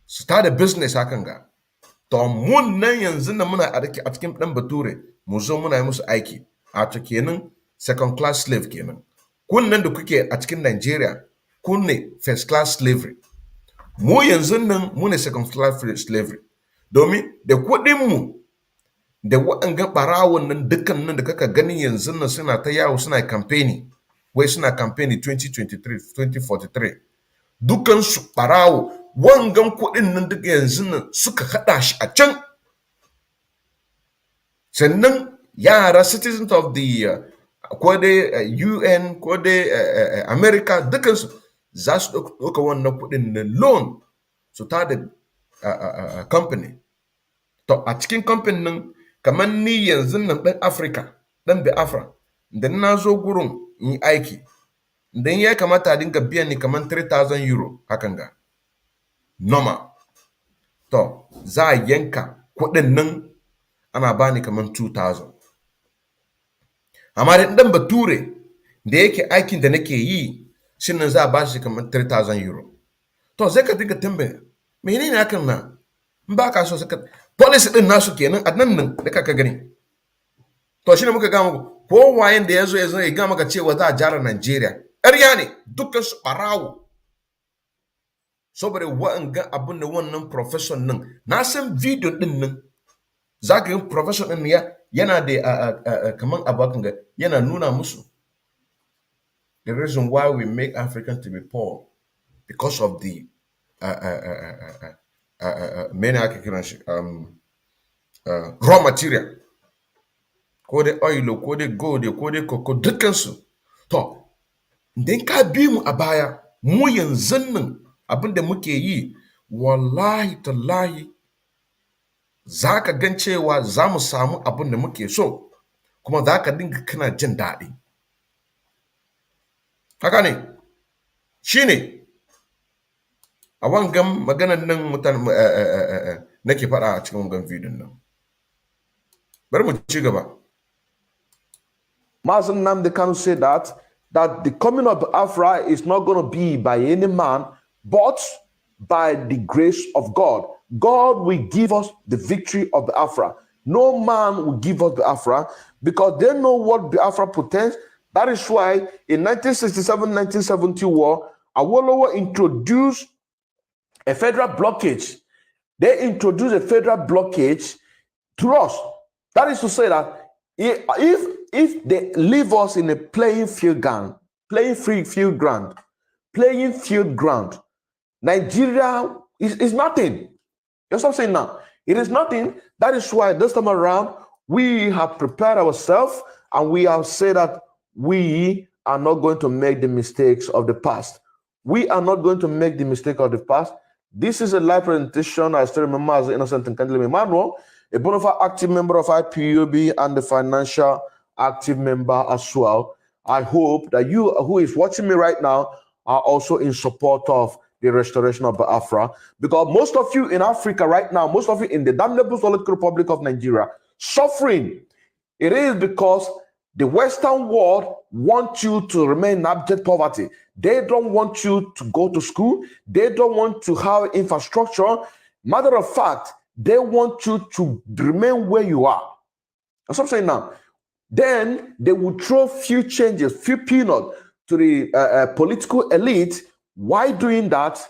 su tada business hakan ga to mun nan yanzu nan muna a cikin dan bature mu zo muna yi musu aiki a to kenan second class slave kenan kun nan da kuke a cikin Nigeria kun ne first class slavery mu yanzu nan mu ne second class slavery domin da kuɗin mu da waɗannan ɓarawon nan dukkan nan da kaka gani yanzu nan suna ta yawo suna campaigning wai suna campaigning 2023 2043 dukkan su ɓarawo wangan kuɗin nan duka yanzu nan suka haɗa shi a can sannan yara citizens of the ko dai UN ko dai America dukansu za su ɗauka wannan kuɗin na loan su ta da company to a cikin company nan kamar ni yanzu nan ɗan Africa ɗan Biafra da na zo gurin in yi aiki dan ya kamata a dinga biyan ni kamar 3,000 euro hakan ga normal to za a yanka kuɗin nan ana bani kamar 2,000 amma da ɗan bature da yake aikin da nake yi shi nan za a ba shi kamar 3,000 euro to zai ka dinga tambaya menene hakan na in ba ka so saka policy din nasu kenan a nan da kaka gani to shine muka ga muku ko wayen da yazo ya ga maka cewa za a jara Najeriya ƙarya ne dukkan su barawo saboda wa'anga abin da wannan professor nan na san video din nan zaka yi professor din yana da kaman abakan ga yana nuna musu the reason why we make Africans to be poor because of the many raw material ko dai oil ko dai gold ko dai cocoa dukkansu to idan ka bi mu a baya mu yanzu nan abin da muke yi wallahi tallahi za ka gan cewa za mu samu abin da muke so kuma za ka dinga kana jin daɗi haka ne shi ne a wangan maganan nan mutane nake faɗa a cikin wangan bidiyon nan bari mu ci gaba. Mazen Nnamdi Kanu said that the coming of Biafra is not going to be by any man, but by the grace of God. God will give us the victory of Biafra. No man will give us Biafra because they know what Biafra pretends. That is why in 1967-1970 war, Awolowo introduced a federal blockage. They introduced a federal blockage to us. That is to say that if they leave us in a playing field ground, Nigeria is nothing. You know what I'm saying now? It is nothing. That is why this time around, we have prepared ourselves and we have said that we are not going to make the mistakes of the past. We are not going to make the mistake of the past. This is a live presentation. I still remember as Innocent and Candle Emmanuel, a bona fide active member of IPUB and the financial active member as well. I hope that you who is watching me right now are also in support of the restoration of Biafra, because most of you in Africa right now, most of you in the damnable Solid Republic of Nigeria, suffering. It is because the Western world wants you to remain in abject poverty. They don't want you to go to school. They don't want to have infrastructure. Matter of fact, they want you to remain where you are. That's what I'm saying now. Then they will throw few changes, few peanuts to the political elite. Why doing that?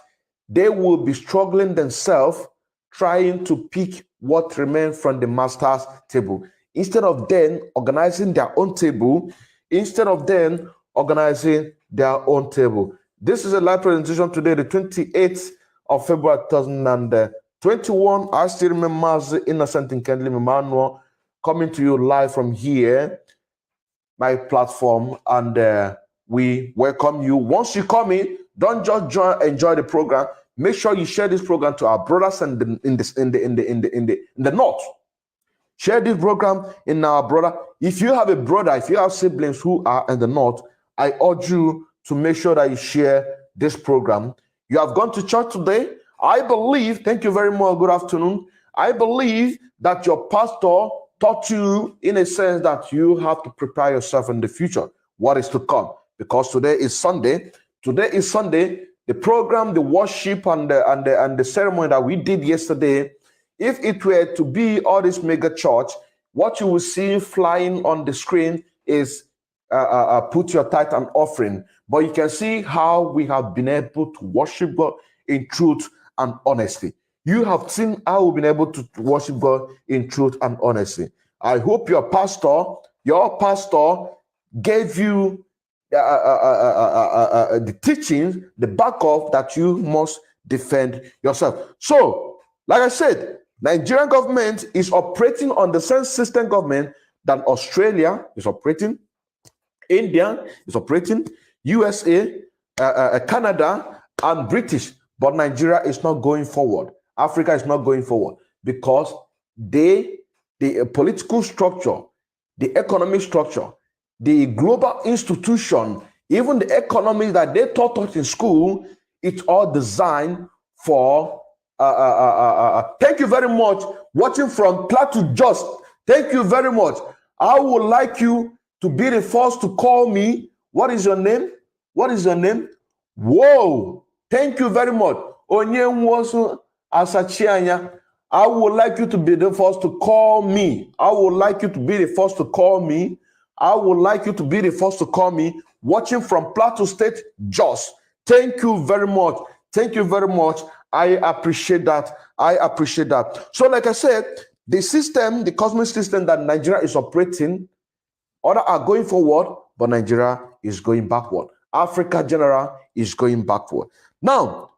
They will be struggling themselves, trying to pick what remains from the master's table. Instead of them organizing their own table, This is a live presentation today, the 28th of February 2021. I still remember Innocent and Kendley Emmanuel coming to you live from here, my platform, and we welcome you. Once you come in, don't just enjoy the program. Make sure you share this program to our brothers in the north. Share this program in our brother. If you have a brother, if you have siblings who are in the north, I urge you to make sure that you share this program. You have gone to church today. I believe, thank you very much, good afternoon. I believe that your pastor taught you in a sense that you have to prepare yourself in the future, what is to come. Because today is Sunday. The program, the worship, and the ceremony that we did yesterday, if it were to be all this mega church, what you will see flying on the screen is put your tithe and offering. But you can see how we have been able to worship God in truth and honesty. You have seen how we've been able to worship God in truth and honesty. I hope your pastor gave you the teachings, the backup that you must defend yourself. So, like I said, Nigerian government is operating on the same system government that Australia is operating, India is operating, USA, Canada, and British. But Nigeria is not going forward. Africa is not going forward because the political structure, the economic structure, the global institution, even the economy that they taught us in school, it's all designed for. Thank you very much. Watching from Plateau Just. Thank you very much. I would like you to be the first to call me. What is your name? Whoa. Thank you very much. Onyenwosu Asachianya. I would like you to be the first to call me. Watching from Plateau State, Jos. Thank you very much. I appreciate that. So, like I said, the system, the cosmic system that Nigeria is operating, others are going forward, but Nigeria is going backward. Africa general is going backward. Now,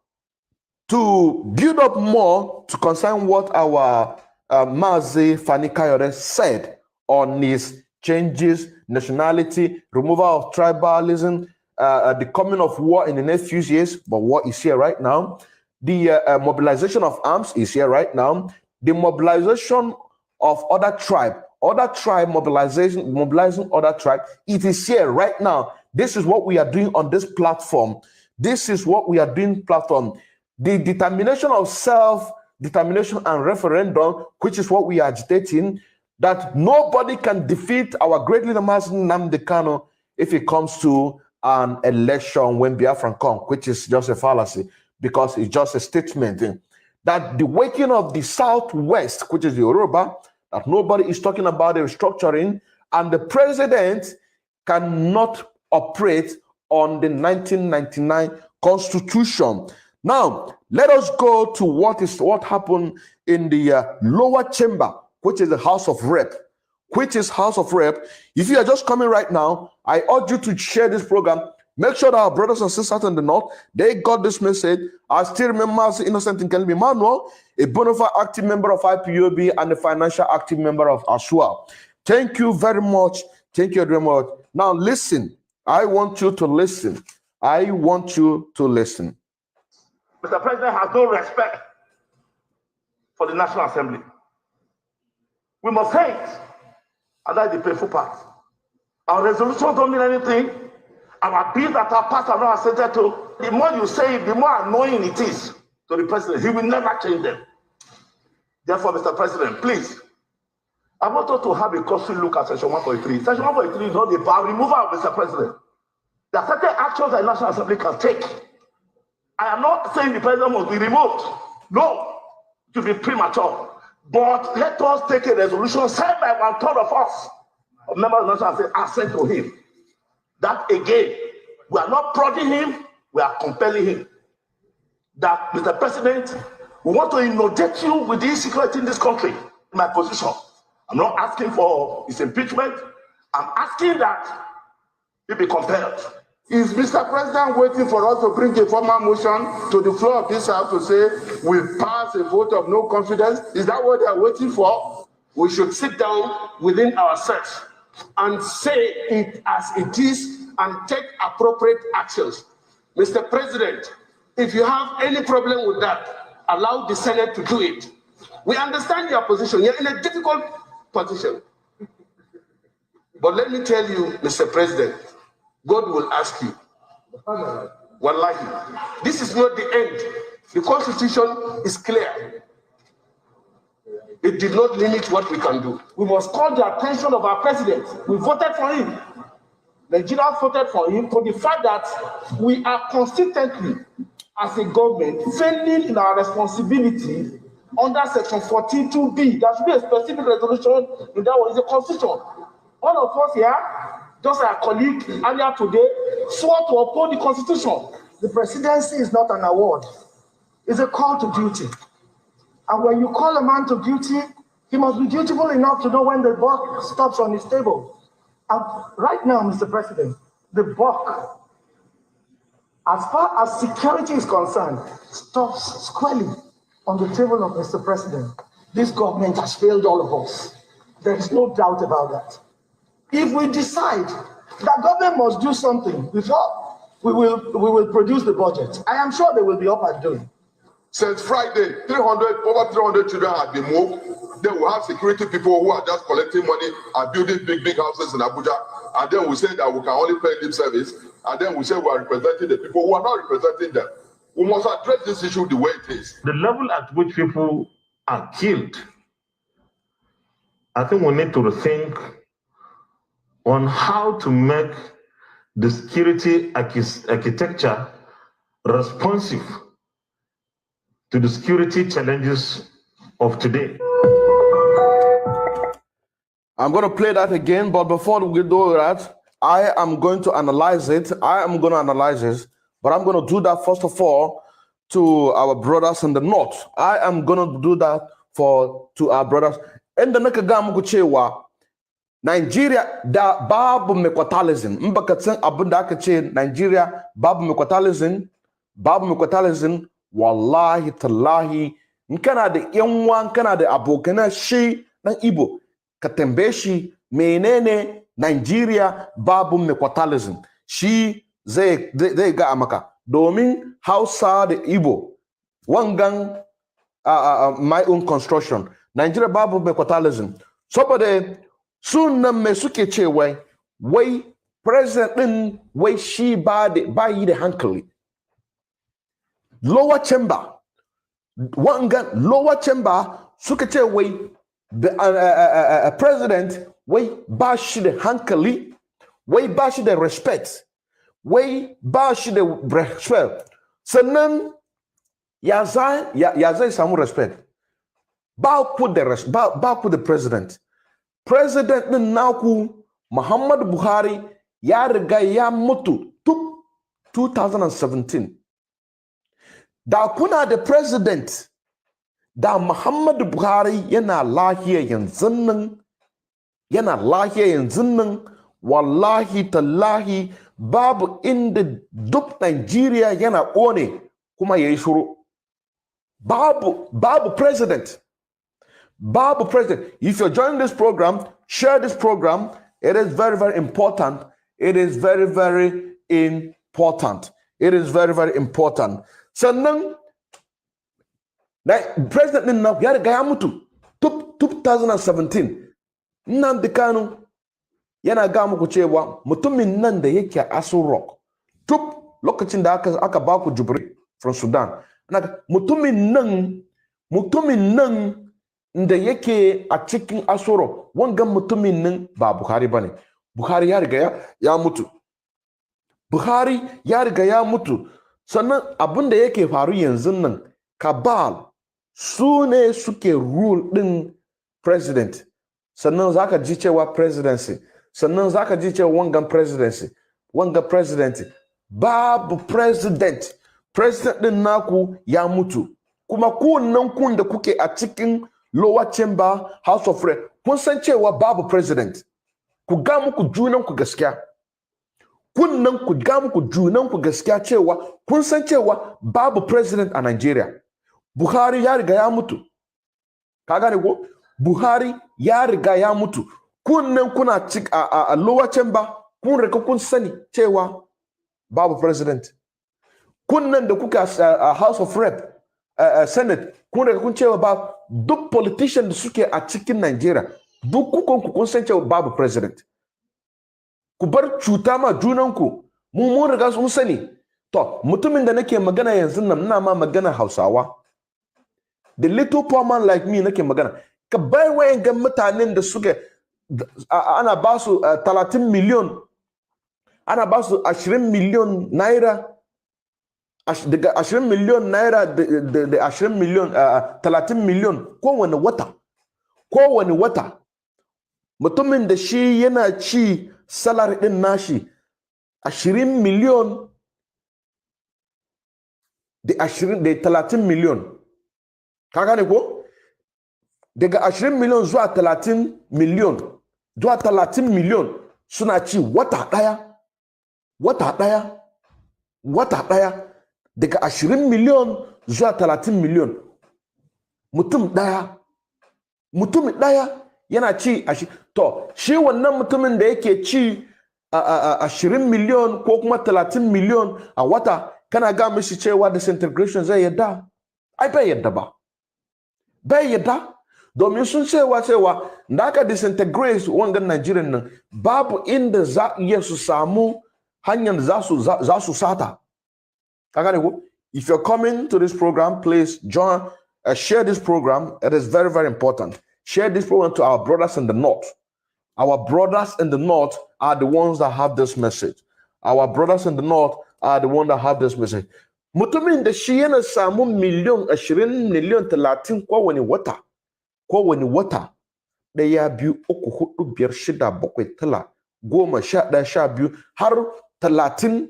to build up more to concern what our Mazi Fani Kayode said on his changes, nationality, removal of tribalism, the coming of war in the next few years, but war is here right now. The mobilization of arms is here right now. The mobilization of other tribe mobilizing other tribe, it is here right now. This is what we are doing on this platform. The determination of self-determination and referendum, which is what we are agitating, that nobody can defeat our great leader, Nnamdi Kanu, if it comes to an election when Biafran come, which is just a fallacy. Because it's just a statement that the waking of the Southwest, which is the Yoruba, that nobody is talking about the restructuring, and the president cannot operate on the 1999 Constitution. Now, let us go to what happened in the lower chamber, which is the House of Rep. If you are just coming right now, I urge you to share this program. Make sure that our brothers and sisters in the north, they got this message. I still remember Innocent and Kendley Emmanuel, a bona fide active member of IPOB and a financial active member of Hausawa. Thank you very much. Now listen. I want you to listen. Mr. President has no respect for the National Assembly. We must hate, and that's the painful part. Our resolutions don't mean anything. Our bills that are passed are not accepted to. The more you say it, the more annoying it is to the president. He will never change them. Therefore, Mr. President, please, I want us to have a costly look at Section 143. Section 143 is not about removal of Mr. President. There are certain actions that the National Assembly can take. I am not saying the president must be removed. No, it will be premature. But let us take a resolution signed by 1/3 of us, of members of the National Assembly, and sent to him. That again, we are not prodding him, we are compelling him. That Mr. President We want to inundate you with the insecurity in this country. In my position, I'm not asking for his impeachment. I'm asking that he be compelled. Is Mr. President waiting for us to bring a formal motion to the floor of this House to say we pass a vote of no confidence? Is that what they are waiting for? We should sit down within ourselves and say it as it is and take appropriate actions. Mr. President, if you have any problem with that, allow the Senate to do it. We understand your position. You're in a difficult position. But let me tell you, Mr. President, God will ask you. Wallahi, this is not the end. The Constitution is clear. It did not limit what we can do. We must call the attention of our president. We voted for him. Nigerians voted for him for the fact that we are consistently, as a government, failing in our responsibility under Section 42B. There should be a specific resolution in that one. It's a constitution. All of us here, just our colleague earlier today, swore to uphold the Constitution. The presidency is not an award. It's a call to duty. And when you call a man to duty, he must be dutiful enough to know when the buck stops on his table. And right now, Mr. President, the buck, as far as security is concerned, stops squarely on the table of Mr. President. This government has failed all of us. There is no doubt about that. If we decide that government must do something before we will produce the budget, I am sure they will be up and doing. Since Friday, over 300 children have been moved. Then we have security people who are just collecting money and building big houses in Abuja. And then we say that we can only pay lip service. And then we say we are representing the people who are not representing them. We must address this issue the way it is. The level at which people are killed, I think we need to rethink on how to make the security architecture responsive to the security challenges of today. I'm going to play that again, but before we do that, I am going to analyze it. But I'm going to do that first of all to our brothers in the north. I am going to do that to our brothers. In the Nakagamu Kuchewa, Nigeria, da babu mekwatalism. Mbakatsen abunda kache Nigeria, babu mekwatalism, wallahi tallahi, nkana de yanwa, nkana de abokana shi na Igbo, katembeshi, menene Nigeria, babu mekwatalism. Shi zai ga amaka. Domin Hausa de Igbo, wangang my own construction. Nigeria babu mekwatalism. Somebody soon na me suke ce wai president din wai shi ba yi da hankali. Lower chamber suke ce wai the president wai ba shi da hankali, wai ba shi da respect, wai ba shi da respect. Sannan ya zai samu respect. Ba ku da president. President din naku Muhammad Buhari ya riga ya mutu tun 2017. Da kuna da president da Muhammad Buhari yana lahiya yanzu nan, wallahi tallahi babu inda duk Nigeria yana ƙone kuma yayi shuru. Babu president. Babu President, if you're joining this program, share this program. It is very, very important. It is very, very important. It is very, very important. Sannan, President Nina ya riga ya mutu 2017. Nnamdi Kanu yana ga muku cewa mutumin nan da yake a Aso Rock, lokacin da aka ba ku Jubilee from Sudan. Mutumin nan da yake a cikin Asoro, wangan mutumin nan ba Buhari bane. Buhari ya riga ya mutu. Buhari ya riga ya mutu. Sannan abin da yake faru yanzu nan, cabal su ne suke rule din president. Sannan zaka ji cewa presidency. Sannan zaka ji cewa wangan presidency. Wangan presidency. Babu president. President din naku ya mutu. kuma nan kun da kuke a cikin lower chamber House of Rep kun san cewa babu president. Ku ga muku junan ku gaskiya. Kunnan ku ga muku junan ku gaskiya cewa kun san cewa babu president a Nigeria. Buhari ya riga ya mutu. Ka gane ko? Buhari ya riga ya mutu. Kunnan kuna a lower chamber kun riga kun sani cewa babu president. Kunnan da kuka a House of Rep Senate kun riga kun cewa ba duk politician da suke a cikin Nigeria duk kun san cewa babu president. Ku bar cuta ma junanku mun riga sun sani. To mutumin da nake magana yanzu nan ina ma magana Hausawa. The little poor man like me nake magana. Ka bai wayan ga mutanen da suke ana ba su 30 million, ana ba su 20 million naira, daga 20 million naira da 20 million 30 million kowane wata. Mutumin da shi yana ci salary din nashi 20 million da 30 million. Ka gane ko? Daga 20 million zuwa 30 million zuwa 30 million suna ci wata daya daga 20 million zuwa 30 million. Mutum daya yana ci to shi wannan mutumin da yake ci 20 million ko kuma 30 million a wata kana ga mishi cewa disintegration zai yadda? Ai bai yadda domin sun cewa da aka disintegrate wangan Nigerian nan babu inda za iya su samu hanyar za su sata. If you're coming to this program, please join, share this program. It is very, very important. Share this program to our brothers in the north. Our brothers in the north are the ones that have this message. Our brothers in the north are the ones that have this message. Mutumin da shi yana samu miliyon 20 miliyon 30 kowane wata ɗaya biyu uku hudu biyar shida bakwai tara goma 11 12 har 30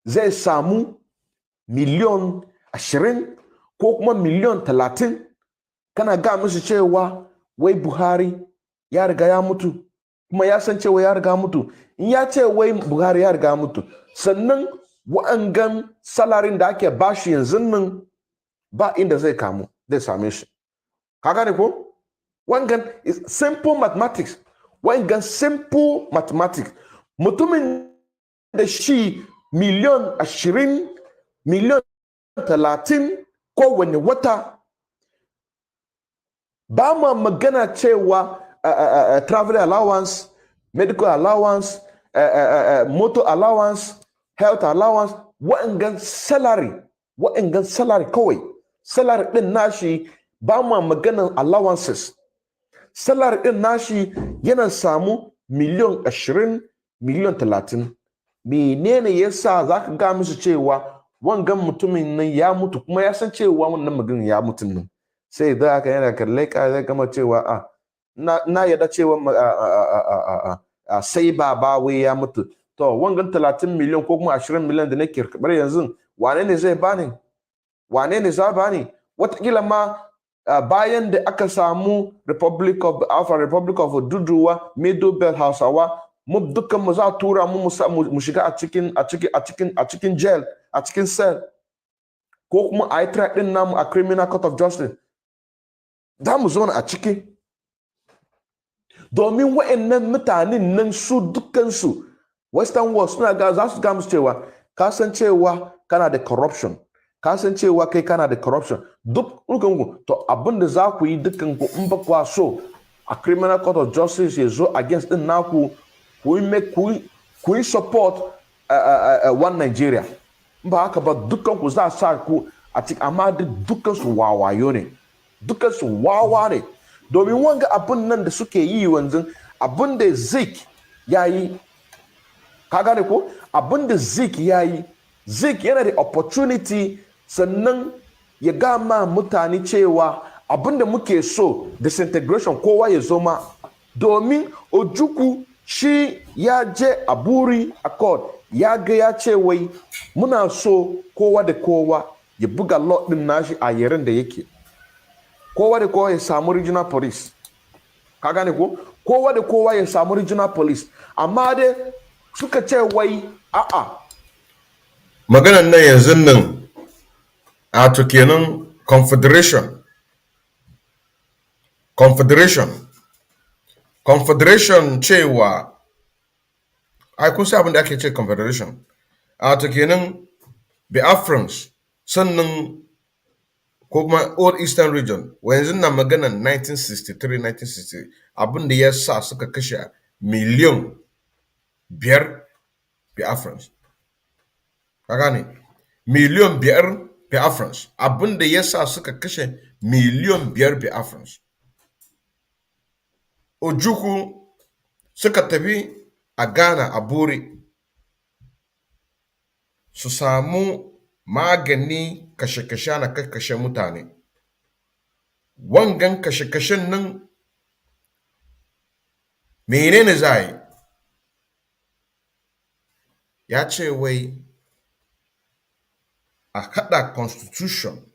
zai samu miliyon 20 ko kuma miliyon 30. Kana ga musu cewa wai Buhari ya riga ya mutu kuma ya san cewa ya riga mutu. In ya ce wai Buhari ya riga mutu sannan wa'angan salarin da ake bashi yanzu nan ba inda zai same shi. Ka gane ko? Wangan is simple mathematics. Wangan simple mathematics. Mutumin da shi miliyon 20 miliyon 30 kowane wata ba ma magana cewa travel allowance, medical allowance, motor allowance, health allowance, wa'angan salary kawai. Salary din nashi ba ma maganan allowances. Salary din nashi yana samu miliyon 20 miliyon 30. Menene yasa zaka ga musu cewa wangan mutumin nan ya mutu kuma ya san cewa wannan maganin ya mutu nan? Sai da aka yana kalle ka zai gama cewa na yadda cewa sai baba wai ya mutu. To wangan 30 miliyan ko kuma 20 miliyan da nake karɓar yanzu wane ne zai bani? Wane ne za bani? Wataƙila ma bayan da aka samu Republic of Duduwa, Middle Belt, Hausawa, mu dukkan mu za tura mu shiga a cikin jail, a cikin cell, ko kuma a yi track din namu a Criminal Court of Justice. Za mu zauna a ciki. Domin wa'annan mutanen nan su dukkansu Western world suna za su ga musu cewa ka san cewa kana da corruption, ka san cewa kai kana da corruption. Duk rukunku to abin da za ku yi dukkanku in ba kwa so a Criminal Court of Justice ya zo against din naku ku yi support one Nigeria. In ba haka ba dukkanku za sa ku a cikin, amma dukkansu wawayo ne. Dukkansu wawa ne. Domin wanga abin nan da suke yi wanzu abin da Zik ya yi. Ka gane ko? Abin da Zik ya yi. Zik yana da opportunity sannan ya gama mutane cewa abin da muke so disintegration kowa ya zo ma. Domin Ojukwu shi ya je a Buri Accord ya ga ya ce wai muna so kowa da kowa ya buga law din nashi a yaren da yake. Kowa da kowa ya samu regional police. Ka gane ko? Kowa da kowa ya samu regional police. Amma dai suka ce wai a'a. Maganan nan yanzu nan a to kenan confederation cewa ai kun sa abin da ake ce confederation a to kenan Biafrans sannan ko kuma Old Eastern Region yanzu na maganan 1963 abin da ya sa suka kashe miliyan 5 Biafrans. Ka gane? Miliyan 5 Biafrans abin da ya sa suka kashe miliyan 5 Biafrans. Ojukwu suka tafi a Ghana a Bori su samu magani kashe-kashe na kashe mutane. Wangan kashe-kashen nan menene za yi? Ya ce wai a haɗa constitution,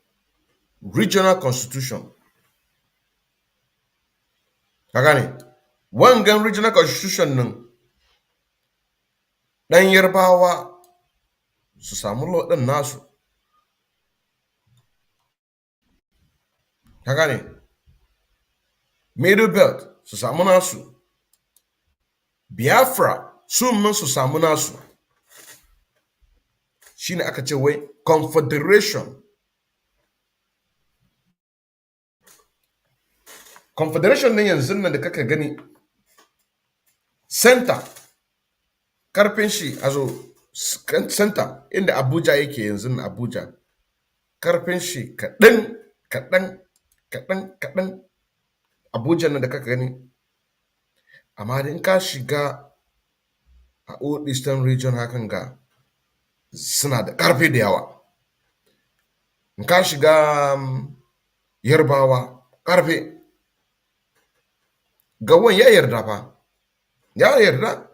regional constitution. Ka gane? Wangan regional constitution nan ɗan Yarbawa su samu law ɗin nasu. Ka gane? Middle Belt su samu nasu. Biafra su mun su samu nasu. Shine aka ce wai confederation. Confederation ne yanzu nan da kaka gani center karfin shi azo center inda Abuja yake yanzu na Abuja karfin shi kaɗan Abuja nan da kaka gani. Amma in ka shiga a Old Eastern Region hakan ga suna da ƙarfi da yawa. In ka shiga Yarbawa ƙarfi. Gawan ya yarda fa. Ya yarda.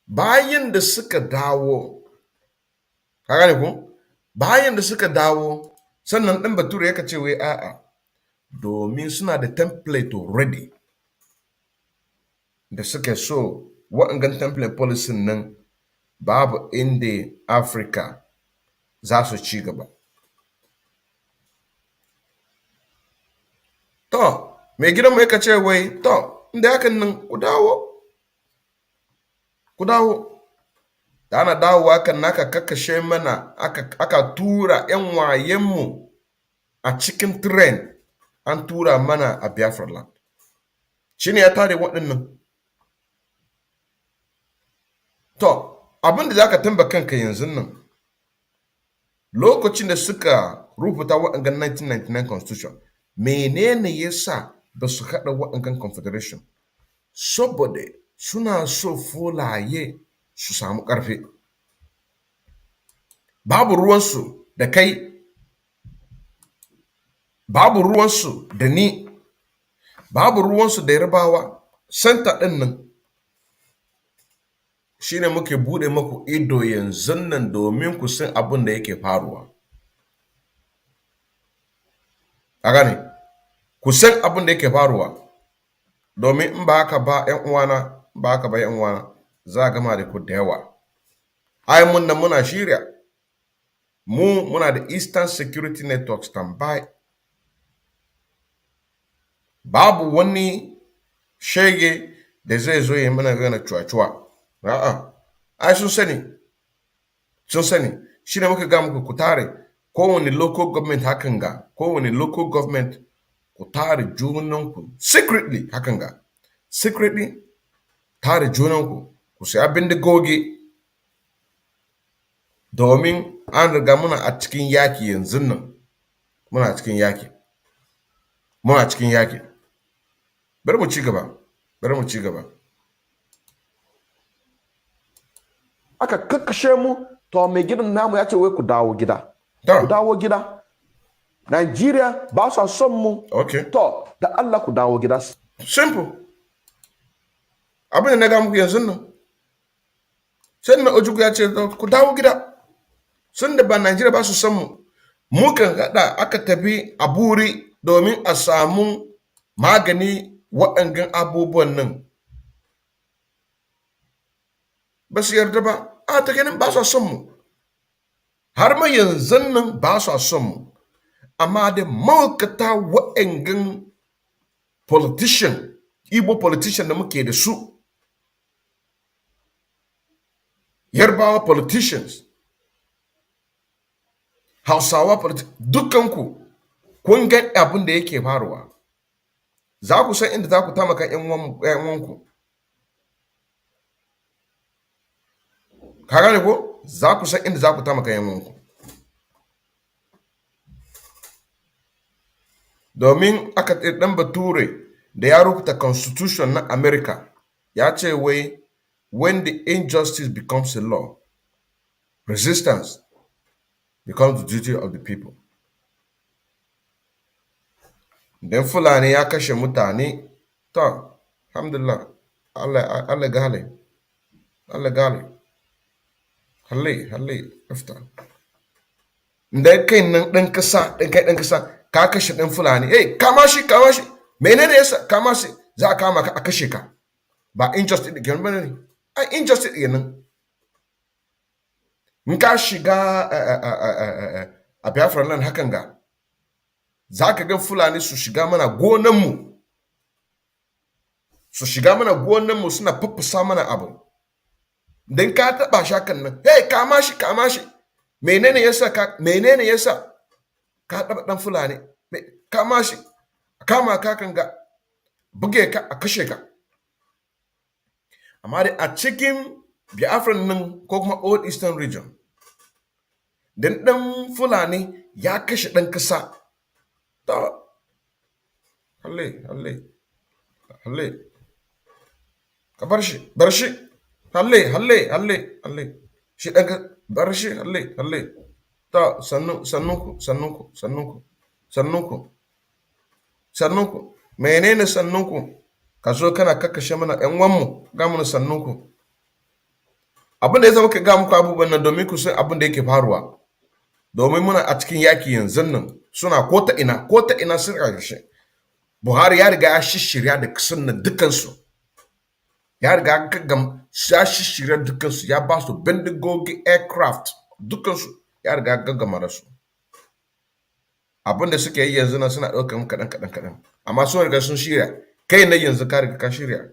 Bayan da suka dawo. Ka gane ko? Bayan da suka dawo sannan ɗan Bature yaka ce wai a'a. Domin suna da template already. Da suke so wa'angan template policy nan babu inda Africa za su ci gaba. To, mai gidanmu yaka ce wai to inda hakan nan ku dawo. Da ana dawowa kan naka kakkashe mana aka tura 'yan wayenmu a cikin train an tura mana a Biafra land. Shi ne ya tare waɗannan. To, abin da za ka tamba kanka yanzu nan, lokacin da suka rubuta waɗannan 1999 constitution, menene ya sa ba su haɗa waɗannan confederation? Saboda suna so fulaye su samu ƙarfi. Babu ruwansu da kai, babu ruwansu da ni, babu ruwansu da Yarbawa. Santa ɗin nan shi ne muke buɗe maku ido yanzu nan domin ku san abin da yake faruwa. A gane, ku san abin da yake faruwa. Domin in ba haka ba 'yan uwana, za a gama da ku da yawa. Ai mun nan muna shirya. Muna da Eastern Security Network standby. Babu wani shege da zai zo ya mana gana cuwa-cuwa. A'a, ai sun sani. Shi ne muka ga muku ku tare kowane local government hakan ga, kowane local government ku tare junanku secretly hakan ga. Secretly tare junanku ku sai bindigogi. Domin an riga muna a cikin yaki yanzu nan. Muna cikin yaki. Bari mu ci gaba. Aka kakkashe mu, to mai gidan namu ya ce wai ku dawo gida. Ku dawo gida. Nigeria ba su son mu. Okay. To, da Allah ku dawo gida. Simple. Abin da na ga muku yanzu nan. Sai na Ojukwu ya ce ku dawo gida. Sun da ba Nigeria ba su son mu. mukan haɗa aka tafi a buri domin a samu magani waɗangan abubuwan nan ba su yarda ba a ta ganin ba su son mu har ma yanzu nan ba su son mu amma da mawakata waɗangan politician Igbo politician da muke da su Yarbawa politicians Hausawa dukanku kun ga abin da yake faruwa za ku san inda za ku tamaka ƴan uwanku ka gane ko za ku san inda za ku tamaka ƴan uwanku domin aka ɗan bature da ya rubuta constitution na America ya ce wai when the injustice becomes a law resistance becomes the duty of the people. Dan Fulani ya kashe mutane, to, alhamdulillah, Allah gale, Allah gale, halle, afta. Da kai nan ɗan kasa, ka kashe ɗan Fulani, hey, kama shi, menene yasa kama shi, za a kama ka a kashe ka, ba injustice ɗin ba ne, injustice ɗin nan. In ka shiga a Biafra nan hakan ga, za ka ga Fulani su shiga mana gonanmu suna faffasa mana abu don ka taɓa shi hakan nan hey kama shi menene yasa ka taɓa ɗan Fulani kama shi kama ka kan ga buge ka a kashe ka amma dai a cikin Biafra nan ko kuma Old Eastern region dan ɗan Fulani ya kashe ɗan kasa halle ka bar shi halle shi ɗan bar shi halle ta sannunku menene sannunku ka zo kana kakkashe mana ƴan uwanmu ga mana sannunku abin da ya zama ka ga muku abubuwan nan domin ku san abin da yake faruwa domin muna a cikin yaki yanzu nan suna ko ta ina sun ƙarshe Buhari ya riga ya shishirya da kasan nan dukansu ya riga ya shishirya dukansu ya ba su bindigogi aircraft dukansu ya riga gaggama da su abin da suke yi yanzu nan suna ɗaukar kaɗan amma sun riga sun shirya kai na yanzu ka riga ka shirya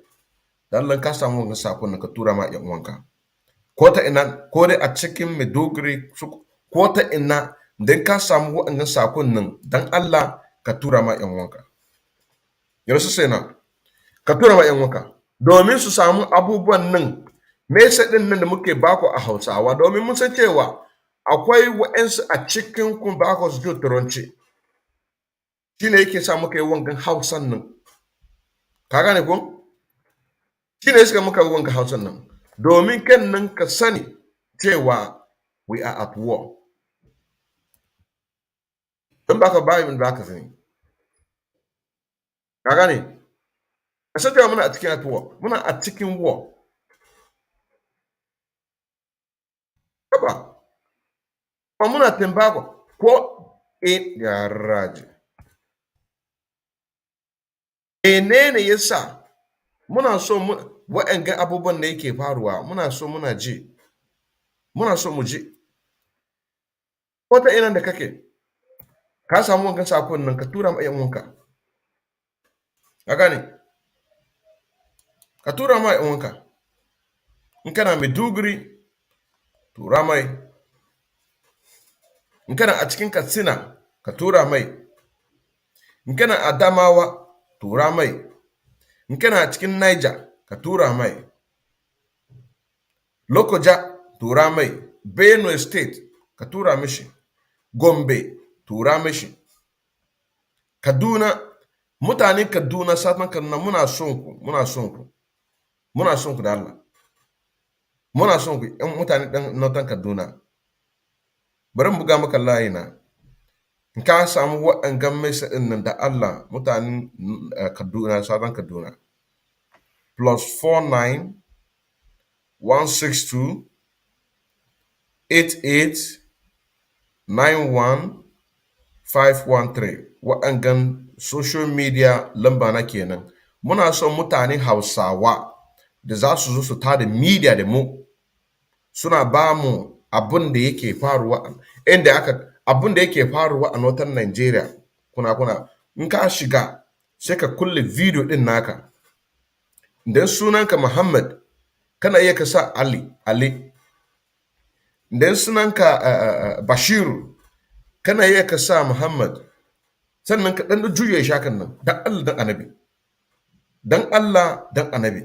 dan ka samu wani sakon nan ka tura ma ƴan uwanka ko ta ina ko dai a cikin Maiduguri ko ta ina dan ka samu waɗannan sakon nan dan Allah ka tura ma ƴan uwanka yanzu sai na ka tura ma ƴan uwanka domin su samu abubuwan nan mesa din nan da muke bako a Hausawa domin mun san cewa akwai waɗansu a cikin kun bako su turanci shine yake sa muka yi wangan Hausan nan ka gane ko shine suka muka yi wangan Hausan nan domin kan nan ka sani cewa we are at war in baka bayin baka sani ka gane ka san cewa muna a cikin at war muna a cikin war ba muna tambako ko ya raji menene yasa muna so wa'anga abubuwan da yake faruwa muna so mu ji ko ta ina da kake ka samu wangan sakon nan ka tura ma ƴan uwanka ka gane ka tura ma ƴan uwanka in kana Maiduguri tura mai in kana a cikin Katsina ka tura mai in kana Adamawa tura mai in kana a cikin Niger ka tura mai Lokoja tura mai Benue State ka tura mishi Gombe tura mishi Kaduna mutanen Kaduna Southern Kaduna muna son ku da Allah muna son ku ƴan mutane ɗan Northern Kaduna bari mu buga maka layi na in ka samu waɗannan mesa ɗin nan da Allah mutanen Kaduna Southern Kaduna +49 162 88 91 513 wa'angan social media lamba na kenan. Muna son mutane Hausawa da za su zo su tada media da mu suna ba mu abin da yake faruwa abin da yake faruwa a Northern Nigeria. Kuna in ka shiga sai ka kulle video din naka. Idan sunanka Muhammad kana iya ka sa Ali. Idan sunanka Bashiru kana iya ka sa Muhammad. Sannan ka dan juye shi hakan nan dan Allah dan Annabi. Dan Allah dan Annabi.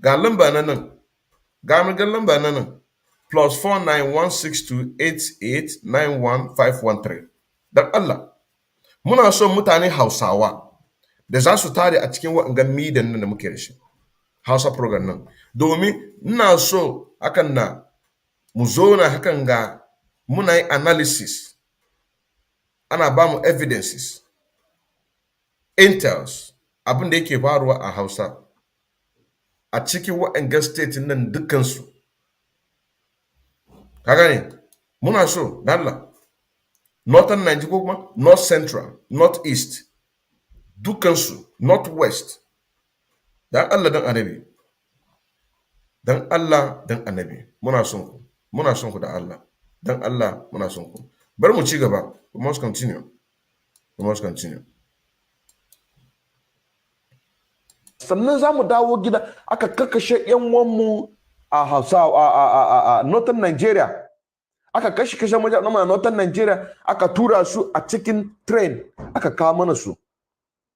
Ga lamba na nan. Ga lamba na nan. +4916288915513. Dan Allah. Muna son mutane Hausawa da za su tare a cikin wa'angan midiyan nan da muke da shi. Hausa program nan. Domin ina so hakan na mu zo na hakan ga muna yi analysis. Ana ba mu evidences. Intels. Abin da yake faruwa a Hausa. A cikin wa'angan state nan dukansu. Ka gane? Muna so, Allah. Northern Nigeria ko kuma North Central, North East. Dukansu, North West. Dan Allah dan Annabi. Dan Allah dan Annabi. Muna son ku. Muna son ku da Allah. Dan Allah muna son ku. Bari mu ci gaba. We must continue. We must continue. Sannan za mu dawo gida aka kakkashe yan uwanmu a Hausawa a Northern Nigeria. Aka kashe mutane a Northern Nigeria aka tura su a cikin train aka kawo mana su.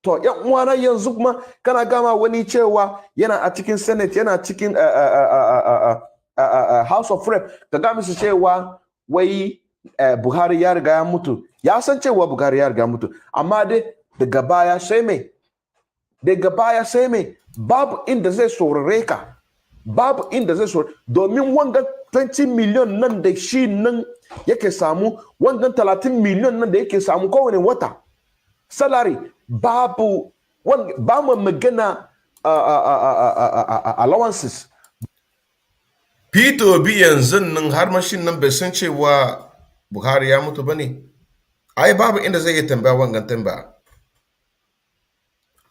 To yan uwana yanzu kuma kana gama wani cewa yana a cikin Senate yana cikin House of Rep ka ga musu cewa wai Buhari ya riga ya mutu. Ya san cewa Buhari ya riga ya mutu amma dai daga baya sai mai babu inda zai saurare ka. Babu inda zai saurare domin wanga 20 million nan da shi nan yake samu wangan 30 million nan da yake samu kowane wata salary babu ba mu magana allowances. Peter Obi yanzu nan har mashin nan bai san cewa Buhari ya mutu bane. Ai babu inda zai yi tambaya wangan tambaya.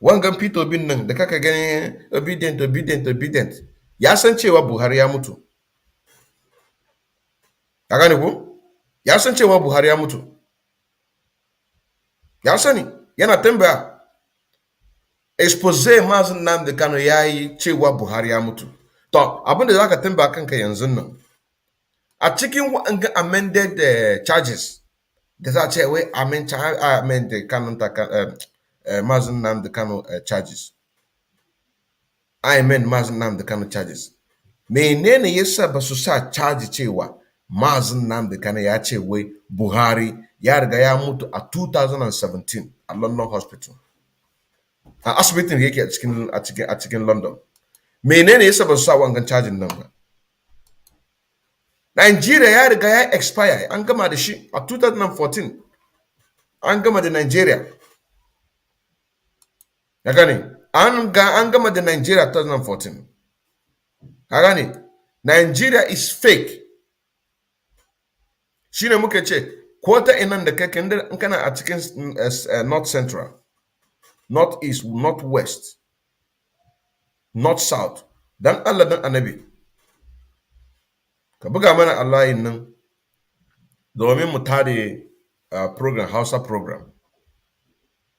Wangan Peter Obi nan da kaka gani obedient ya san cewa Buhari ya mutu. Ka gane ko? Ya san cewa Buhari ya mutu. Ya sani yana tambaya. Expose mazin nan da Kano yayi cewa Buhari ya mutu. To abin da zaka tambaya kanka yanzu nan. A cikin wa'anga amended charges da za a ce wai amend Kano mazin nan da Kano charges. Mazin nan da Kano charges. Menene yasa ba su sa charge cewa mazin nan da Kano ya ce wai Buhari ya riga ya mutu a 2017 a London Hospital. A asibitin yake a cikin London. Menene yasa ba su sa wangan charging nan ba? Nigeria ya riga ya expire an gama da shi a 2014. An gama da Nigeria. Ya gane? An gama da Nigeria 2014. Ka gane? Nigeria is fake. Shine muka ce ko ta inan da kake in kana a cikin North Central, North East, North West, North South, dan Allah dan Annabi ka buga mana Allahin nan domin mu tare program Hausa program.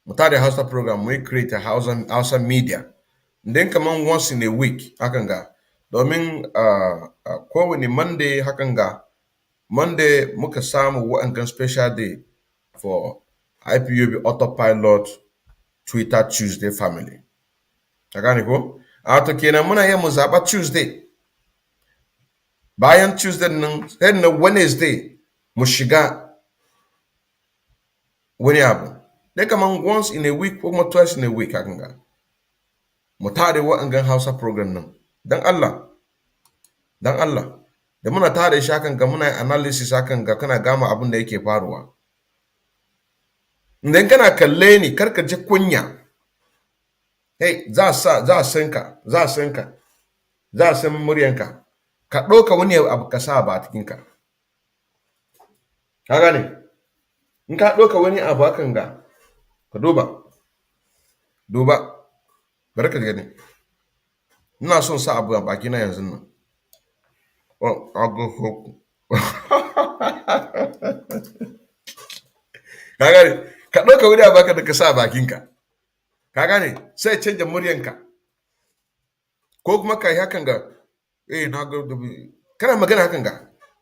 Mu tare Hausa program mu create a Hausa media. Then kaman once in a week hakan ga domin kowane Monday hakan ga Monday muka samu wa'angan special day for IPOB autopilot Twitter Tuesday family. Ka gane ko? A to kenan muna yin mu zaba Tuesday. Bayan Tuesday nan sai na Wednesday mu shiga wani abu. Dai kaman once in a week ko kuma twice in a week hakan ga. Mu tare wa'angan Hausa program nan. Dan Allah. Dan Allah. Da muna tare shi hakan ga muna analysis hakan ga kana gama abin da yake faruwa. Idan kana kalle ni karka ji kunya. Hey, za a san ka. Za a san muryanka. Ka ɗauka wani abu ka sa ba a cikinka. Ka gane? in ka ɗauka wani abu hakan ga ka duba bari ka gani ina son sa abu a baki na yanzu nan ka gane ka ɗauka wani abu haka da ka sa a bakinka ka gane sai canja muryanka ko kuma ka yi hakan ga na ga kana magana hakan ga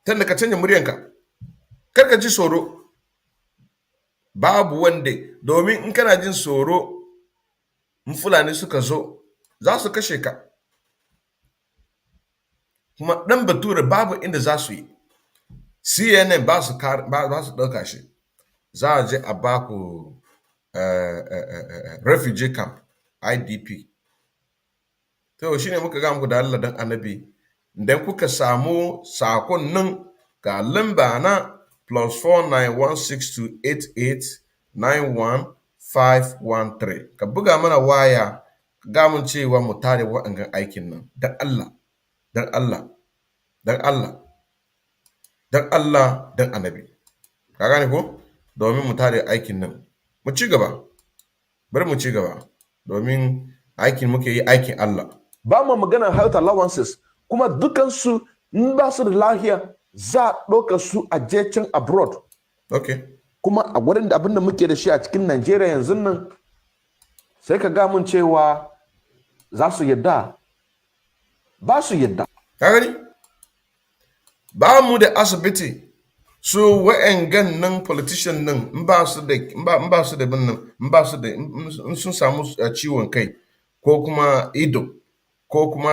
tunda ka canja muryanka kar ka ji tsoro babu wanda domin in kana jin tsoro in fulani suka zo za su kashe ka kuma dan bature babu inda za su yi CNN ba su ɗauka shi za a je a baku refugee camp IDP to shine muka ga muku da Allah dan annabi idan kuka samu sakon nan ga lamba na +49162889113 ka buga mana waya ka ga mun cewa mu tare wa'angan aikin nan dan Allah dan Allah dan Allah dan Allah dan annabi ka gane ko domin mu tare aikin nan mu ci gaba bari mu ci gaba domin aikin muke yi aikin Allah ba mu magana health allowances kuma dukansu in ba su da lahiya za a ɗauka su a jecin abroad okay kuma a wurin da abin da muke da shi a cikin Najeriya yanzu nan sai ka ga mun cewa za su yadda ba su yadda ka gani ba mu da asibiti su wa'angan nan politician nan in ba su da in sun samu ciwon kai ko kuma ido ko kuma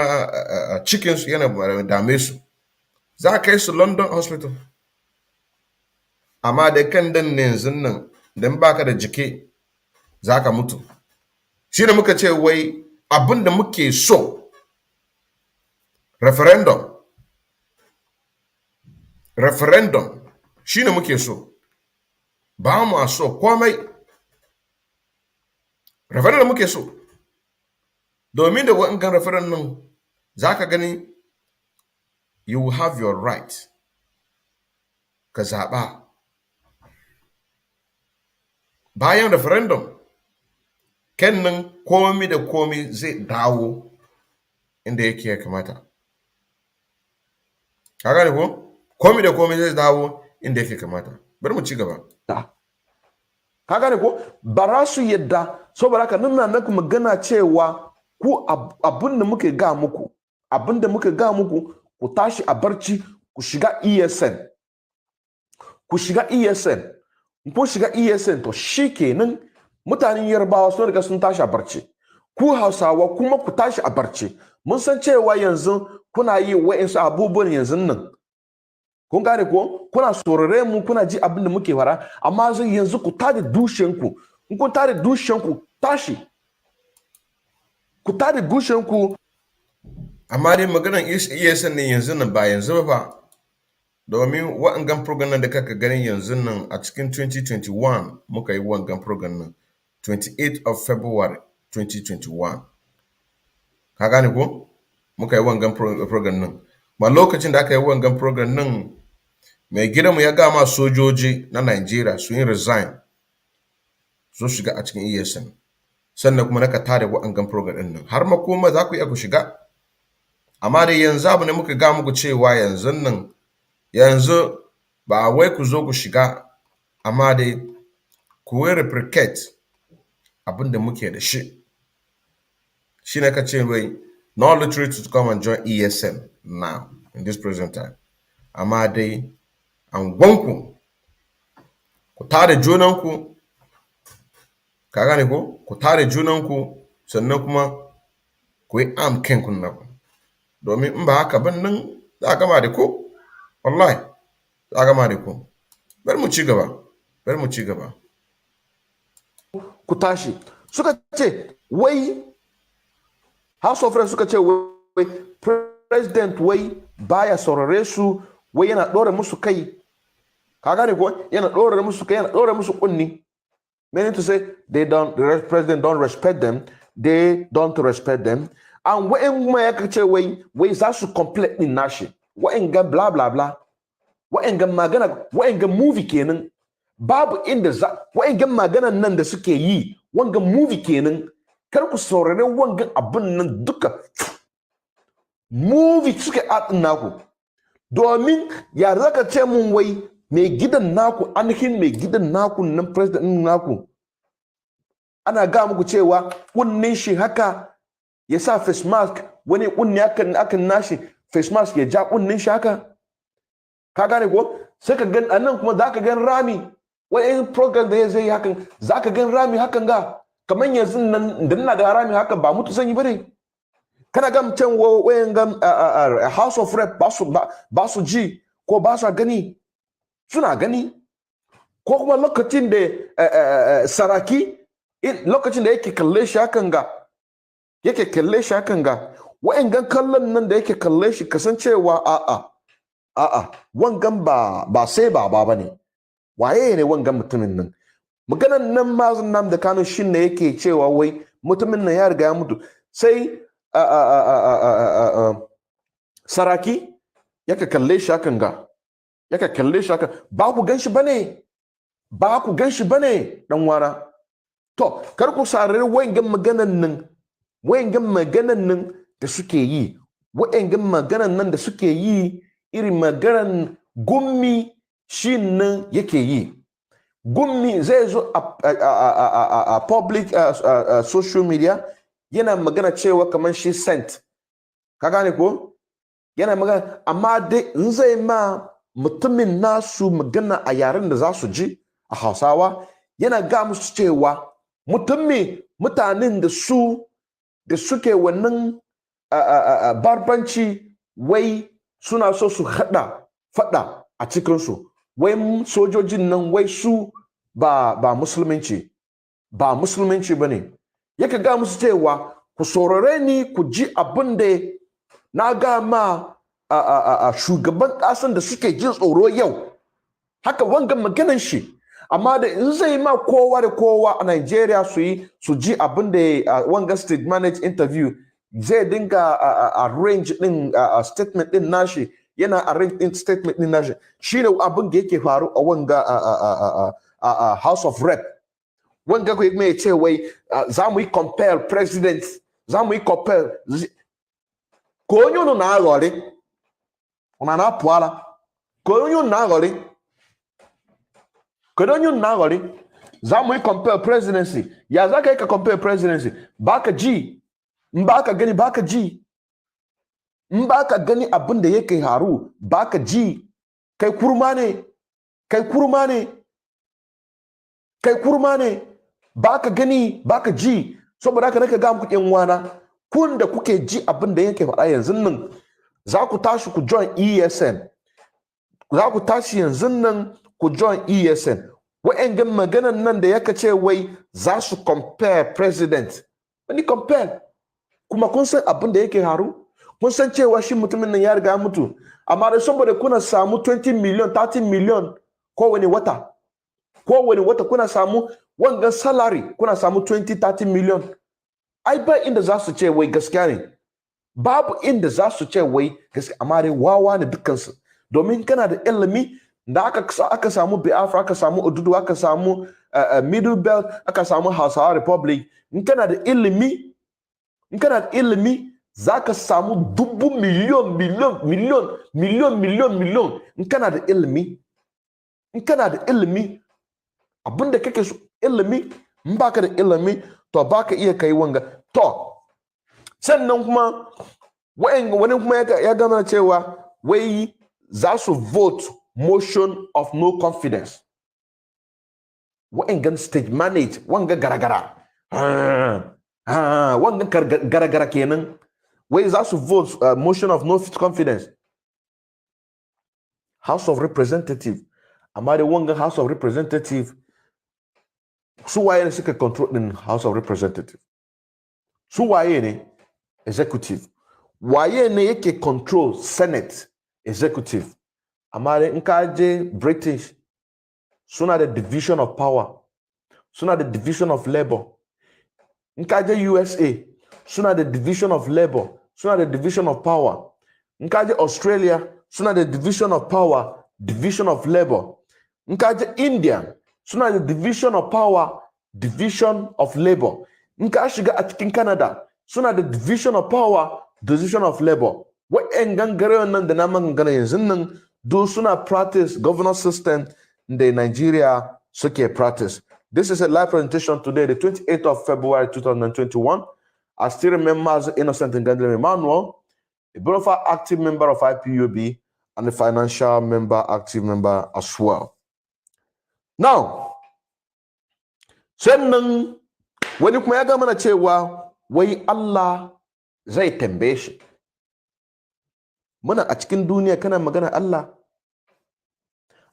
cikin su yana dame su za a kai su London hospital amma da kan dan ne yanzu nan dan baka da jike za ka mutu shi ne muka ce wai abin da muke so referendum shi ne muke so ba mu so komai referendum muke so domin da wa'angan referendum za ka gani you will have your right ka zaɓa bayan referendum kennan komi da komi zai dawo inda yake ya kamata ka gane ko komi da komi zai dawo inda yake kamata bari mu ci gaba ka gane ko ba za su yadda saboda haka nan na kuma magana cewa ku abin da muke ga muku ku tashi a barci ku shiga ESN ku shiga ESN to shikenan mutanen Yarbawa sun riga sun tashi a barci ku Hausawa kuma ku tashi a barci mun san cewa yanzu kuna yi wa'insu abubuwan yanzu nan kun gane ko kuna sorore mu kuna ji abin da muke fara amma yanzu ku tada dushenku in kun tada dushenku tashi ku tada dushenku amma dai maganar ESN ne yanzu nan ba yanzu ba domin wa'angan program da kaka ganin yanzu nan a cikin 2021 muka yi wa'angan program nan 28 of February 2021 ka gane ko muka yi wa'angan program nan ma lokacin da aka yi wa'angan program nan mai gidanmu ya gama sojoji na Nigeria su yi resign su shiga a cikin ESN sannan kuma naka tare wa'angan program din nan har makoma za ku iya ku shiga amma da yanzu abu ne muka ga muku cewa yanzu ba wai ku zo ku shiga amma dai ku yi replicate abin da muke da shi ne ka ce wai not literally to come and join ESN now in this present time amma dai an gwanku ku tare junanku ka gane ko ku tare junanku sannan kuma ku yi kanku na ku domin in ba haka ban nan za a gama da ku wallahi za a gama da ku bari mu ci gaba ku tashi suka ce wai House of Reps suka ce wai president wai baya saurare su wai yana ɗora musu kai ka gane ko yana ɗora musu kai yana ɗora musu kunni meaning to say the president don't respect them they don't respect them and wa'in kuma ya ce wai za su complete din nashi wa'in ga bla bla bla wa'in ga magana wa'in ga movie kenan babu inda wa'ingan maganan nan da suke yi wangan movie kenan, kar ku saurare wangan abin nan duka movie suke atin naku, domin ya zaka ce mun wai mai gidan naku ainihin mai gidan naku nan president din naku ana ga muku cewa kunnin shi haka ya sa face mask, wani kunni akan nashi face mask ya ja kunnin shi haka, ka gane ko? Sai ka gan anan kuma zaka gan rami wani program da ya zai hakan, zaka gan rami hakan ga kamar yanzu nan da ina da rami haka ba mutu sanyi bane. Kana ga mutum wayan ga House of Rep ba su ji ko ba su gani, suna gani. Ko kuma lokacin da saraki lokacin da yake kalle shi hakan ga wayan gan kallon nan da yake kalle shi kasancewa a'a wangan ba sai ba bane. Waye ne wangan mutumin nan? Maganan nan mazun nam da Kano shin ne yake cewa wai mutumin nan ya riga ya mutu, sai saraki yaka kalle shi hakan ga, ba ku ganshi bane, dan wana. To kar ku sarare wayangan maganan nan da suke yi, irin maganan gummi shi nan yake yi. Gummi zai zo a public social media yana magana cewa kamar shi sent, ka gane ko? Yana magana, amma dai in zai ma mutumin nasu magana a yaren da za su ji a Hausawa, yana ga musu cewa mutanen da suke wannan barbanci wai suna so su fada a cikinsu, wai sojojin nan wai su ba musulunci ba ne. Yaka ga musu cewa ku saurare ni ku ji abin da na ga ma shugaban ƙasan da suke jin tsoro yau, haka wanga maganan shi. Amma da in zai ma kowa da kowa a Nigeria su ji abin da wanga state manage interview zai dinga arrange din statement din nashi, yana arrange din statement din nashi, shine abin da yake faru a wanga House of Rep. Wanga ko mai ce wai za mu yi compare president, za mu yi compare ko onye unu na-aghọrị, una na-apụ ala, ko onye unu na-aghọrị, kedu onye unu na-aghọrị? Za mu yi compare presidency, ya za ka yi ka compare presidency? Ba ka ji, in ba ka gani ba ka ji, in ba ka gani abin da yake haru ba ka ji, kai kurma ne, ba ka gani ba ka ji. Saboda haka nake ga muku yan wana, kun da kuke ji abin da yake faɗa yanzu nan, za ku tashi ku join ESN, za ku tashi yanzu nan ku join ESN. Wa'yan maganan nan da yaka ce wai za su compare president, wani compare, kuma kun san abin da yake haru, kun san cewa shi mutumin nan ya riga mutu, amma da saboda kuna samu 20 million 30 million kowane wata kuna samu wangan salary, kuna samu 20-30 million. Ai ba inda za su ce wai gaskiya ne, babu inda za su ce wai gaskiya, amma dai wawa ne dukkansu. Domin kana da ilimi da aka samu Biafra, aka samu Odudu, aka samu Middle Belt, aka samu Hausawa Republic. In kana da ilimi za ka samu dubu miliyon. In kana da ilimi, abinda kake so ilimi, in baka da ilimi to baka iya kai wanga. To sannan kuma wani kuma ya gama cewa wai za su vote motion of no confidence. Wa'angan stage manage wanga garagara, wanga garagara kenan, wai za su vote motion of no confidence. House of Representative, amma da wanga House of Representative su waye ne suka control din House of Representative? Su waye ne executive? Waye ne yake control Senate executive? Amma in ka je British, suna da division of power, suna da division of labor. In ka je USA, suna da division of labor, suna da division of power. In ka je Australia, suna da division of power, division of labor. In ka je India, suna da division of power, division of labor. In ka shiga a cikin Canada, suna da division of power, division of labor. Wa'en gangare nan da na magana yanzu nan do suna practice governance system da Nigeria suke practice. This is a live presentation today, the 28th of February 2021. I still remember as Innocent Ngandele Emmanuel, a bona fide active member of IPUB and a financial member, active member as well. Now, sannan wani kuma ya ga mana cewa wai Allah zai tambaye shi. Muna a cikin duniya kana magana Allah.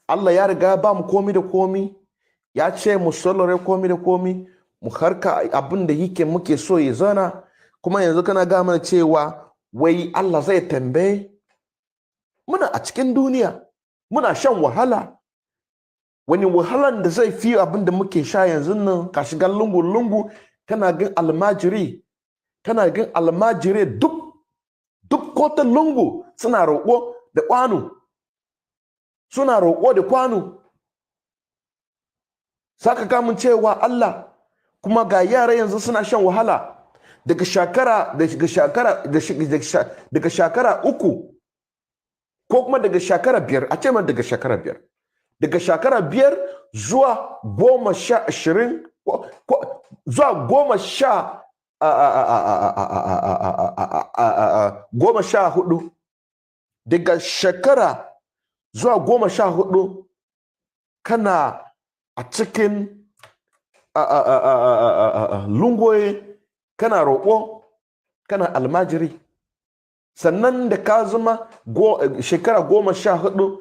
Allah ya riga ba mu komi da komi, ya ce mu sallare komi da komi, mu harka abin da yake muke so ya zana, kuma yanzu kana ga mana cewa wai Allah zai tambaye. Muna a cikin duniya, muna shan wahala. Wani wahalan da zai fi abin da muke sha yanzu nan, ka shiga lungu-lungu, kana gan almajiri duk kota lungu suna roƙo da kwano. Suna roƙo da kwano. Saka kamun cewa Allah, kuma ga yara yanzu suna shan wahala daga shekara uku ko kuma daga shekara biyar, a ce man daga shekara biyar. Daga shekara biyar zuwa 20 zuwa 14. Daga shekara zuwa 14 kana a cikin lungoyi, kana roƙo, kana almajiri. Sannan da ka zama shekara 14,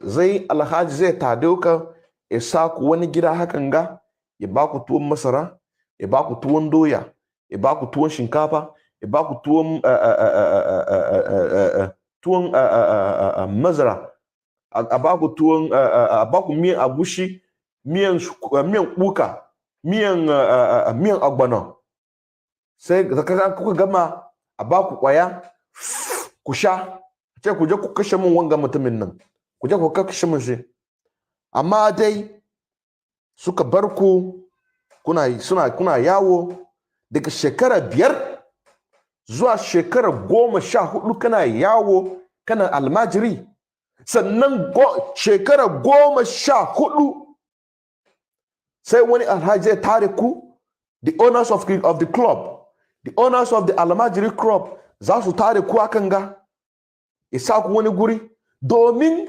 zai alhaji zai tade ka, ya sa ku wani gida hakan ga, ya ba ku tuwon masara, ya ba ku tuwon doya, ya ba ku tuwon shinkafa, ya ba ku tuwon mazara, a ba ku tuwon a ba ku miyan agushi, miyan kuka, miyan agbana. Sai kuka gama, a ba ku kwaya ku sha, ce ku je ku kashe min wanga mutumin nan, ku je ku kashe min shi. Amma dai suka bar ku kuna yawo daga shekara 5 zuwa shekara 14 kana yawo, kana almajiri. Sannan shekara 14 sai wani alhaji zai tare ku, the owners of the club, the owners of the almajiri club za su tare ku akan ga, ya sa ku wani guri, domin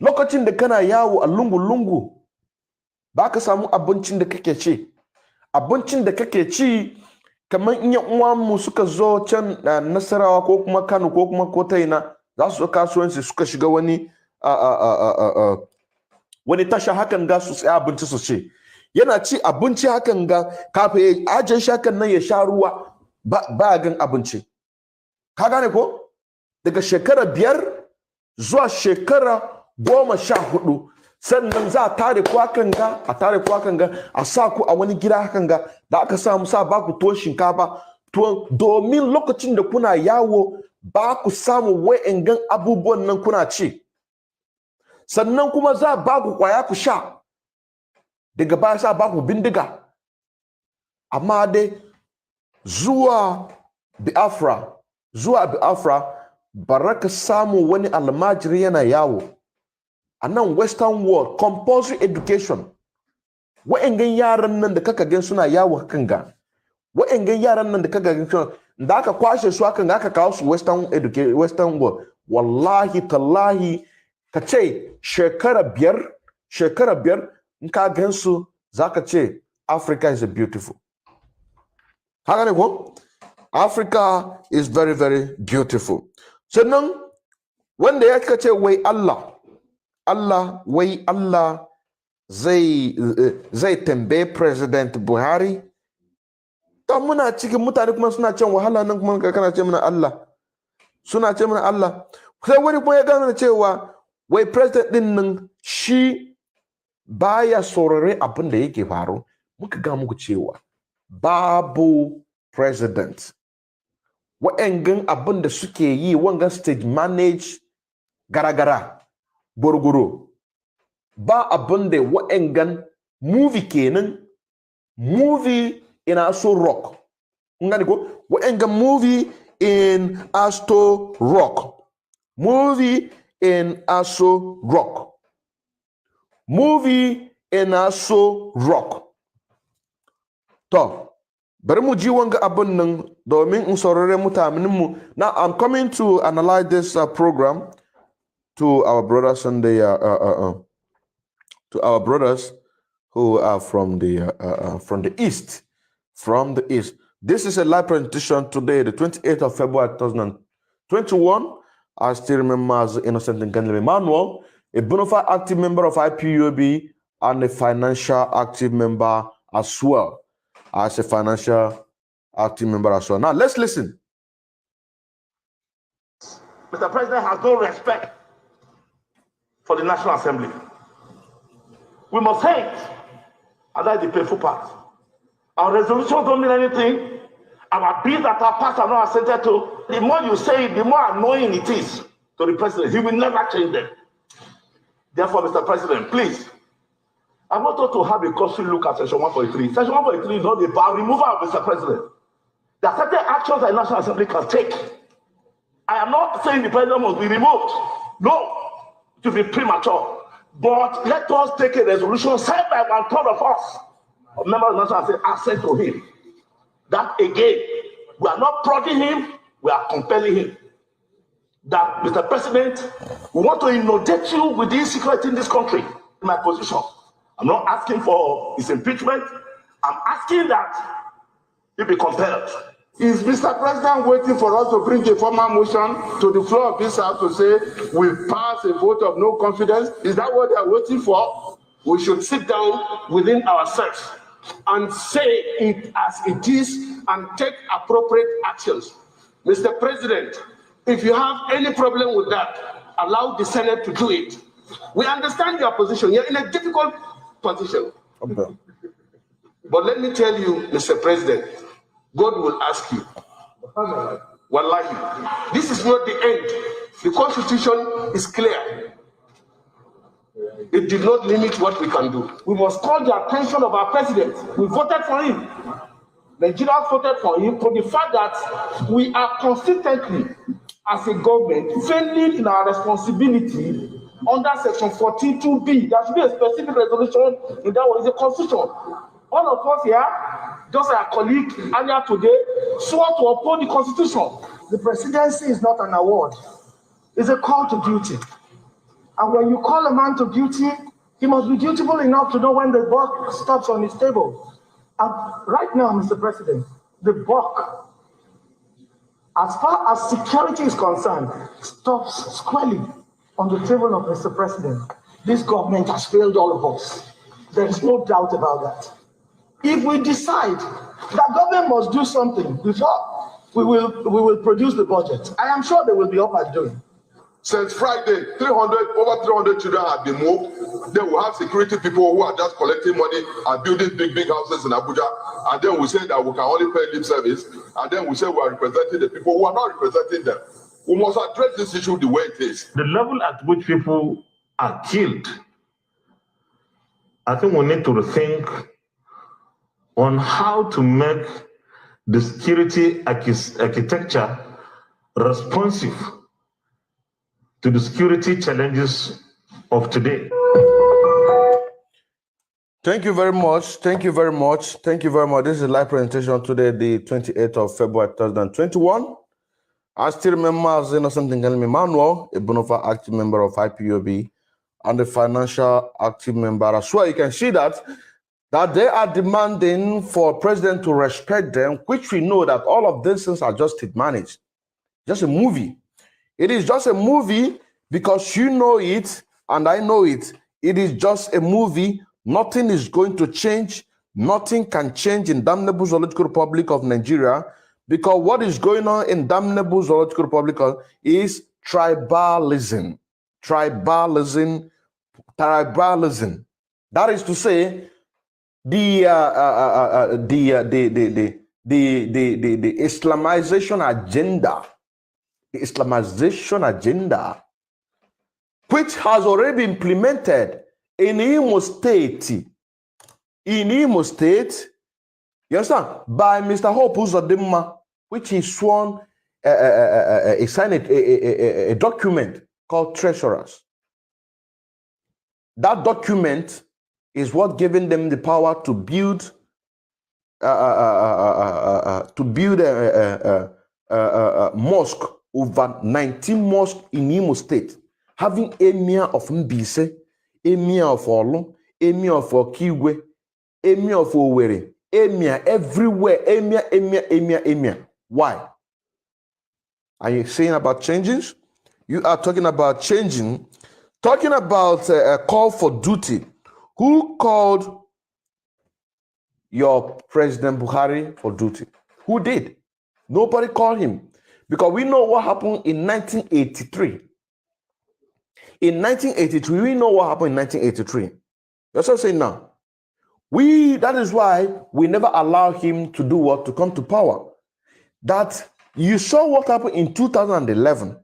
lokacin da kana yawo a lungu-lungu ba ka samu abincin da kake ci. Abincin da kake ci kamar in yan uwanmu suka zo can Nasarawa ko kuma Kano ko kuma Kotaina, za su zo kasuwanci, suka shiga wani tasha hakan ga, su tsaya abinci su ce. Yana ci abinci hakan ga, kafin ya ajiye shi hakan nan ya sha ruwa, ba gan abinci. Ka gane ko? Daga shekara 5 zuwa shekara 14, sannan za a tare ku hakan ga, a sa ku a wani gida hakan ga, da aka sa ba ku tuwon shinkafa, domin lokacin da kuna yawo ba ku samu wa'angan abubuwan nan kuna ci. Sannan kuma za a ba ku kwaya ku sha, daga baya sa ba ku bindiga. Amma dai zuwa Biafra, baraka samu wani almajiri yana yawo a nan Western world, compulsory education. Wa'angan yaran nan da kaka gan suna yawo hakan ga, wa'angan yaran nan da kaka gan suna, da aka kwashe su hakan ga, aka kawo su Western world, wallahi tallahi, ka ce shekara 5 in ka gan su, za ka ce Africa is beautiful. Haka ne ko? Africa is very, very beautiful. Sannan wanda ya ce wai Allah zai tambaye President Buhari, ta muna cikin mutane kuma suna can wahala nan, kuma kana ce mana Allah, suna ce mana Allah. Sai wani kuma ya gane cewa wai president din nan shi baya saurare abin da yake faru. Muka ga muku cewa babu president. Wa'angan abin da suke yi, wangan stage manage gara-gara, gurguru. ba abunde wa engan movie kenan movie in Aso Rock. Ngani ko wa engan movie in Asto Rock. Movie in Aso Rock. Movie in Aso Rock. To bari mu ji wanga abun nan domin in saurare mutanen mu. Now I'm coming to analyze this program to our brothers and the to our brothers who are from the east. From the east. This is a live presentation today, the 28th of February 2021. I still remember as Innocent Nkanle Emmanuel, a bona fide active member of IPUB and a financial active member as well. As a financial active member as well. Now let's listen. Mr. President has no respect for the National Assembly. We must hate, and that's the painful part. Our resolutions don't mean anything. Our bills that are passed are not assented to. The more you say it, the more annoying it is to the president. He will never change them. Therefore, Mr. President, please, I want us to have a close look at Section 143. Section 143 is not about removal of Mr. President. There are certain actions that the National Assembly can take. I am not saying the president must be removed. No, it will be premature. But let us take a resolution signed by 1/3 of us, of members of the National Assembly, and sent to him. That again, we are not prodding him, we are compelling him. That, Mr. President, we want to inundate you with the insecurity in this country. In my position, I'm not asking for his impeachment. I'm asking that he be compelled. Is Mr. President waiting for us to bring a formal motion to the floor of this House to say we pass a vote of no confidence? Is that what they are waiting for? We should sit down within ourselves and say it as it is and take appropriate actions. Mr. President, if you have any problem with that, allow the Senate to do it. We understand your position. You're in a difficult position. Okay. But let me tell you, Mr. President, God will ask you. Wallahi, this is not the end. The Constitution is clear. It did not limit what we can do. We must call the attention of our president. We voted for him. Nigerians voted for him for the fact that we are consistently, as a government, failing in our responsibility under Section 14(2)(b). There should be a specific resolution in that one. It's a constitution. All of us here, just like our colleague earlier today, swore to uphold the Constitution. The presidency is not an award. It's a call to duty. And when you call a man to duty, he must be dutiful enough to know when the buck stops on his table. And right now, Mr. President, the buck, as far as security is concerned, stops squarely on the table of Mr. President. This government has failed all of us. There is no doubt about that. If we decide that government must do something before we will produce the budget, I am sure they will be up at doing. Since Friday, over 300 children have been moved. Then we have security people who are just collecting money and building big houses in Abuja. And then we say that we can only pay lip service. And then we say we are representing the people who are not representing them. We must address this issue the way it is. The level at which people are killed, I think we need to rethink on how to make the security architecture responsive to the security challenges of today. Thank you very much. Thank you very much. Thank you very much. This is a live presentation today, the 28th of February 2021. I still remember as Innocent Nkanle Emmanuel, a bona fide active member of IPUB and a financial active member as well. You can see that they are demanding for president to respect them, which we know that all of these things are just managed. Just a movie. It is just a movie because you know it and I know it. It is just a movie. Nothing is going to change. Nothing can change in damnable Zoological Republic of Nigeria because what is going on in damnable Zoological Republic is tribalism. Tribalism. That is to say, the Islamization agenda. The Islamization agenda, which has already been implemented in Imo State, you understand, by Mr. Hope Uzodimma, which he sworn, he signed a document called Treasurers. That document is what giving them the power to build a mosque, over 19 mosques in Imo State, having emir of Mbise, emir of Olu, emir of Okigwe, emir of Owerri, emir everywhere, emir. Why? Are you saying about changes? You are talking about changing, talking about a call for duty. Who called your President Buhari for duty? Who did? Nobody called him, because we know what happened in 1983. In 1983, we know what happened in 1983. That's what I'm saying now. That is why we never allow him to do what? To come to power. That you saw what happened in 2011.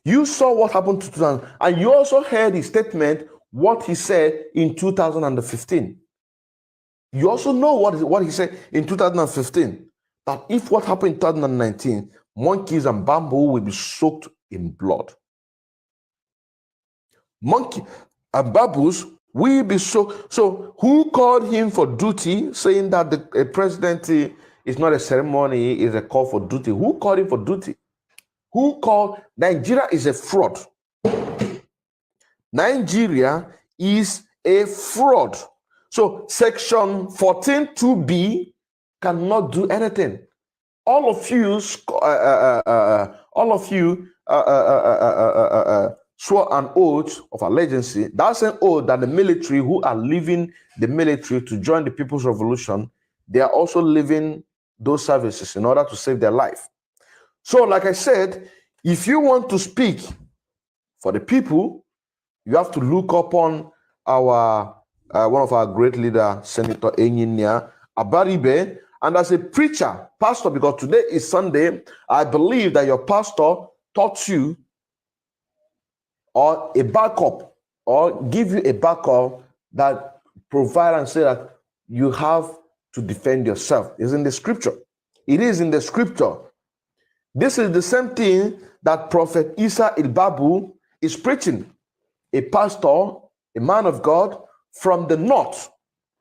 You saw what happened to 2000, and you also heard his statement, what he said in 2015. You also know what he said in 2015, that if what happened in 2019, monkeys and bamboo will be soaked in blood. Monkey and bamboos will be soaked. So who called him for duty, saying that the presidency is not a ceremony, it's a call for duty? Who called him for duty? Who called? Nigeria is a fraud. Nigeria is a fraud. So Section 14(2)(b) cannot do anything. All of you swore an oath of allegiance. That's an oath that the military who are leaving the military to join the People's Revolution, they are also leaving those services in order to save their life. So, like I said, if you want to speak for the people, you have to look upon our one of our great leaders, Senator Engineer Abaribe, and as a preacher, pastor, because today is Sunday, I believe that your pastor taught you or a backup, or give you a backup that provide and say that you have to defend yourself. It's in the scripture. It is in the scripture. This is the same thing that Prophet Isa Ilbabu is preaching. A pastor, a man of God from the north,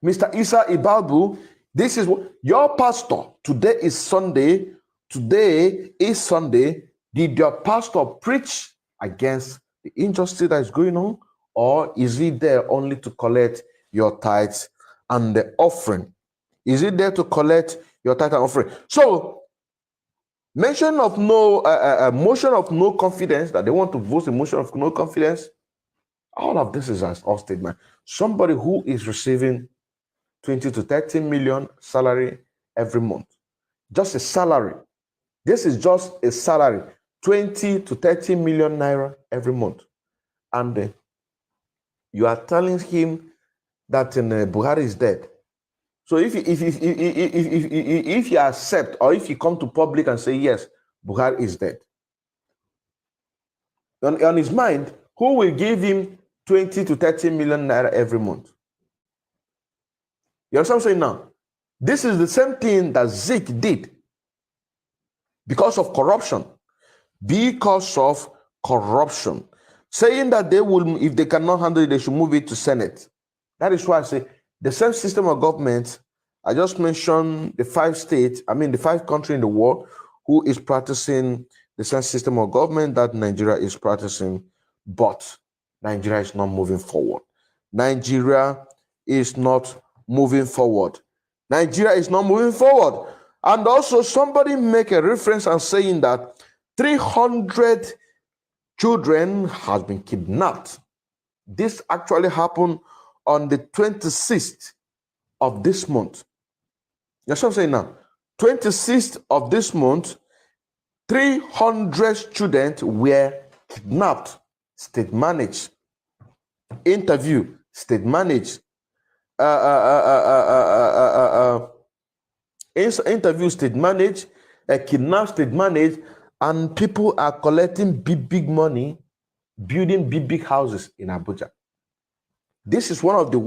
Mr. Isa Ilbabu. This is what your pastor, today is Sunday. Today is Sunday. Did your pastor preach against the injustice that is going on, or is he there only to collect your tithes and the offering? Is he there to collect your tithe and offering? So, motion of no confidence, that they want to vote a motion of no confidence. All of this is an all statement. Somebody who is receiving 20 to 30 million salary every month, just a salary. This is just a salary, 20 to 30 million naira every month. And you are telling him that Buhari is dead. So if you accept, or if you come to public and say, yes, Buhari is dead, on his mind, who will give him 20 to 30 million naira every month? You understand what I'm saying now? This is the same thing that Zik did because of corruption. Because of corruption. Saying that they will, if they cannot handle it, they should move it to Senate. That is why I say the same system of government. I just mentioned the 5 states, the 5 countries in the world who is practicing the same system of government that Nigeria is practicing, but Nigeria is not moving forward. Nigeria is not moving forward. Nigeria is not moving forward. And also somebody make a reference and saying that 300 children has been kidnapped. This actually happened on the 26th of this month. That's what I'm saying now. 26th of this month, 300 students were kidnapped. State managed. Interview, state managed. Interview, state managed. Kidnap, state managed. And people are collecting big money, building big houses in Abuja. This is one of the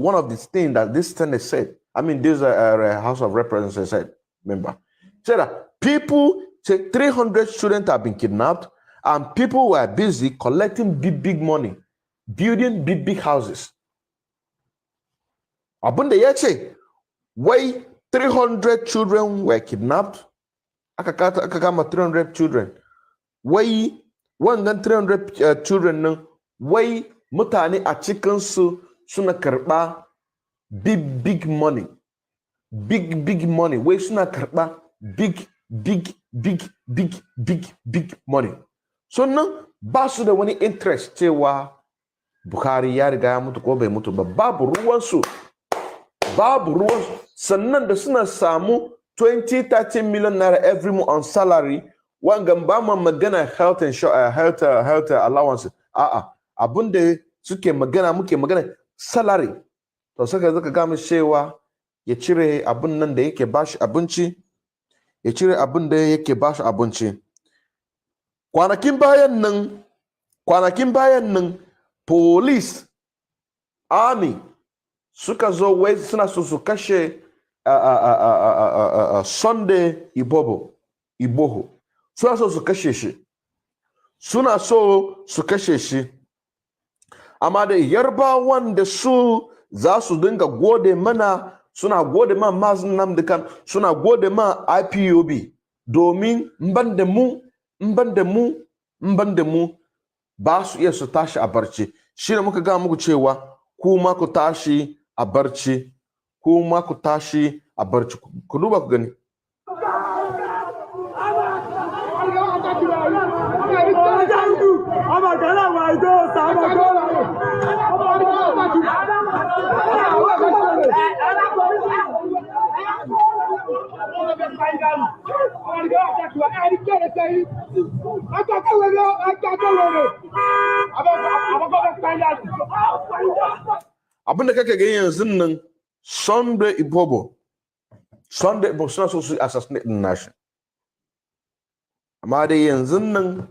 things that this Senate said. I mean, this House of Representatives said. Remember, said that people say 300 students have been kidnapped, and people were busy collecting big money, building big houses. Abunda yache, why 300 children were kidnapped? Akakama 300 children. Why 300 children? Why mutane a chicken su suna karba big money. Big money. Why suna karba big money. So now, basu da wani interest cewa Buhari ya riga ya mutu ko bai mutu ba, babu ruwansu. Sannan da suna samu 20-30 million naira every month on salary, wangan ba ma magana health allowance. Abunda suke magana, muke magana salary. To saka zaka ga mu cewa ya cire abun nan da yake bashi abinci, ya cire abun da yake bashi abinci. Kwanakin bayan nan police, army suka zo wai suna so su kashe Sunday Igboho. Suna so su kashe shi. Amma da Yarbawan da su za su dinga gode mana, suna gode ma Mazin Nnamdi Kanu, suna gode ma IPOB, domin mban da mu ba su iya su tashi a barci. Shi ne muka ga muku cewa kuma ku tashi a barci, ku duba ku gani. Abinda kake gani yanzu nan Sunday Igboho suna so su assassinate din nashi. Amma dai yanzu nan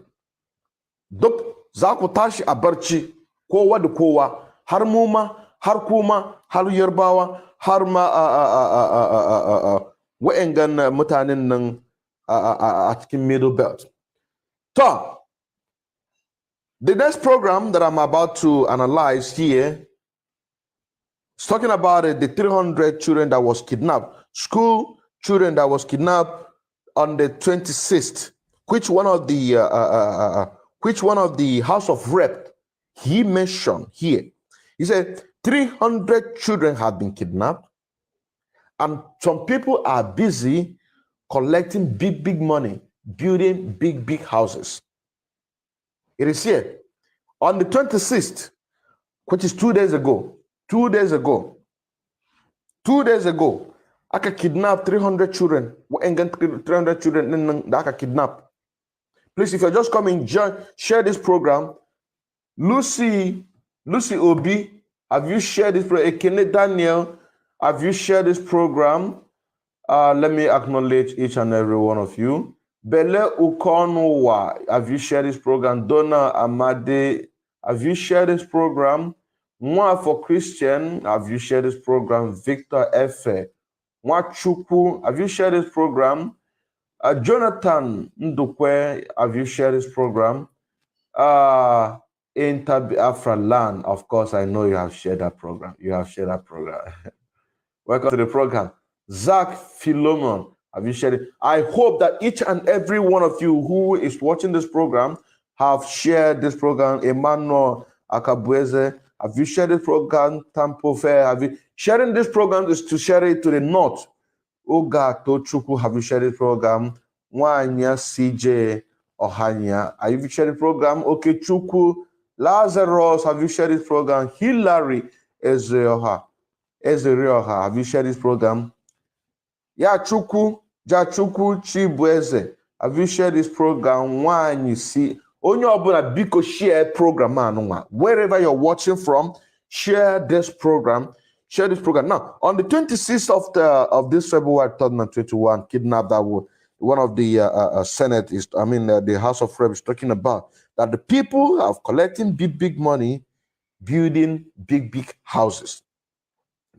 duk za ku tashi a barci, kowa da kowa, har mu ma, har kuma, har Yarbawa, har ma wa'angan mutanen nan a cikin Middle Belt. So, the next program that I'm about to analyze here is talking about the 300 children that was kidnapped, school children that was kidnapped on the 26th. Which one of the House of Rep he mentioned here? He said 300 children have been kidnapped, and some people are busy collecting big money, building big houses. It is here on the 26th, which is 2 days ago. 2 days ago, aka kidnap 300 children. 300 children that aka kidnap. Please, if you're just coming, share this program. Lucy Obi, have you shared this program? Ekene Daniel, have you shared this program? Let me acknowledge each and every one of you. Bele Ukonwa, have you shared this program? Donna Amade, have you shared this program? Mwa for Christian, have you shared this program? Victor Efe, Mwa Chuku, have you shared this program? Jonathan Ndukwe, have you shared this program? In Biafra land, of course, I know you have shared that program. Welcome to the program. Zach Philomon, have you shared it? I hope that each and every one of you who is watching this program have shared this program. Emmanuel Akabueze, have you shared this program? Tampo Fair, have you sharing this program is to share it to the north. Oga Tochuku, have you shared this program? Wanya CJ Ohanya, have you shared the program? Okay, Chuku Lazarus, have you shared this program? Hillary Ezreoha, have you shared this program? Jachuku Chibueze, have you shared this program? One you see, Biko share program, wherever you're watching from, share this program. Now, on the 26th of this February 2021, kidnapped that one of the Senate is, the House of Reps is talking about that the people are collecting big money, building big houses,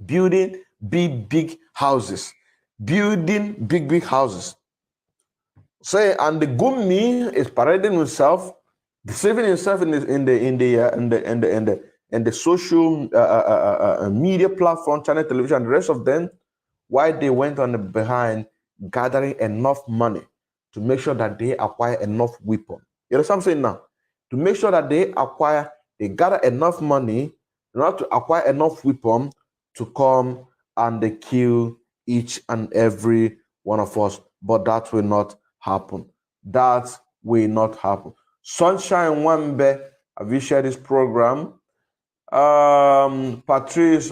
building big houses, building big houses. Say, and the Gumi is parading himself, deceiving himself in the social media platform, channel television, the rest of them, why they went on the behind gathering enough money to make sure that they acquire enough weapon. You know what I'm saying now? To make sure that they gather enough money in order to acquire enough weapon to come and they kill each and every one of us. But that will not happen. That will not happen. Sunshine Wambe, have you shared this program? Patrice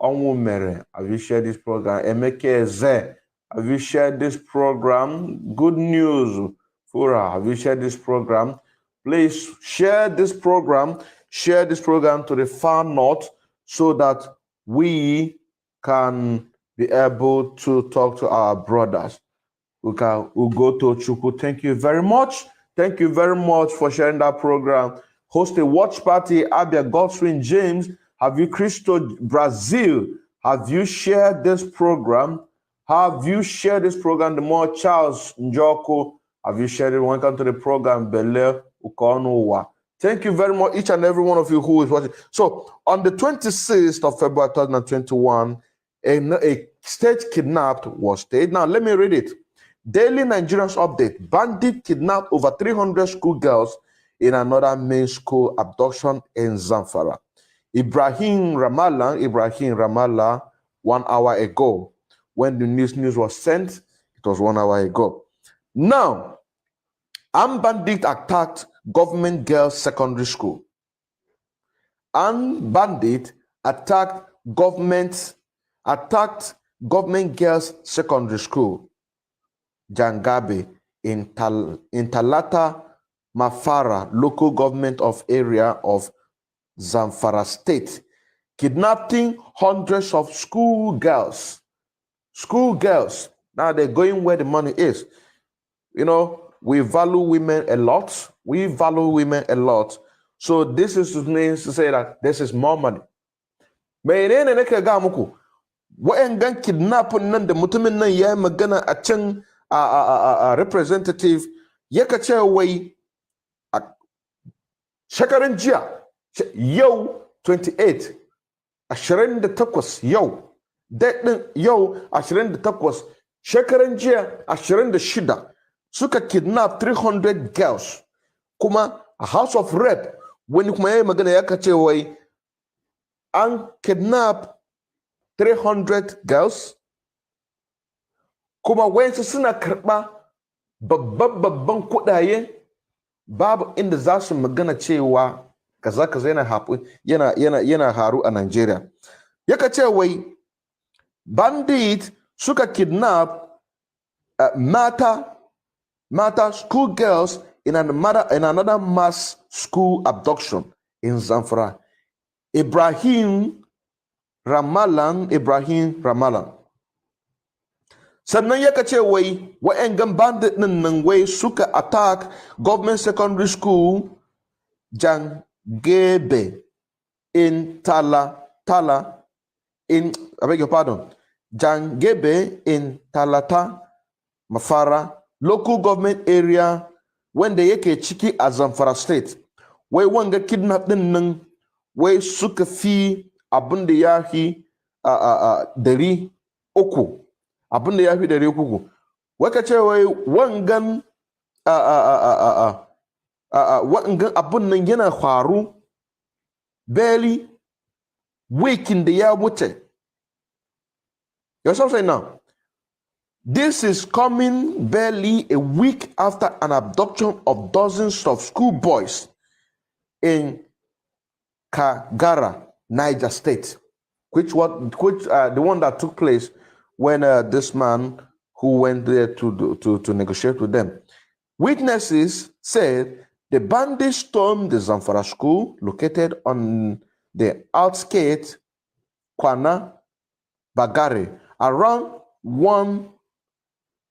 Onwumere, have you shared this program? Emeke Ze, have you shared this program? Good news, Fura, have you shared this program? Please share this program to the far north so that we can be able to talk to our brothers. Ugoto Chukwu, thank you very much. Thank you very much for sharing that program. Host a watch party, Abia Godwin James. Have you, Cristo Brazil? Have you shared this program? Have you shared this program? The more Charles Njoko, have you shared it? Welcome to the program, Bele Ukonowa. Thank you very much, each and every one of you who is watching. So, on the 26th of February 2021, a state kidnapped was staged. Now, let me read it. Daily Nigerians update. Bandit kidnapped over 300 schoolgirls in another main school abduction in Zamfara. Ibrahim Ramallah, 1 hour ago. When the news was sent, it was 1 hour ago. Now, armed bandit attacked government girls' secondary school. Armed bandit attacked government girls' secondary school, Jangabe, in Talata Mafara, local government of area of Zamfara state, kidnapping hundreds of schoolgirls. Schoolgirls. Now they're going where the money is. You know, we value women a lot. So this is means to say that this is more money. Wa'yangan kidnapping nan da mutumin nan ya magana a can a representative yaka ce wai shekaran jiya yau 28 yau daɗin yau 28 shekaran jiya 26 suka kidnap 300 girls kuma a house of rep wani kuma ya magana yaka ce wai an kidnap 300 girls kuma wayansu suna karɓa babban kuɗaye babu inda za su magana cewa kaza yana haru a Nigeria. Yaka ce wai bandit suka kidnap mata school girls in another mass school abduction in Zamfara. Ibrahim Ramallah. Sannan yaka ce wai wa'yangan bandit nan wai suka attack government secondary school Jangebe in Jangebe in Talata Mafara local government area wanda yake ciki a Zamfara state. Wai wanga kidnap din nan wai suka fi abin da ya fi 300. Abin da ya fi 300. Waka ce wai wangan abin nan yana faru barely weekin da ya wuce. You know what I'm saying now? This is coming barely a week after an abduction of dozens of schoolboys in Kagara, Niger State, which the one that took place when this man who went there to negotiate with them. Witnesses said the bandits stormed the Zamfara school located on the outskirts Kwana Bagare around 1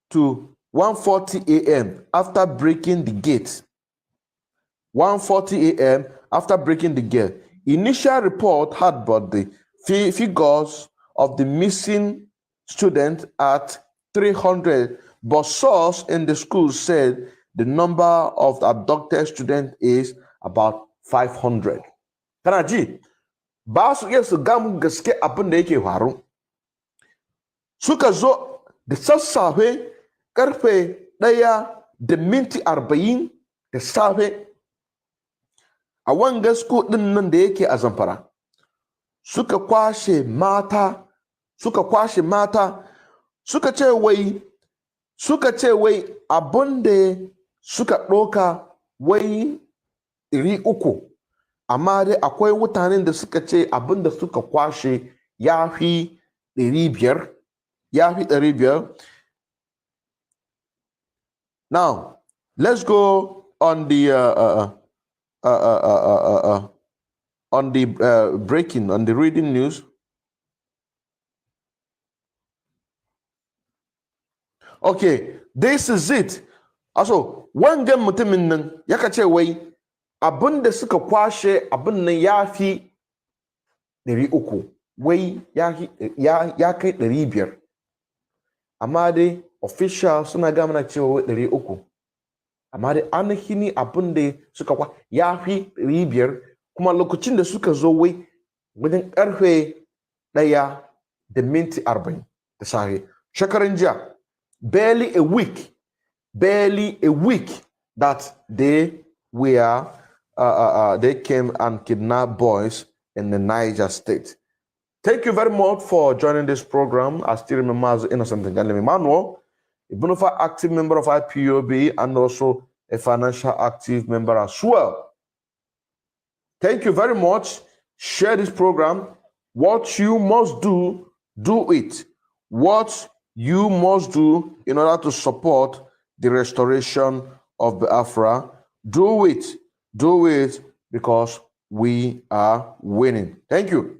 to 1:40 a.m. after breaking the gate. 1:40 a.m. after breaking the gate. Initial report had brought the figures of the missing students at 300, but source in the school said the number of abducted students is about 500. Kana ji, ba su iya su gamu gaske abin da yake faru. Suka zo da sassafe karfe 1:40 da safe a wanga school din nan da yake a Zamfara. Suka kwashe mata, suka ce wai abin da suka ɗoka wai 300, amma dai akwai mutanen da suka ce abin da suka kwashe ya fi 500. Now, let's go on the breaking, on the reading news. Okay, this is it. Also, wangan mutumin nan yaka ce wai abin da suka kwashe abin nan ya fi 300, wai ya kai 500. Amma dai official suna ga mana cewa wai 300. Amma dai ainihin abin da suka kwa ya fi 500, kuma lokacin da suka zo wai wajen karfe 1:40 da safe. Shekaran jiya, barely a week that they came and kidnapped boys in the Niger State. Thank you very much for joining this program. I still remember as Innocent Ngalemi Manuel, a bona fide active member of IPOB and also a financial active member as well. Thank you very much. Share this program. What you must do, do it. What you must do in order to support the restoration of Biafra, do it. Do it because we are winning. Thank you.